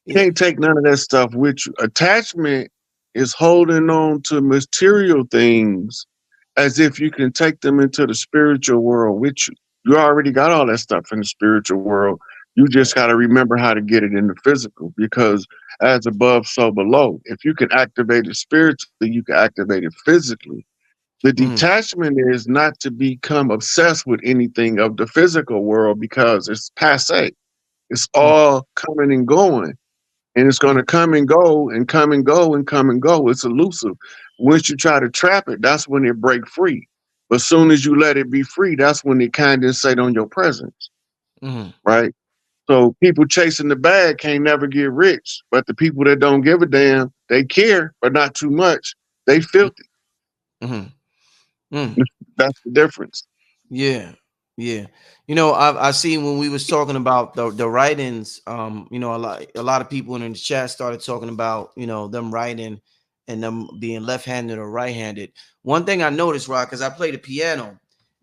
You can't take none of that stuff with you. Attachment is holding on to material things as if you can take them into the spiritual world with you. You already got all that stuff in the spiritual world. You just got to remember how to get it in the physical, because as above, so below. If you can activate it spiritually, you can activate it physically. The detachment is not to become obsessed with anything of the physical world, because it's passe. It's all coming and going. And it's going to come and go and come and go and come and go. It's elusive. Once you try to trap it, that's when it break free. But as soon as you let it be free, that's when it condensate on your presence, right? So people chasing the bag can't never get rich. But the people that don't give a damn, they care, but not too much. They filthy. That's the difference. Yeah. You know, I see when we was talking about the writings, you know, a lot of people in the chat started talking about, you know, them writing and them being left-handed or right-handed. One thing I noticed, Rod, because I play the piano,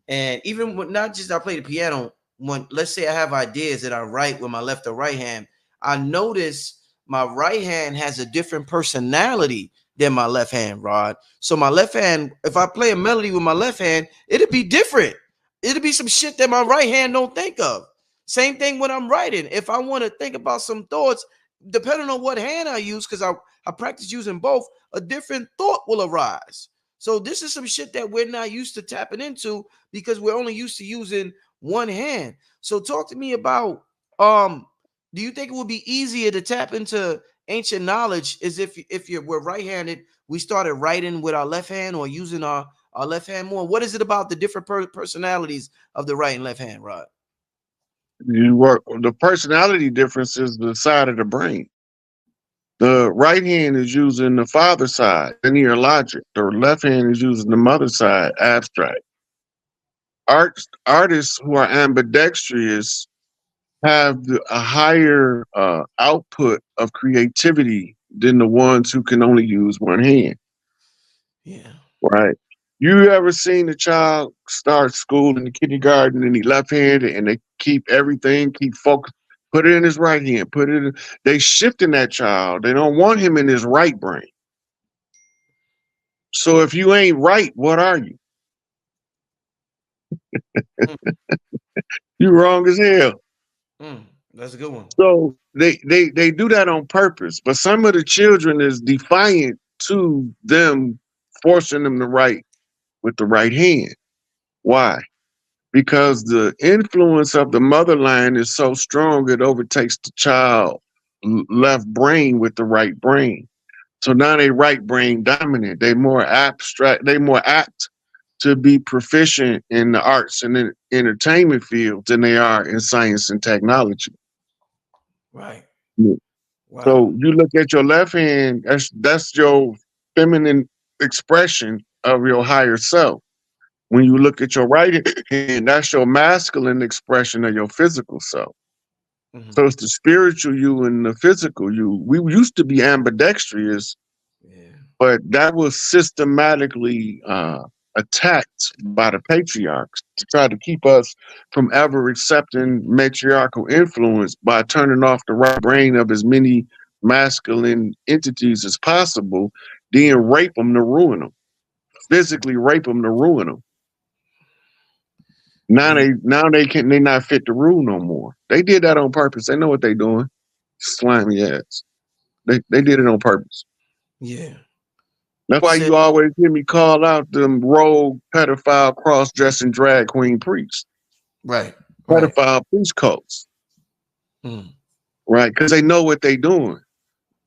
and even when not just I play the piano, when let's say I have ideas that I write with my left or right hand, I notice my right hand has a different personality than my left hand, Rod. So my left hand, if I play a melody with my left hand, it'd be different. It'll be some shit that my right hand don't think of. Same thing when I'm writing. If I want to think about some thoughts, depending on what hand I use, because I practice using both, a different thought will arise. So this is some shit that we're not used to tapping into, because we're only used to using one hand. So talk to me about, do you think it would be easier to tap into ancient knowledge as if we're right-handed, we started writing with our left hand or using our left hand more? What is it about the different personalities of the right and left hand, Rod? The personality difference is the side of the brain. The right hand is using the father side, linear logic. The left hand is using the mother side, abstract. Artists who are ambidextrous have a higher output of creativity than the ones who can only use one hand. Yeah. Right. You ever seen a child start school in the kindergarten and he left-handed, and they keep focused, put it in his right hand, they shifting that child. They don't want him in his right brain. So if you ain't right, what are you? You wrong as hell. That's a good one. So they do that on purpose. But some of the children is defiant to them, forcing them to write with the right hand. Why? Because the influence of the mother line is so strong, it overtakes the child left brain with the right brain. So now they right brain dominant. They more abstract. They more apt to be proficient in the arts and the entertainment field than they are in science and technology. Right. Yeah. Wow. So you look at your left hand, that's your feminine expression of your higher self. When you look at your right hand, that's your masculine expression of your physical self. So it's the spiritual you and the physical you. We used to be ambidextrous, but that was systematically attacked by the patriarchs to try to keep us from ever accepting matriarchal influence by turning off the right brain of as many masculine entities as possible, then rape them to ruin them, physically rape them to ruin them. Now they not fit to rule no more. They did that on purpose. They know what they doing. Slimy ass. They did it on purpose. Yeah. That's why you always hear me call out them rogue pedophile cross-dressing drag queen priests. Right. Pedophile priest cults. Right? Because they know what they doing.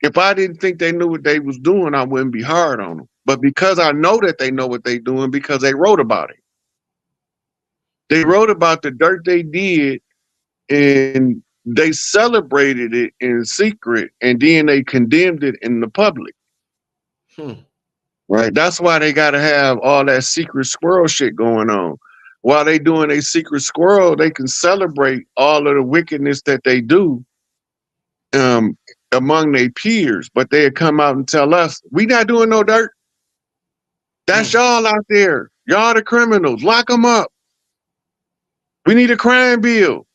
If I didn't think they knew what they was doing, I wouldn't be hard on them. But because I know that they know what they doing, because they wrote about it. They wrote about the dirt they did, and they celebrated it in secret, and then they condemned it in the public. Right? That's why they got to have all that secret squirrel shit going on. While they doing a secret squirrel, they can celebrate all of the wickedness that they do among their peers, but they'll come out and tell us, we not doing no dirt. That's y'all out there. Y'all the criminals. Lock them up. We need a crime bill.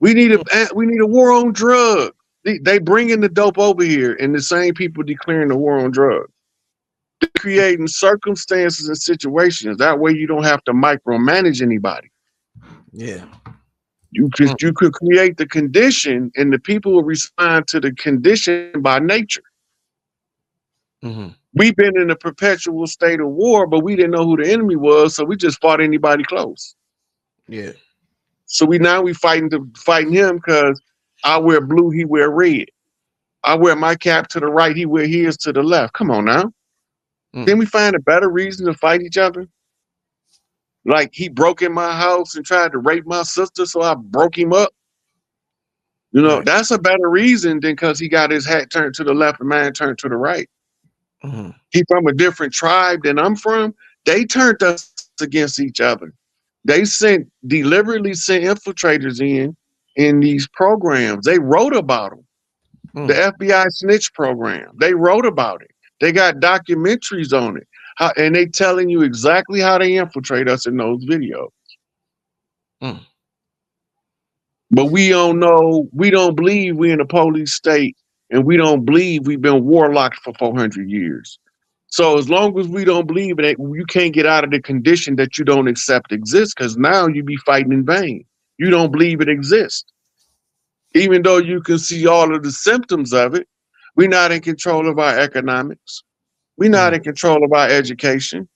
We need a war on drugs. They bringing the dope over here, and the same people declaring the war on drugs. They're creating circumstances and situations. That way you don't have to micromanage anybody. Yeah. You could create the condition, and the people will respond to the condition by nature. We've been in a perpetual state of war, but we didn't know who the enemy was, so we just fought anybody close. Yeah. So we fighting him because I wear blue, he wear red. I wear my cap to the right, he wear his to the left. Come on now. Then we find a better reason to fight each other. Like he broke in my house and tried to rape my sister, so I broke him up. You know, that's a better reason than because he got his hat turned to the left and mine turned to the right. He from a different tribe than I'm from. They turned us against each other. They deliberately sent infiltrators in these programs. They wrote about them. The FBI snitch program. They wrote about it. They got documentaries on it. And they telling you exactly how they infiltrate us in those videos. But we don't know, we don't believe we're in a police state, and we don't believe we've been warlocked for 400 years. So as long as we don't believe it, you can't get out of the condition that you don't accept exists, because now you be fighting in vain. You don't believe it exists. Even though you can see all of the symptoms of it, we're not in control of our economics. We're not in control of our education.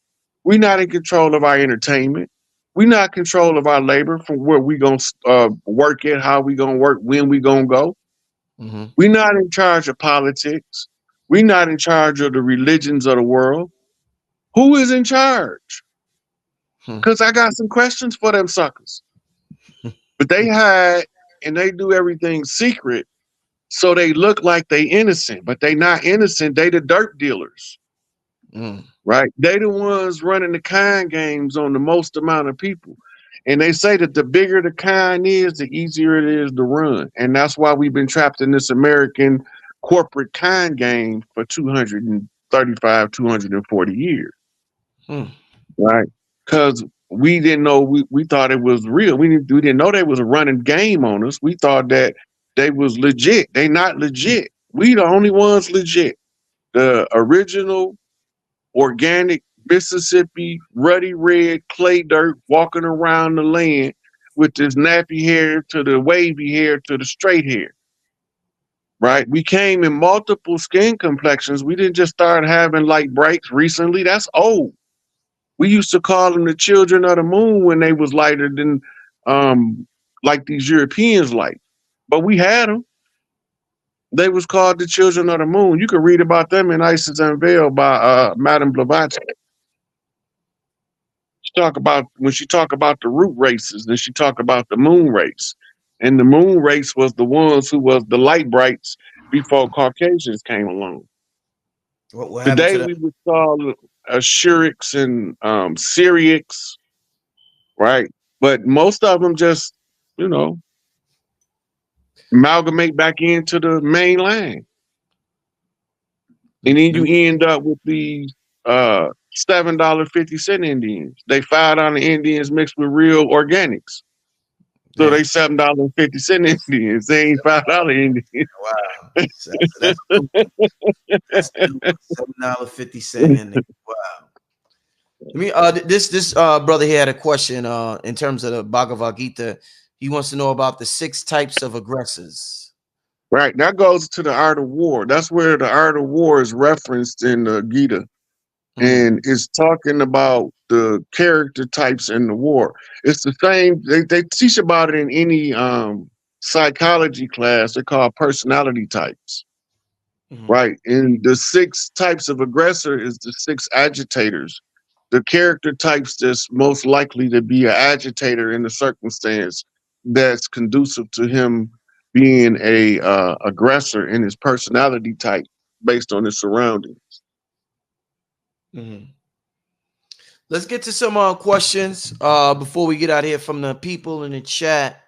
We're not in control of our entertainment. We're not in control of our labor, from where we going to work at, how we going to work, when we going to go. We're not in charge of politics. We're not in charge of the religions of the world. Who is in charge? Because I got some questions for them suckers. But they hide and they do everything secret, so they look like they innocent, but they not innocent. They the dirt dealers. Right? They the ones running the kind games on the most amount of people. And they say that the bigger the kind is, the easier it is to run. And that's why we've been trapped in this American corporate kind game for 235, 240 years. Right? Because we didn't know, we thought it was real. We didn't know they was a running game on us. We thought that they was legit. They not legit. We the only ones legit. The original organic Mississippi ruddy red clay dirt walking around the land with this nappy hair to the wavy hair to the straight hair. Right? We came in multiple skin complexions. We didn't just start having light brights recently. That's old. We used to call them the children of the moon when they was lighter than like these Europeans light. But we had them. They was called the children of the moon. You can read about them in Isis Unveiled by Madame Blavatsky. When she talk about the root races, then she talk about the moon race. And the moon race was the ones who was the light brights before Caucasians came along. What Today we would call Ashurics and Syriacs, right? But most of them just, amalgamate back into the main line. And then you end up with these $7.50 Indians. They $5 Indians mixed with real organics. So they $7.50 Indians. They ain't $5 Indians. Wow. That's $7.50 Indian. Wow. I mean, this brother here had a question in terms of the Bhagavad Gita. He wants to know about the 6 types of aggressors. Right. That goes to the art of war. That's where the art of war is referenced in the Gita. And it's talking about the character types in the war. It's the same. They teach about it in any psychology class. They call personality types. Right. And the 6 types of aggressor is the 6 agitators. The character types that's most likely to be an agitator in the circumstance that's conducive to him being a aggressor in his personality type based on his surroundings. Let's get to some questions before we get out of here from the people in the chat.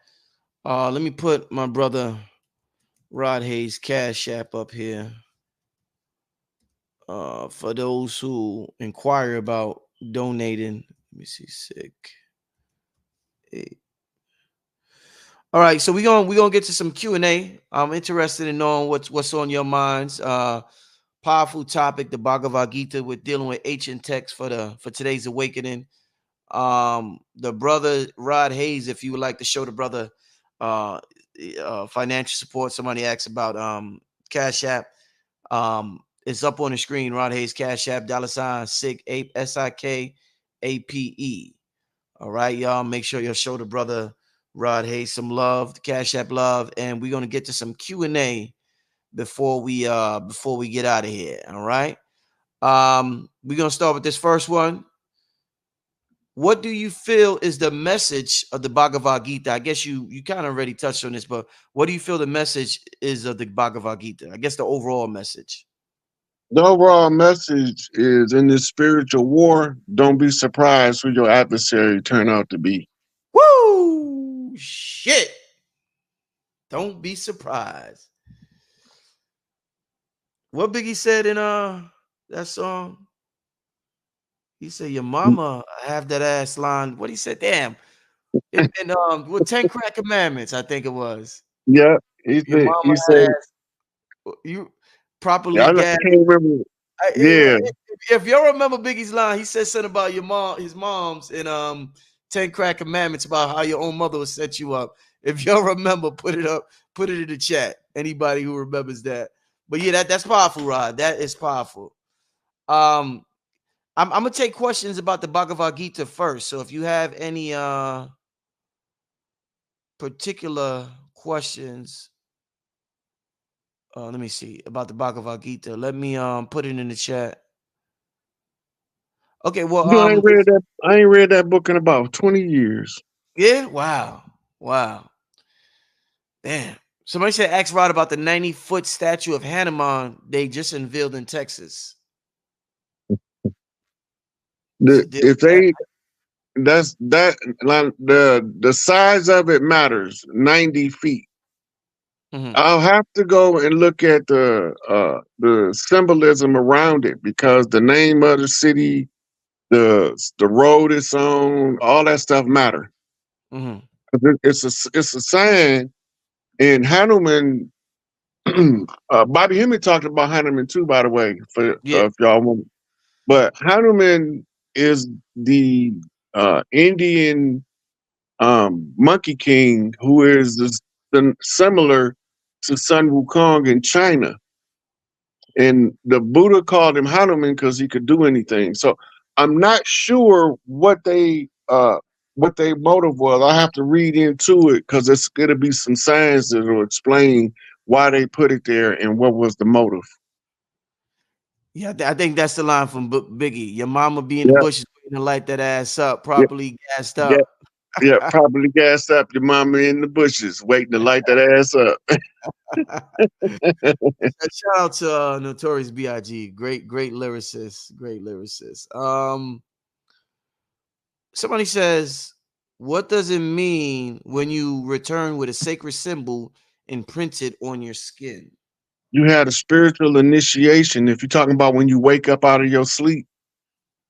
Let me put my brother Rod Hayes Cash App up here for those who inquire about donating. Let me see, SikApe. All right, so we're gonna get to some Q&A. I'm interested in knowing what's on your minds. Powerful topic, the Bhagavad Gita. We're dealing with ancient texts for today's awakening. The brother Rod Hayes, if you would like to show the brother financial support. Somebody asked about Cash App. It's up on the screen. Rod Hayes Cash App, $ SikApe, SIKAPE. All right, y'all. Make sure you show the brother Rod Hayes some love, the Cash App love, and we're gonna get to some Q&A before we get out of here. All right. We're gonna start with this first one. What do you feel is the message of the Bhagavad Gita? I guess you kind of already touched on this, but what do you feel the message is of the Bhagavad Gita? I guess the overall message. The overall message is, in this spiritual war, don't be surprised who your adversary turn out to be. Woo! Shit. Don't be surprised. What Biggie said in that song? He said, "Your mama have that ass line." What he said? Damn. And with 10 Crack Commandments, I think it was. Yeah, Your mama he had said, ass. You properly I gassed. can't remember. Yeah. If y'all remember Biggie's line, he said something about his mom's in 10 Crack Commandments about how your own mother would set you up. If y'all remember, put it in the chat. Anybody who remembers that. But yeah, that's powerful, Rod. That is powerful. I'm gonna take questions about the Bhagavad Gita first. So if you have any particular questions, let me see about the Bhagavad Gita. Let me put it in the chat. Okay, well, I ain't read that book in about 20 years. Yeah, wow. Damn. Somebody said ask Rod about the 90-foot statue of Hanuman they just unveiled in Texas. The size of it matters. 90 feet. I'll have to go and look at the symbolism around it, because the name of the city, the road it's on, all that stuff matter. It's a sign. And Hanuman, Bobby Hemming talked about Hanuman too, by the way, for if y'all want. But Hanuman is the Indian Monkey King, who is similar to Sun Wukong in China. And the Buddha called him Hanuman because he could do anything. So I'm not sure what their motive was. I have to read into it, because it's going to be some signs that will explain why they put it there and what was the motive. Yeah, I think that's the line from Biggie. Your mama be in the bushes waiting to light that ass up, properly gassed up. Yeah, properly gassed up. Your mama in the bushes waiting to light that ass up. Shout out to Notorious B.I.G. Great lyricist. Somebody says, what does it mean when you return with a sacred symbol imprinted on your skin? You had a spiritual initiation. If you're talking about when you wake up out of your sleep,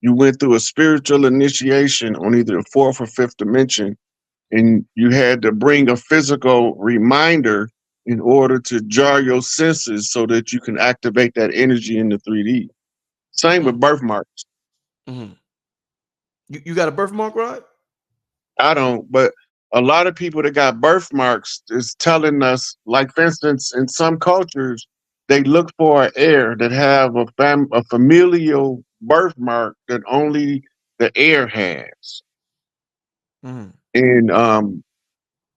you went through a spiritual initiation on either the 4th or 5th dimension, and you had to bring a physical reminder in order to jar your senses so that you can activate that energy in the 3D. Same with birthmarks. You got a birthmark, right? I don't, but a lot of people that got birthmarks is telling us, like for instance, in some cultures, they look for an heir that have a familial birthmark that only the heir has. And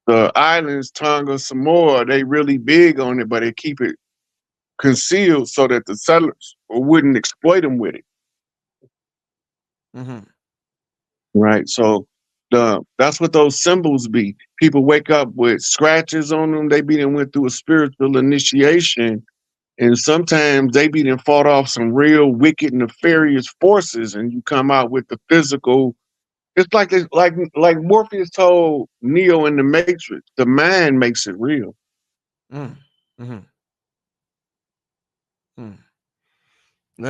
the islands, Tonga, Samoa, they really big on it, but they keep it concealed so that the settlers wouldn't exploit them with it. Right. So that's what those symbols be. People wake up with scratches on them. They be went through a spiritual initiation, and sometimes they be fought off some real wicked, nefarious forces, and you come out with the physical. It's like Morpheus told Neo in the Matrix. The mind makes it real. Let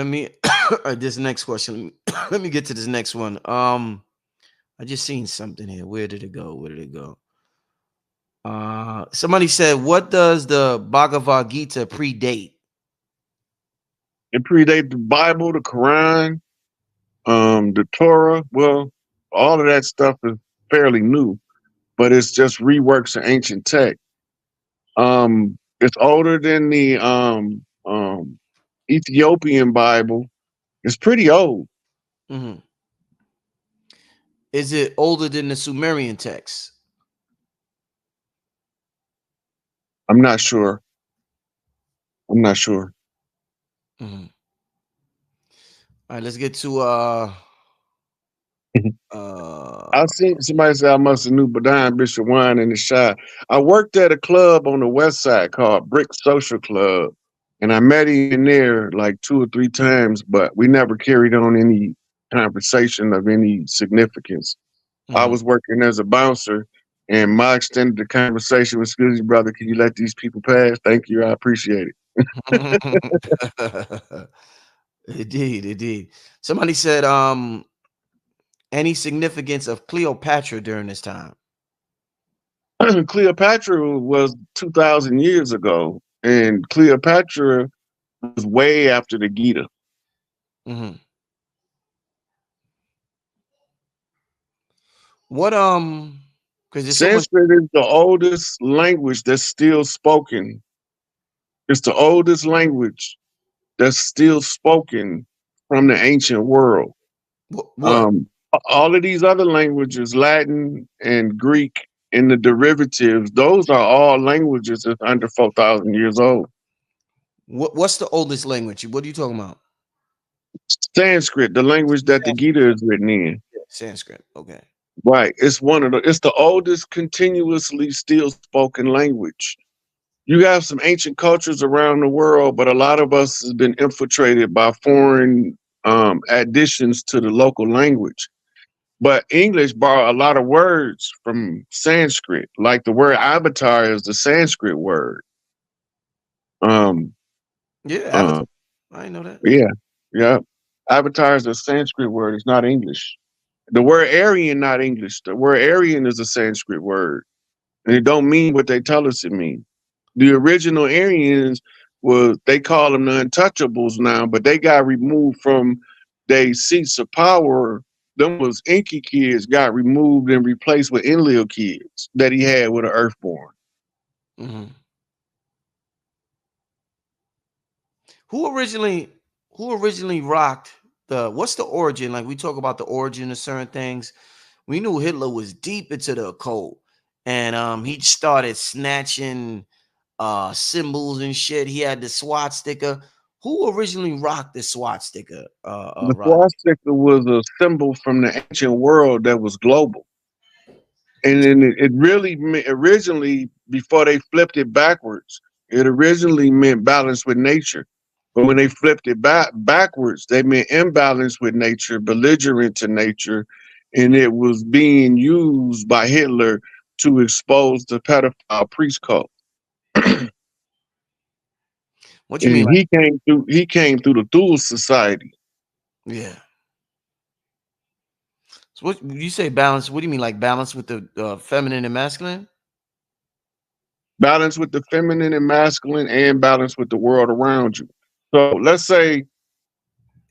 me this next question. Let me get to this next one. I just seen something here. Where did it go? Where did it go? Somebody said, what does the Bhagavad Gita predate? It predates the Bible, the Quran, the Torah. Well, all of that stuff is fairly new, but it's just reworks of ancient text. It's older than the Ethiopian Bible. It's pretty old. Is it older than the Sumerian text? I'm not sure. I'm not sure. All right, let's get to I seen somebody say I must have knew Badine Bishop Wine in the shot. I worked at a club on the west side called Brick Social Club, and I met him in there like 2 or 3 times, but we never carried on any conversation of any significance. I was working as a bouncer, and my extended the conversation was, excuse me, brother, can you let these people pass? Thank you, I appreciate it. Indeed. Somebody said, any significance of Cleopatra during this time? Cleopatra was 2,000 years ago, and Cleopatra was way after the Gita. What because Sanskrit is the oldest language that's still spoken. It's the oldest language that's still spoken from the ancient world. What? All of these other languages, Latin and Greek and the derivatives, those are all languages that's under 4,000 years old. What's the oldest language? What are you talking about? Sanskrit, the language that the Gita is written in. Sanskrit, okay. Right. It's the oldest continuously still spoken language. You have some ancient cultures around the world, but a lot of us has been infiltrated by foreign additions to the local language. But English borrow a lot of words from Sanskrit, like the word avatar is the Sanskrit word. Avatar. I know that. Yeah. Avatar is a Sanskrit word. It's not English. The word Aryan, not English. The word Aryan is a Sanskrit word, and it don't mean what they tell us it means. The original Aryans they call them the untouchables now, but they got removed from their seats of power. Them was Inky kids got removed and replaced with Enlil kids that he had with an Earthborn. Who originally rocked what's the origin? Like we talk about the origin of certain things. We knew Hitler was deep into the occult, and he started snatching symbols and shit. He had the swastika. Who originally rocked the swastika? The swastika was a symbol from the ancient world that was global. And then it really originally, before they flipped it backwards, it originally meant balance with nature. But when they flipped it backwards, they meant imbalance with nature, belligerent to nature, and it was being used by Hitler to expose the pedophile priest cult. What you mean? He came through the Thule Society. Yeah. So what you say balance? What do you mean, like balance with the feminine and masculine? Balance with the feminine and masculine, and balance with the world around you. So let's say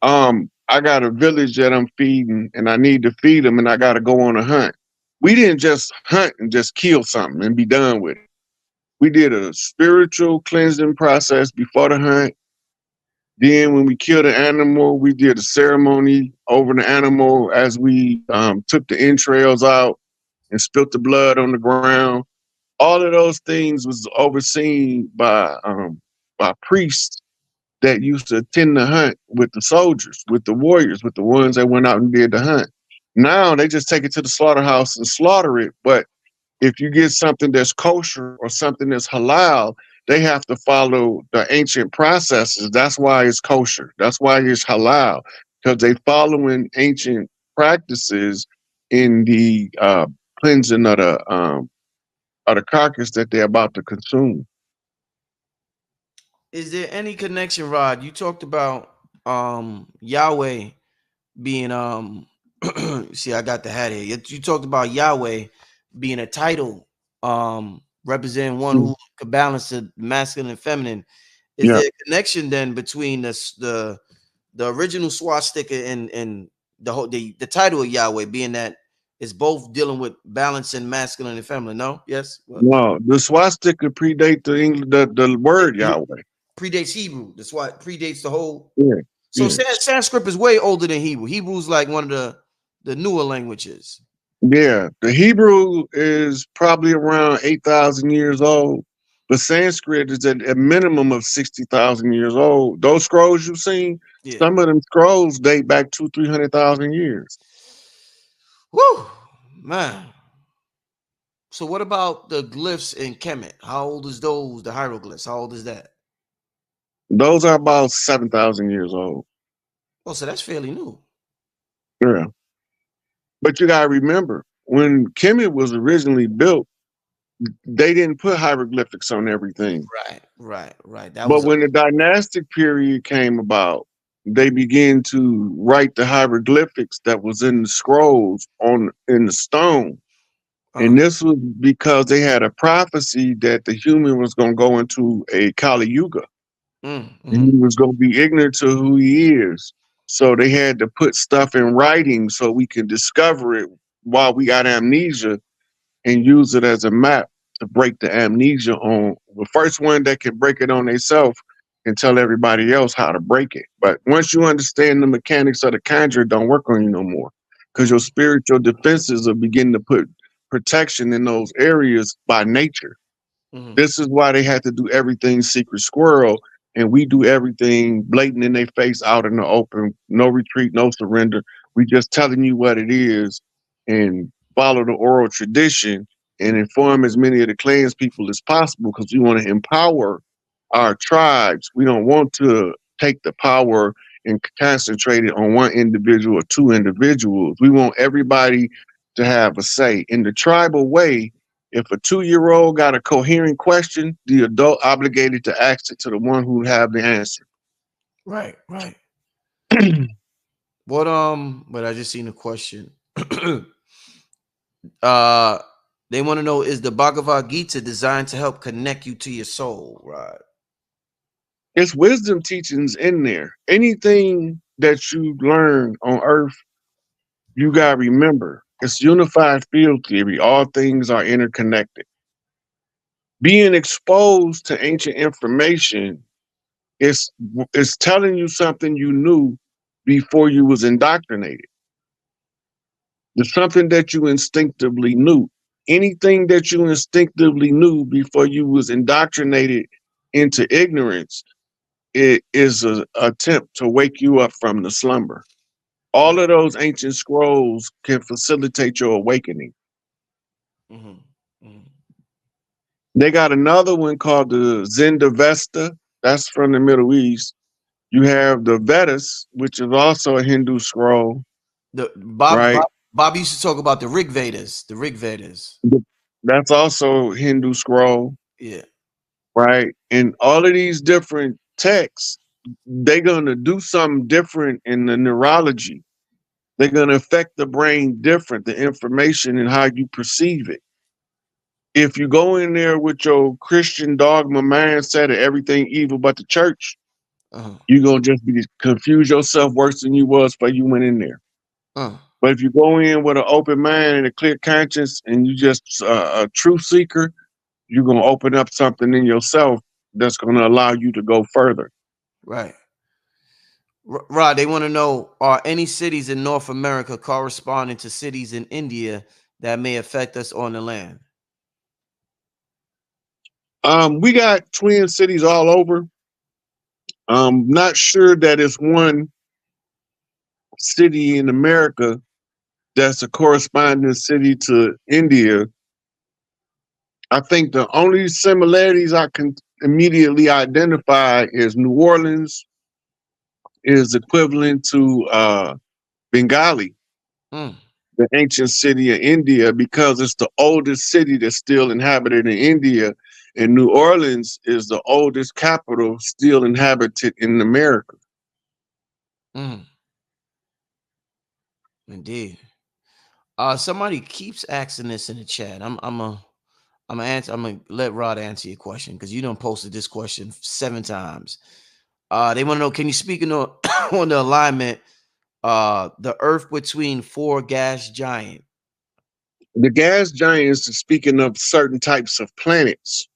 I got a village that I'm feeding and I need to feed them and I got to go on a hunt. We didn't just hunt and just kill something and be done with it. We did a spiritual cleansing process before the hunt. Then when we killed the animal, we did a ceremony over the animal as we took the entrails out and spilt the blood on the ground. All of those things was overseen by priests that used to attend the hunt with the soldiers, with the warriors, with the ones that went out and did the hunt. Now they just take it to the slaughterhouse and slaughter it. But if you get something that's kosher or something that's halal, they have to follow the ancient processes. That's why it's kosher. That's why it's halal, because they following ancient practices in the cleansing of the carcass that they're about to consume. Is there any connection, Rod? You talked about Yahweh being see, I got the hat here. You talked about Yahweh being a title, representing one who could balance the masculine and feminine. Is there a connection then between the original swastika and the title of Yahweh, being that it's both dealing with balance and masculine and feminine? No? Yes? No, the swastika predate the word Yahweh. Predates Hebrew. That's why it predates the whole. Yeah. So Sanskrit is way older than Hebrew. Hebrew's like one of the newer languages. Yeah, the Hebrew is probably around 8,000 years old, but Sanskrit is at a minimum of 60,000 years old. Those scrolls you've seen, some of them scrolls date back 200,000-300,000 years. Woo, man. So what about the glyphs in Kemet? How old is those? The hieroglyphs, how old is that? Those are about 7,000 years old. Oh, so that's fairly new. Yeah. But you gotta remember, when Kemet was originally built, they didn't put hieroglyphics on everything. Right. But when the dynastic period came about, they began to write the hieroglyphics that was in the scrolls in the stone. And this was because they had a prophecy that the human was going to go into a Kali Yuga. And he was going to be ignorant to who he is. So they had to put stuff in writing so we can discover it while we got amnesia and use it as a map to break the amnesia on. The first one that can break it on themselves and tell everybody else how to break it. But once you understand the mechanics of the conjure, don't work on you no more, because your spiritual defenses will begin to put protection in those areas by nature. This is why they had to do everything secret squirrel, and we do everything blatant in their face, out in the open, no retreat, no surrender. We just telling you what it is and follow the oral tradition and inform as many of the clans people as possible, because we want to empower our tribes. We don't want to take the power and concentrate it on one individual or two individuals. We want everybody to have a say. In the tribal way, if a 2-year-old got a coherent question, the adult obligated to ask it to the one who have the answer. Right. But I just seen a question. They want to know, is the Bhagavad Gita designed to help connect you to your soul, right? It's wisdom teachings in there. Anything that you learn on earth, you gotta remember, it's unified field theory. All things are interconnected. Being exposed to ancient information is telling you something you knew before you was indoctrinated. There's something that you instinctively knew. Anything that you instinctively knew before you was indoctrinated into ignorance, it is an attempt to wake you up from the slumber. All of those ancient scrolls can facilitate your awakening. They got another one called the Zendavesta. That's from the Middle East. You have the Vedas, which is also a Hindu scroll. Bob used to talk about the Rig Vedas. The Rig Vedas. That's also a Hindu scroll. Yeah. Right. And all of these different texts, they're going to do something different in the neurology. They're going to affect the brain different, the information and how you perceive it. If you go in there with your Christian dogma mindset of everything evil but the church, you're going to just be confuse yourself worse than you was before you went in there. But if you go in with an open mind and a clear conscience and you just a truth seeker, you're going to open up something in yourself that's going to allow you to go further. Right. Rod, they want to know, are any cities in North America corresponding to cities in India that may affect us on the land? We got twin cities all over. Not sure that it's one city in America that's a corresponding city to India. I think the only similarities I can immediately identify is New Orleans is equivalent to Bengali, the ancient city of India, because it's the oldest city that's still inhabited in India. And New Orleans is the oldest capital still inhabited in America. Indeed. Somebody keeps asking this in the chat. I'm gonna let Rod answer your question because you done posted this question 7 times. They want to know, can you speak on on the alignment, the Earth between 4 gas giants? The gas giants is speaking of certain types of planets.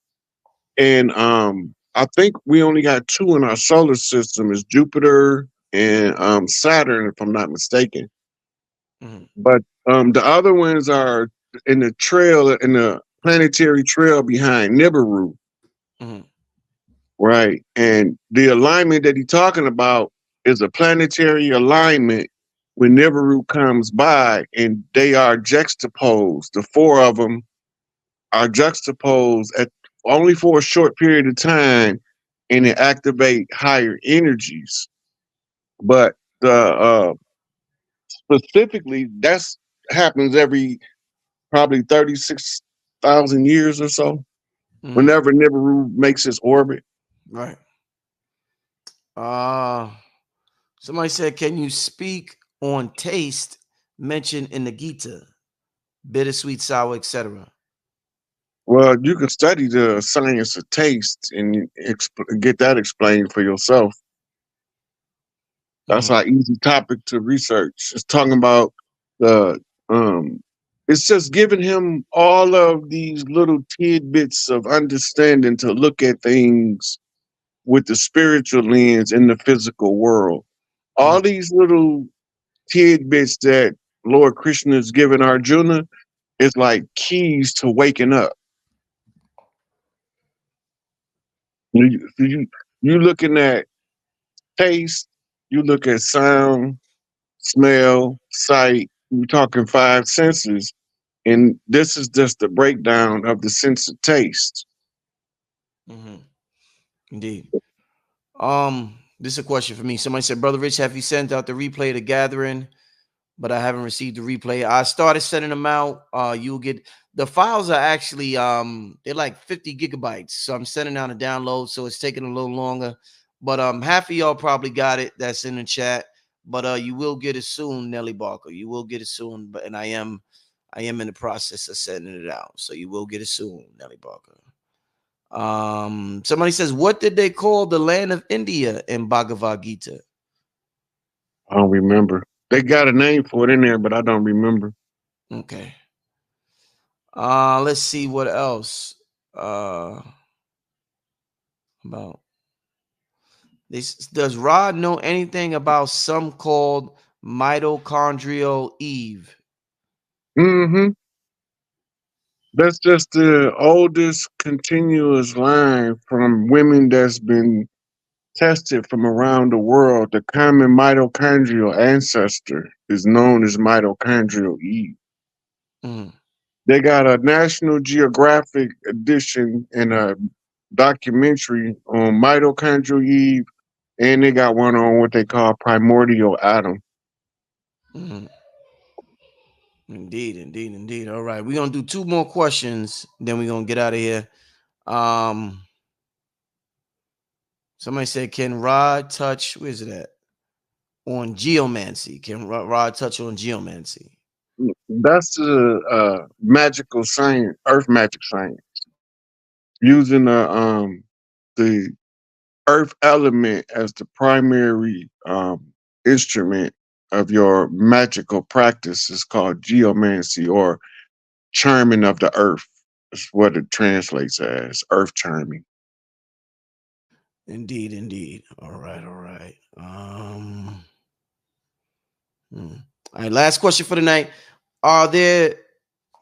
And I think we only got 2 in our solar system, is Jupiter and Saturn, if I'm not mistaken. But the other ones are in the trail, in the planetary trail behind Nibiru. Right. And the alignment that he's talking about is a planetary alignment when Nibiru comes by, and they are juxtaposed. The 4 of them are juxtaposed at only for a short period of time, and it activate higher energies. But the specifically, that's happens every probably 36,000 years or so, whenever Nibiru makes its orbit. Right. Somebody said, can you speak on taste mentioned in the Gita? Bittersweet, sour, etc. Well, you can study the science of taste and get that explained for yourself. That's an easy topic to research. It's talking about the it's just giving him all of these little tidbits of understanding to look at things with the spiritual lens in the physical world. All these little tidbits that Lord Krishna is giving Arjuna is like keys to waking up. You looking at taste, you look at sound, smell, sight, you're talking 5 senses. And this is just the breakdown of the sense of taste. Indeed. This is a question for me. Somebody said, Brother Rich, have you sent out the replay of the gathering? But I haven't received the replay. I started sending them out. You'll get the files are actually they're like 50 gigabytes. So I'm sending out a download. So it's taking a little longer. But half of y'all probably got it. That's in the chat. But you will get it soon, Nelly Barker. You will get it soon. But I am in the process of sending it out. So you will get it soon, Nelly Barker. Somebody says, what did they call the land of India in Bhagavad Gita? I don't remember. They got a name for it in there, but I don't remember. Okay. Let's see what else. About this. Does Rod know anything about some called mitochondrial Eve? That's just the oldest continuous line from women that's been tested from around the world. The common mitochondrial ancestor is known as mitochondrial Eve. They got a National Geographic edition and a documentary on mitochondrial Eve, and they got one on what they call primordial Adam. Indeed. All right, we're gonna do 2 more questions, then we're gonna get out of here. Somebody said, can Rod touch, where's it at? on geomancy? Can Rod touch on geomancy? That's the magical science, earth magic science, using the earth element as the primary instrument of your magical practice is called geomancy, or charming of the earth. Is what it translates as, earth charming. Indeed, indeed. All right, all right. All right, last question for the night. Are there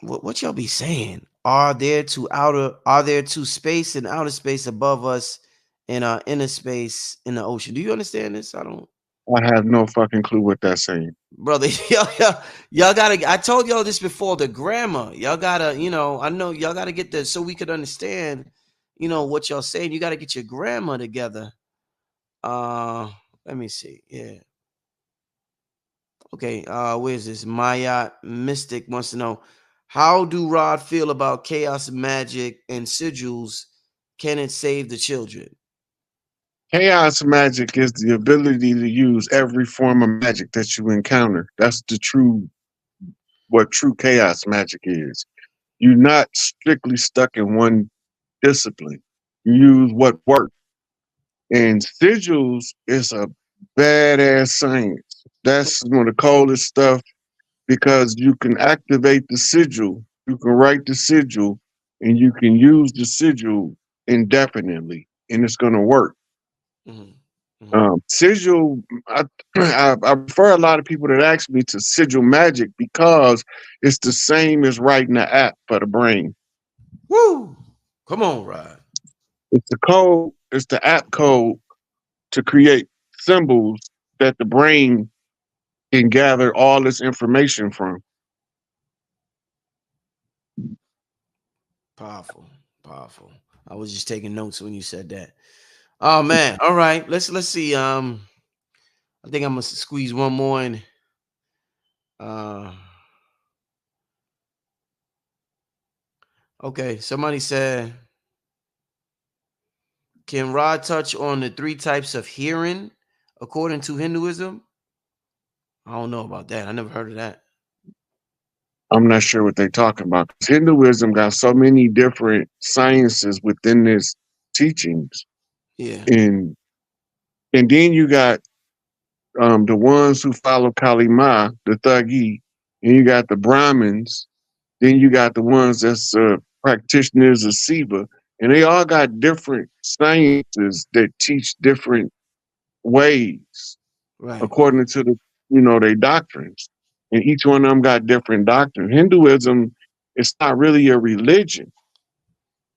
what y'all be saying? Are there two space and outer space above us and inner space in the ocean? Do you understand this? I don't. I have no fucking clue what that's saying. Brother, y'all gotta, I told y'all this before, the grammar. Y'all gotta, I know y'all gotta get this so we could understand, what y'all saying. You gotta get your grammar together. Let me see. Yeah. Okay, where's this? Maya Mystic wants to know, how do Rod feel about chaos magic and sigils? Can it save the children? Chaos magic is the ability to use every form of magic that you encounter. That's what true chaos magic is. You're not strictly stuck in one discipline. You use what works. And sigils is a badass science. That's one of the coldest stuff, because you can activate the sigil, you can write the sigil, and you can use the sigil indefinitely, and it's going to work. Sigil, I refer a lot of people that ask me to sigil magic because it's the same as writing the app for the brain. Woo! Come on, Rod. It's the code, it's the app code to create symbols that the brain can gather all this information from. Powerful, powerful. I was just taking notes when you said that. Oh man. All right. Let's see. I think I'm gonna squeeze one more in. Okay. Somebody said, can Rod touch on the 3 types of hearing according to Hinduism? I don't know about that. I never heard of that. I'm not sure what they're talking about. Hinduism got so many different sciences within its teachings. Yeah. And then you got the ones who follow Kali Ma, the Thuggy, and you got the Brahmins. Then you got the ones that's practitioners of Siva, and they all got different sciences that teach different ways, right, according to the their doctrines, and each one of them got different doctrines. Hinduism, it's not really a religion.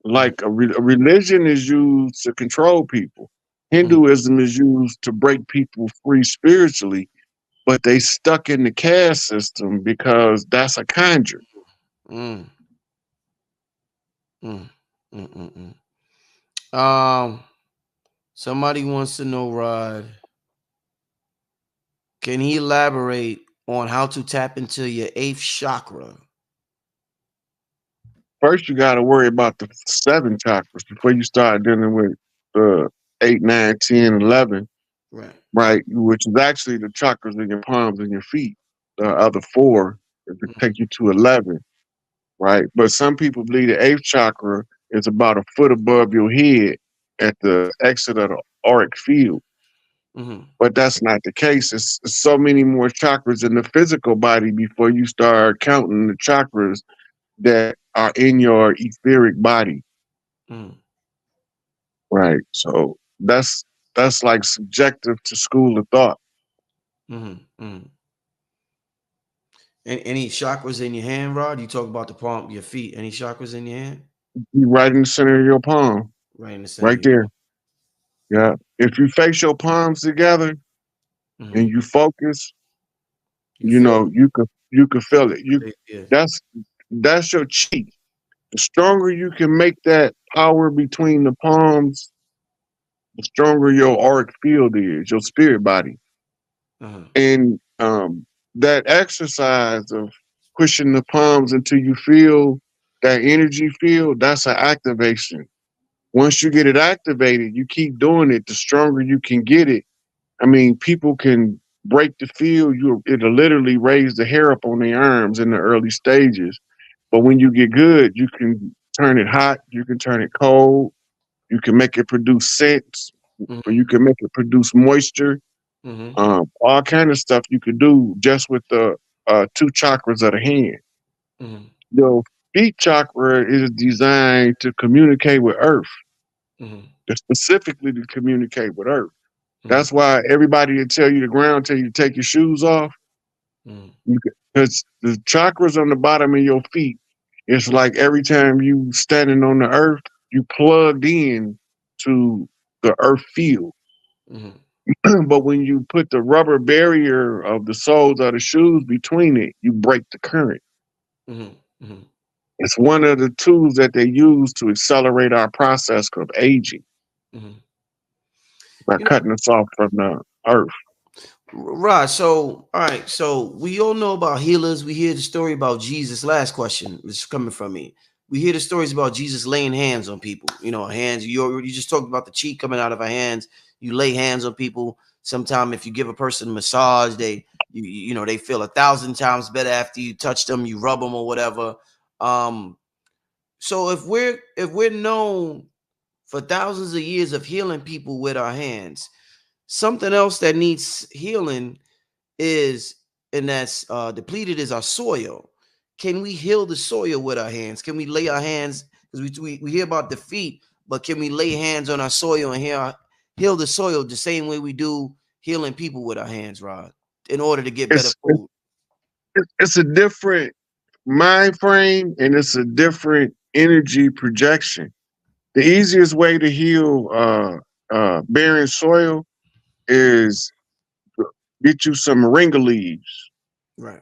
Like a religion is used to control people. Hinduism is used to break people free spiritually, but they stuck in the caste system because that's a conjure. Somebody wants to know, Rod, can he elaborate on how to tap into your 8th chakra? First, you got to worry about the 7 chakras before you start dealing with the 8, 9, 10, 11. Right, which is actually the chakras in your palms and your feet. The other 4 take you to 11. Right, but some people believe the 8th chakra is about a foot above your head at the exit of the auric field. But that's not the case. It's so many more chakras in the physical body before you start counting the chakras that are in your etheric body. Right. So that's like subjective to school of thought. And any chakras in your hand, Rod? You talk about the palm, your feet. Any chakras in your hand? Right in the center of your palm. Right in the center. Right there. Yeah. If you face your palms together and you focus, you could feel it. That's your chi. The stronger you can make that power between the palms, the stronger your auric field is, your spirit body. And that exercise of pushing the palms until you feel that energy field, that's an activation. Once you get it activated, you keep doing it, the stronger you can get it. I mean, people can break the field, it'll literally raise the hair up on their arms in the early stages. But when you get good, you can turn it hot, you can turn it cold, you can make it produce scents, or you can make it produce moisture. All kind of stuff you could do just with the two chakras of the hand. The feet chakra is designed to communicate with Earth, specifically to communicate with Earth. That's why everybody will tell you the ground, tell you to take your shoes off. Because the chakras on the bottom of your feet, it's like every time you standing on the Earth, you plugged in to the Earth field. But when you put the rubber barrier of the soles of the shoes between it, you break the current. It's one of the tools that they use to accelerate our process of aging by cutting us off from the Earth. Right. So, all right. So we all know about healers. We hear the story about Jesus. Last question is coming from me. We hear the stories about Jesus laying hands on people. You know, hands. You just talked about the chi coming out of our hands. You lay hands on people. Sometimes if you give a person a massage, they feel 1,000 times better after you touch them. You rub them or whatever. So if we're known for thousands of years of healing people with our hands, something else that needs healing is, and that's depleted, is our soil. Can we heal the soil with our hands? Can we lay our hands? Because we hear about the feet, but can we lay hands on our soil and heal the soil the same way we do healing people with our hands, Rod, in order to get better food? It's a different mind frame and it's a different energy projection. The easiest way to heal barren soil is get you some moringa leaves. Right.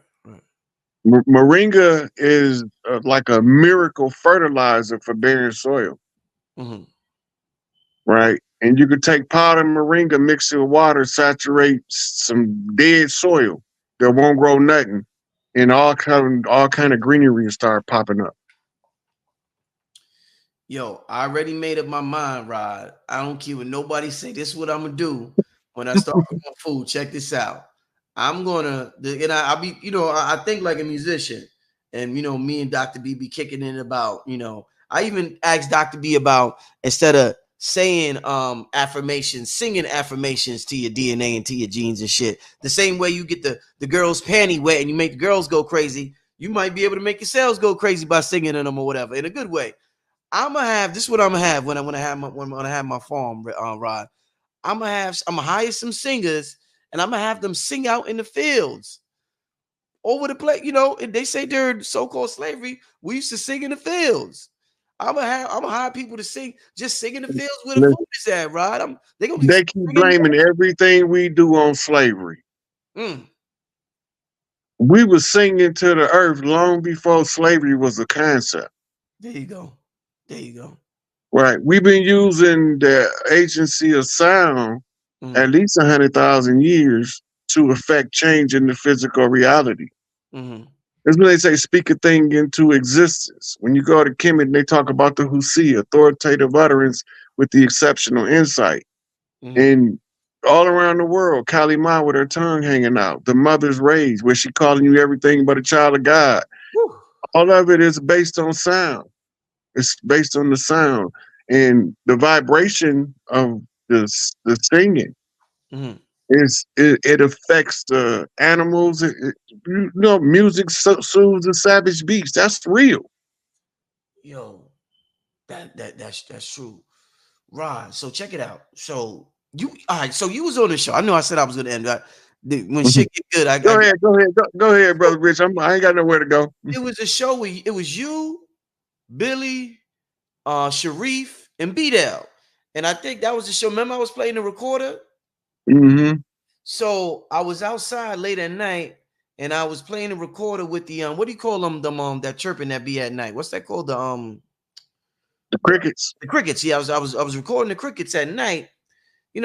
Moringa is like a miracle fertilizer for barren soil. Right? And you could take powdered moringa, mix it with water, saturate some dead soil that won't grow nothing, and all kind of greenery will start popping up. Yo, I already made up my mind, Rod. I don't care what nobody say. This is what I'm gonna do when I start cooking food. Check this out. I'm gonna, and I'll be, I think like a musician, and me and Dr. B be kicking in about, I even asked Dr. B about, instead of saying affirmations, singing affirmations to your DNA and to your genes and shit. The same way you get the girls' panty wet and you make the girls go crazy, you might be able to make yourselves go crazy by singing in them or whatever, in a good way. This is what I'm gonna have when I have my farm, Rod. I'm gonna hire some singers and I'm gonna have them sing out in the fields over the place. They say during so-called slavery, we used to sing in the fields. I'm gonna hire people to sing in the fields where the food is at, Rod. They keep blaming everything we do on slavery. We were singing to the earth long before slavery was a concept. There you go. Right. We've been using the agency of sound at least 100,000 years to affect change in the physical reality. That's when they say speak a thing into existence. When you go to Kemet, they talk about the Husi, authoritative utterance with the exceptional insight. And all around the world, Kali Ma with her tongue hanging out, the mother's rage, where she calling you everything but a child of God. All of it is based on sound. It's based on the sound and the vibration of the singing. It affects the animals. Music soothes the savage beast. That's real. Yo, that's true, Rod. So check it out. So you was on the show. I know I said I was gonna end that. When shit get good, go ahead, brother Rich. I ain't got nowhere to go. It was a show where it was you, Billy, Sharif, and B-Dell. And I think that was the show. Remember I was playing the recorder? So I was outside late at night and I was playing the recorder with the what do you call them? That chirping that be at night. What's that called? The crickets. The crickets. Yeah, I was recording the crickets at night,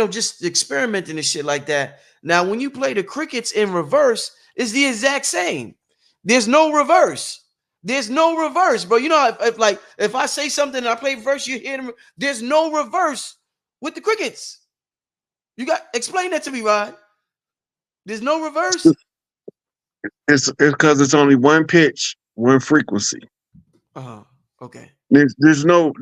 just experimenting and shit like that. Now, when you play the crickets in reverse, it's the exact same. There's no reverse. There's no reverse, bro. If I say something and I play reverse, you hear them. There's no reverse with the crickets. Explain that to me, Rod. There's no reverse. It's because it's only one pitch, one frequency. Okay. There's no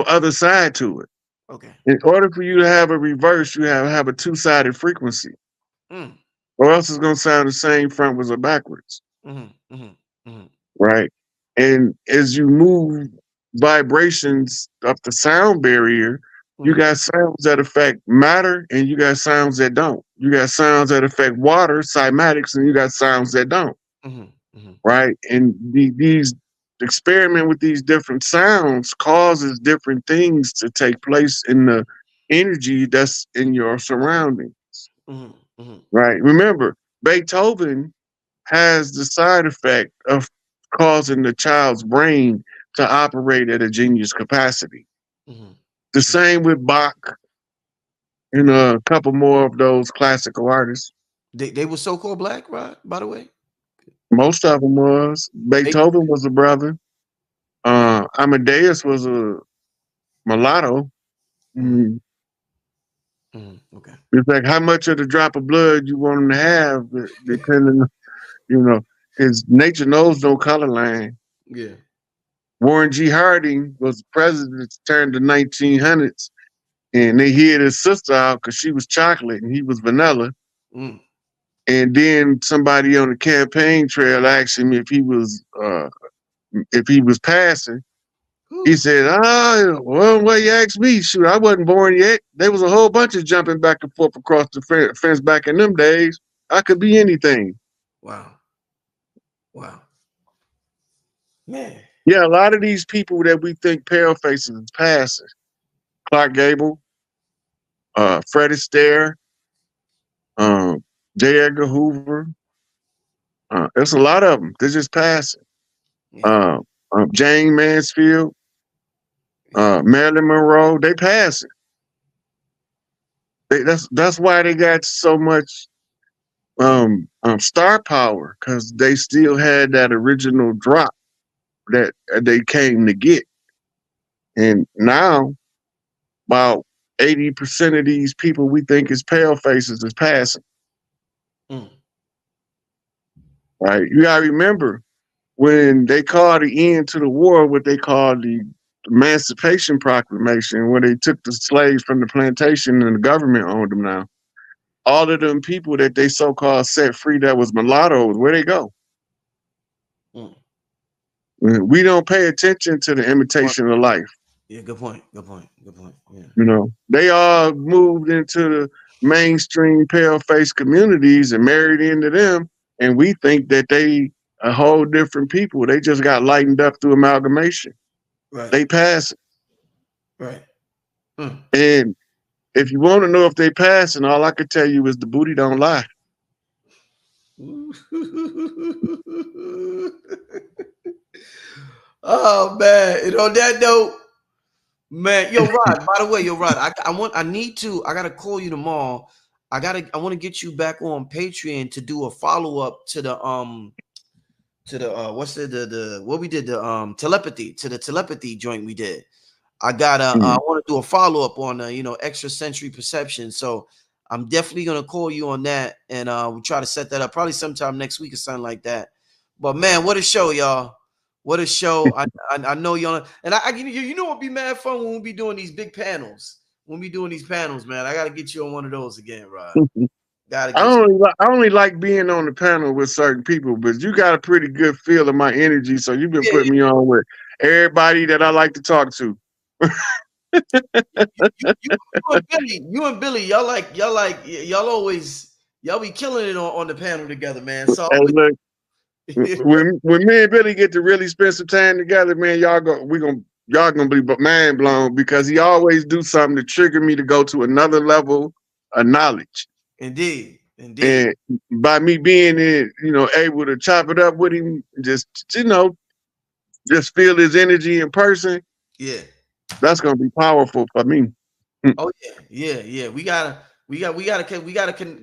other side to it. Okay. In order for you to have a reverse, you have a two-sided frequency, or else it's gonna sound the same frontwards or backwards. Right? And as you move vibrations up the sound barrier, you got sounds that affect matter, and you got sounds that don't. You got sounds that affect water, cymatics, and you got sounds that don't. Right? And these experiment with these different sounds causes different things to take place in the energy that's in your surroundings. Right? Remember, Beethoven has the side effect of causing the child's brain to operate at a genius capacity. The same with Bach and a couple more of those classical artists. They were so-called black, right? By the way, most of them was. Beethoven was a brother. Amadeus was a mulatto. Okay. It's like how much of the drop of blood you want him to have, depending on, his nature knows no color line. Yeah. Warren G. Harding was president turned the 1900s, and they hid his sister out because she was chocolate and he was vanilla. And then somebody on the campaign trail asked him if he was passing. He said, well, you asked me. Shoot, I wasn't born yet. There was a whole bunch of jumping back and forth across the fence back in them days. I could be anything. Wow. Man. Yeah, a lot of these people that we think pale faces is passing. Clark Gable, Fred Astaire, J. Edgar Hoover. There's a lot of them. They're just passing. Yeah. Jane Mansfield, Marilyn Monroe, they passing. That's why they got so much star power, because they still had that original drop that they came to get. And now, about 80% of these people we think is pale faces is passing. Right? You gotta remember, when they called the end to the war, what they called the Emancipation Proclamation, where they took the slaves from the plantation and the government owned them now. All of them people that they so-called set free that was mulattoes, where they go? We don't pay attention to the imitation of life. Yeah, good point. Yeah. They all moved into the mainstream pale-faced communities and married into them, and we think that they a whole different people. They just got lightened up through amalgamation. Right. They pass it. Right. And if you want to know if they passing, all I could tell you is the booty don't lie. Oh man! And on that note, man, yo, Rod. By the way, yo, Rod, I gotta call you tomorrow. I want to get you back on Patreon to do a follow up to the telepathy joint we did. I want to do a follow up on extrasensory perception. So I'm definitely gonna call you on that, and we'll try to set that up probably sometime next week or something like that. But man, what a show, y'all! What a show! I know y'all, and what'd be mad fun when we be doing these big panels. When we doing these panels, man, I gotta get you on one of those again, Rod. I only like being on the panel with certain people, but you got a pretty good feel of my energy, so you've been putting me on with everybody that I like to talk to. you and Billy, y'all be killing it on the panel together, man. So hey, look, when me and Billy get to really spend some time together, man, y'all gonna be mind blown, because he always do something to trigger me to go to another level of knowledge. Indeed. And by me being able to chop it up with him, just feel his energy in person. Yeah, that's gonna be powerful for me. Oh yeah. We gotta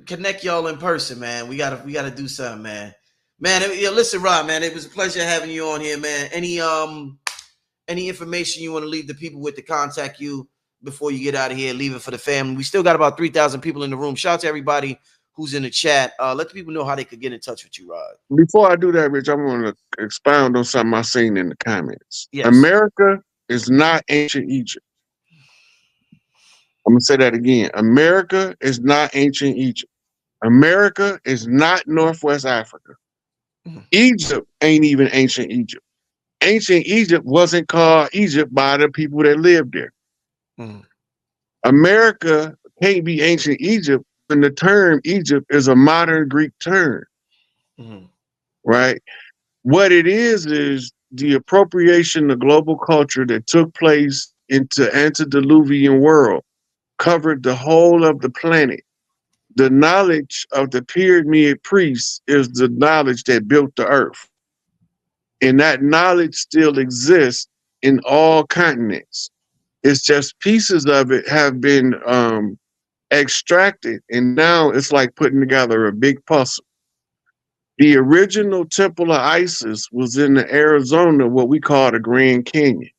connect y'all in person, man. We gotta do something, man. Listen, Rob, man, it was a pleasure having you on here, man. Any information you want to leave the people with to contact you before you get out of here, leave it for the family? We still got about 3,000 people in the room. Shout out to everybody who's in the chat. Let the people know how they could get in touch with you, Rod. Before I do that, Rich, I want to expound on something I seen in the comments. Yes. America is not ancient Egypt. I'm going to say that again. America is not ancient Egypt. America is not Northwest Africa. Egypt ain't even ancient Egypt. Ancient Egypt wasn't called Egypt by the people that lived there. America can't be ancient Egypt when the term Egypt is a modern Greek term. Right? What it is the appropriation of global culture that took place into antediluvian world, covered the whole of the planet. The knowledge of the pyramid priests is the knowledge that built the earth. And that knowledge still exists in all continents. It's just pieces of it have been extracted, and now it's like putting together a big puzzle. The original temple of Isis was in Arizona, what we call the Grand Canyon.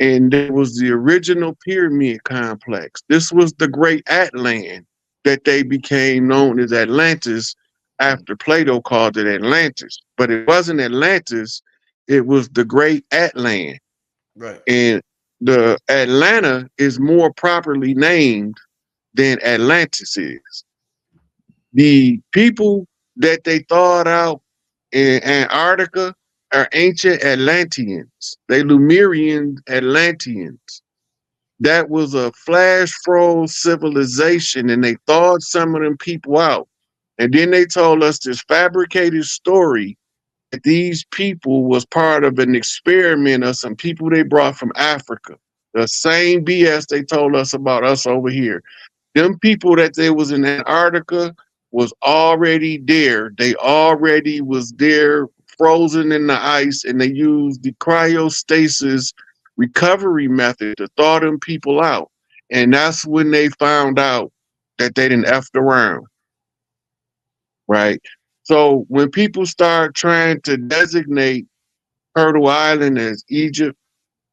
And there was the original pyramid complex. This was the Great Atlant that they became known as Atlantis after Plato called it Atlantis. But it wasn't Atlantis, it was the Great Atlant. Right. And the Atlanta is more properly named than Atlantis is. The people that they thawed out in Antarctica are ancient Atlanteans. They Lemurian Atlanteans. That was a flash froze civilization, and they thawed some of them people out. And then they told us this fabricated story that these people was part of an experiment of some people they brought from Africa. The same BS they told us about us over here. Them people that they was in Antarctica was already there. They already was there, frozen in the ice, and they used the cryostasis recovery method to thaw them people out. And that's when they found out that they didn't F around. Right? So when people start trying to designate Turtle Island as Egypt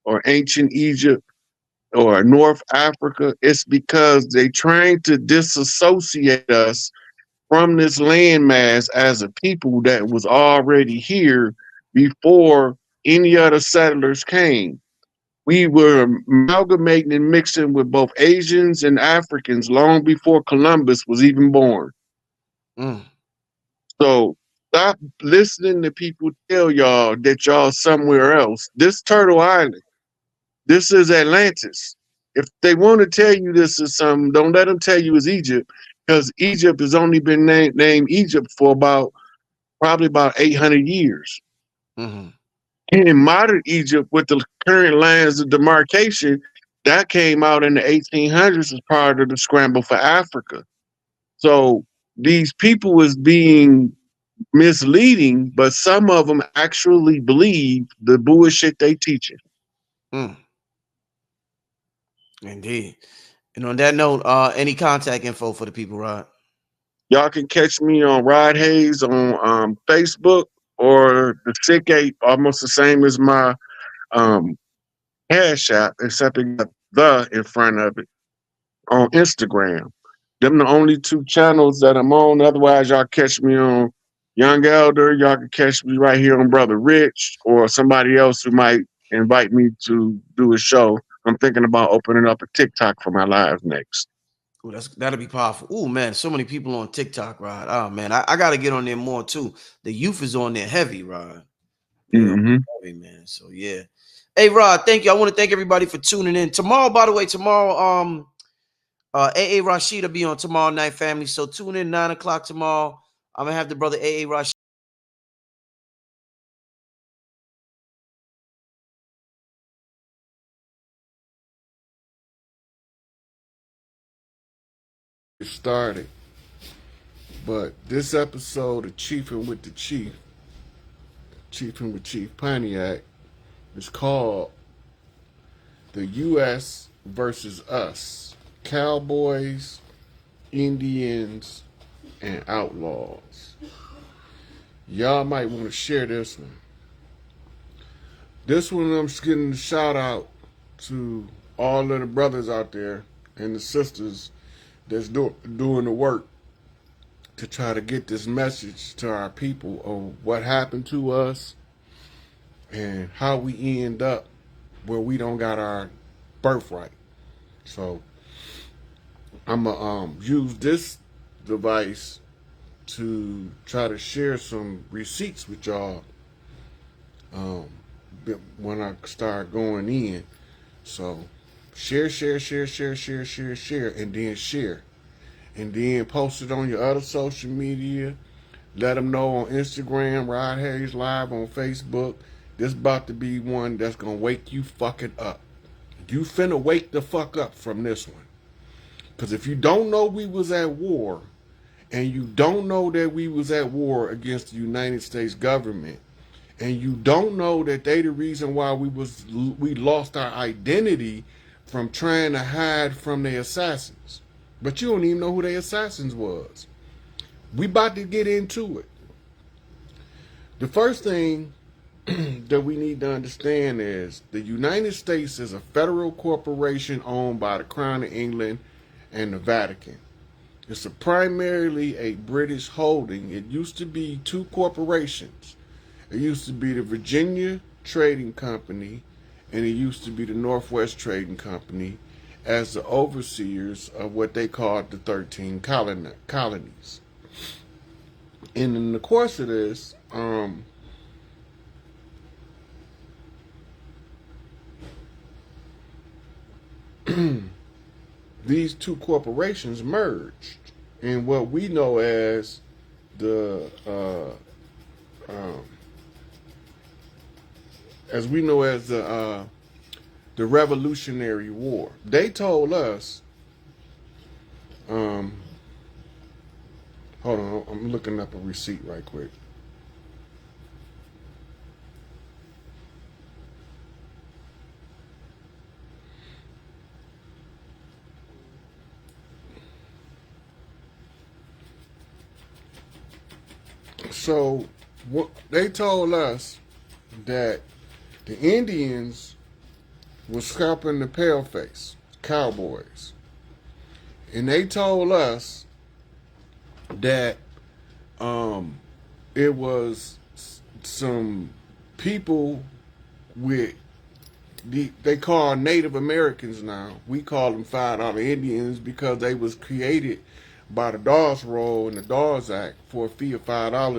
or ancient Egypt or North Africa, it's because they're trying to disassociate us from this landmass as a people that was already here before any other settlers came. We were amalgamating and mixing with both Asians and Africans long before Columbus was even born. So stop listening to people tell y'all that y'all somewhere else. This Turtle Island, this is Atlantis. If they want to tell you this is something, don't let them tell you it's Egypt, because Egypt has only been named Egypt for probably about 800 years. In modern Egypt, with the current lines of demarcation, that came out in the 1800s as part of the scramble for Africa. So these people was being misleading, but some of them actually believe the bullshit they teaching. Indeed. And on that note, any contact info for the people, Rod? Y'all can catch me on Rod Hayes on Facebook, or the SikApe, almost the same as my CASHAPP, except it got the in front of it, on Instagram. Them the only two channels that I'm on. Otherwise, y'all catch me on Young Elder. Y'all can catch me right here on Brother Rich, or somebody else who might invite me to do a show. I'm thinking about opening up a TikTok for my live next. Oh, that'll be powerful. Oh man, so many people on TikTok, Rod. Oh man, I gotta get on there more too. The youth is on there heavy, Rod. Heavy, man. So yeah. Hey, Rod, thank you. I want to thank everybody for tuning in. Tomorrow, by the way, AA Rashid will be on tomorrow night, family. So tune in 9 o'clock tomorrow. I'm gonna have the brother AA Rashid. Started, but this episode of Chiefing with Chief Pontiac is called The U.S. versus Us, Cowboys, Indians, and Outlaws. Y'all might want to share this one. This one I'm just getting a shout out to all of the brothers out there and the sisters that's doing the work to try to get this message to our people of what happened to us and how we end up where we don't got our birthright. So I'm gonna use this device to try to share some receipts with y'all when I start going in. So share, and then share. And then post it on your other social media. Let them know on Instagram, Rod Hayes Live on Facebook. This about to be one that's going to wake you fucking up. You finna wake the fuck up from this one. Because if you don't know we was at war, and you don't know that we was at war against the United States government, and you don't know that they the reason why we lost our identity from trying to hide from their assassins. But you don't even know who their assassins was. We about to get into it. The first thing that we need to understand is the United States is a federal corporation owned by the Crown of England and the Vatican. It's primarily a British holding. It used to be two corporations. It used to be the Virginia Trading Company and it used to be the Northwest Trading Company as the overseers of what they called the 13 colonies. And in the course of this, these two corporations merged in what we know as the Revolutionary War. They told us, hold on, I'm looking up a receipt right quick. So what they told us that the Indians was scalping the paleface cowboys, and they told us that it was some people with they call Native Americans now. We call them $5 Indians because they was created by the Dawes Roll and the Dawes Act for a fee of $5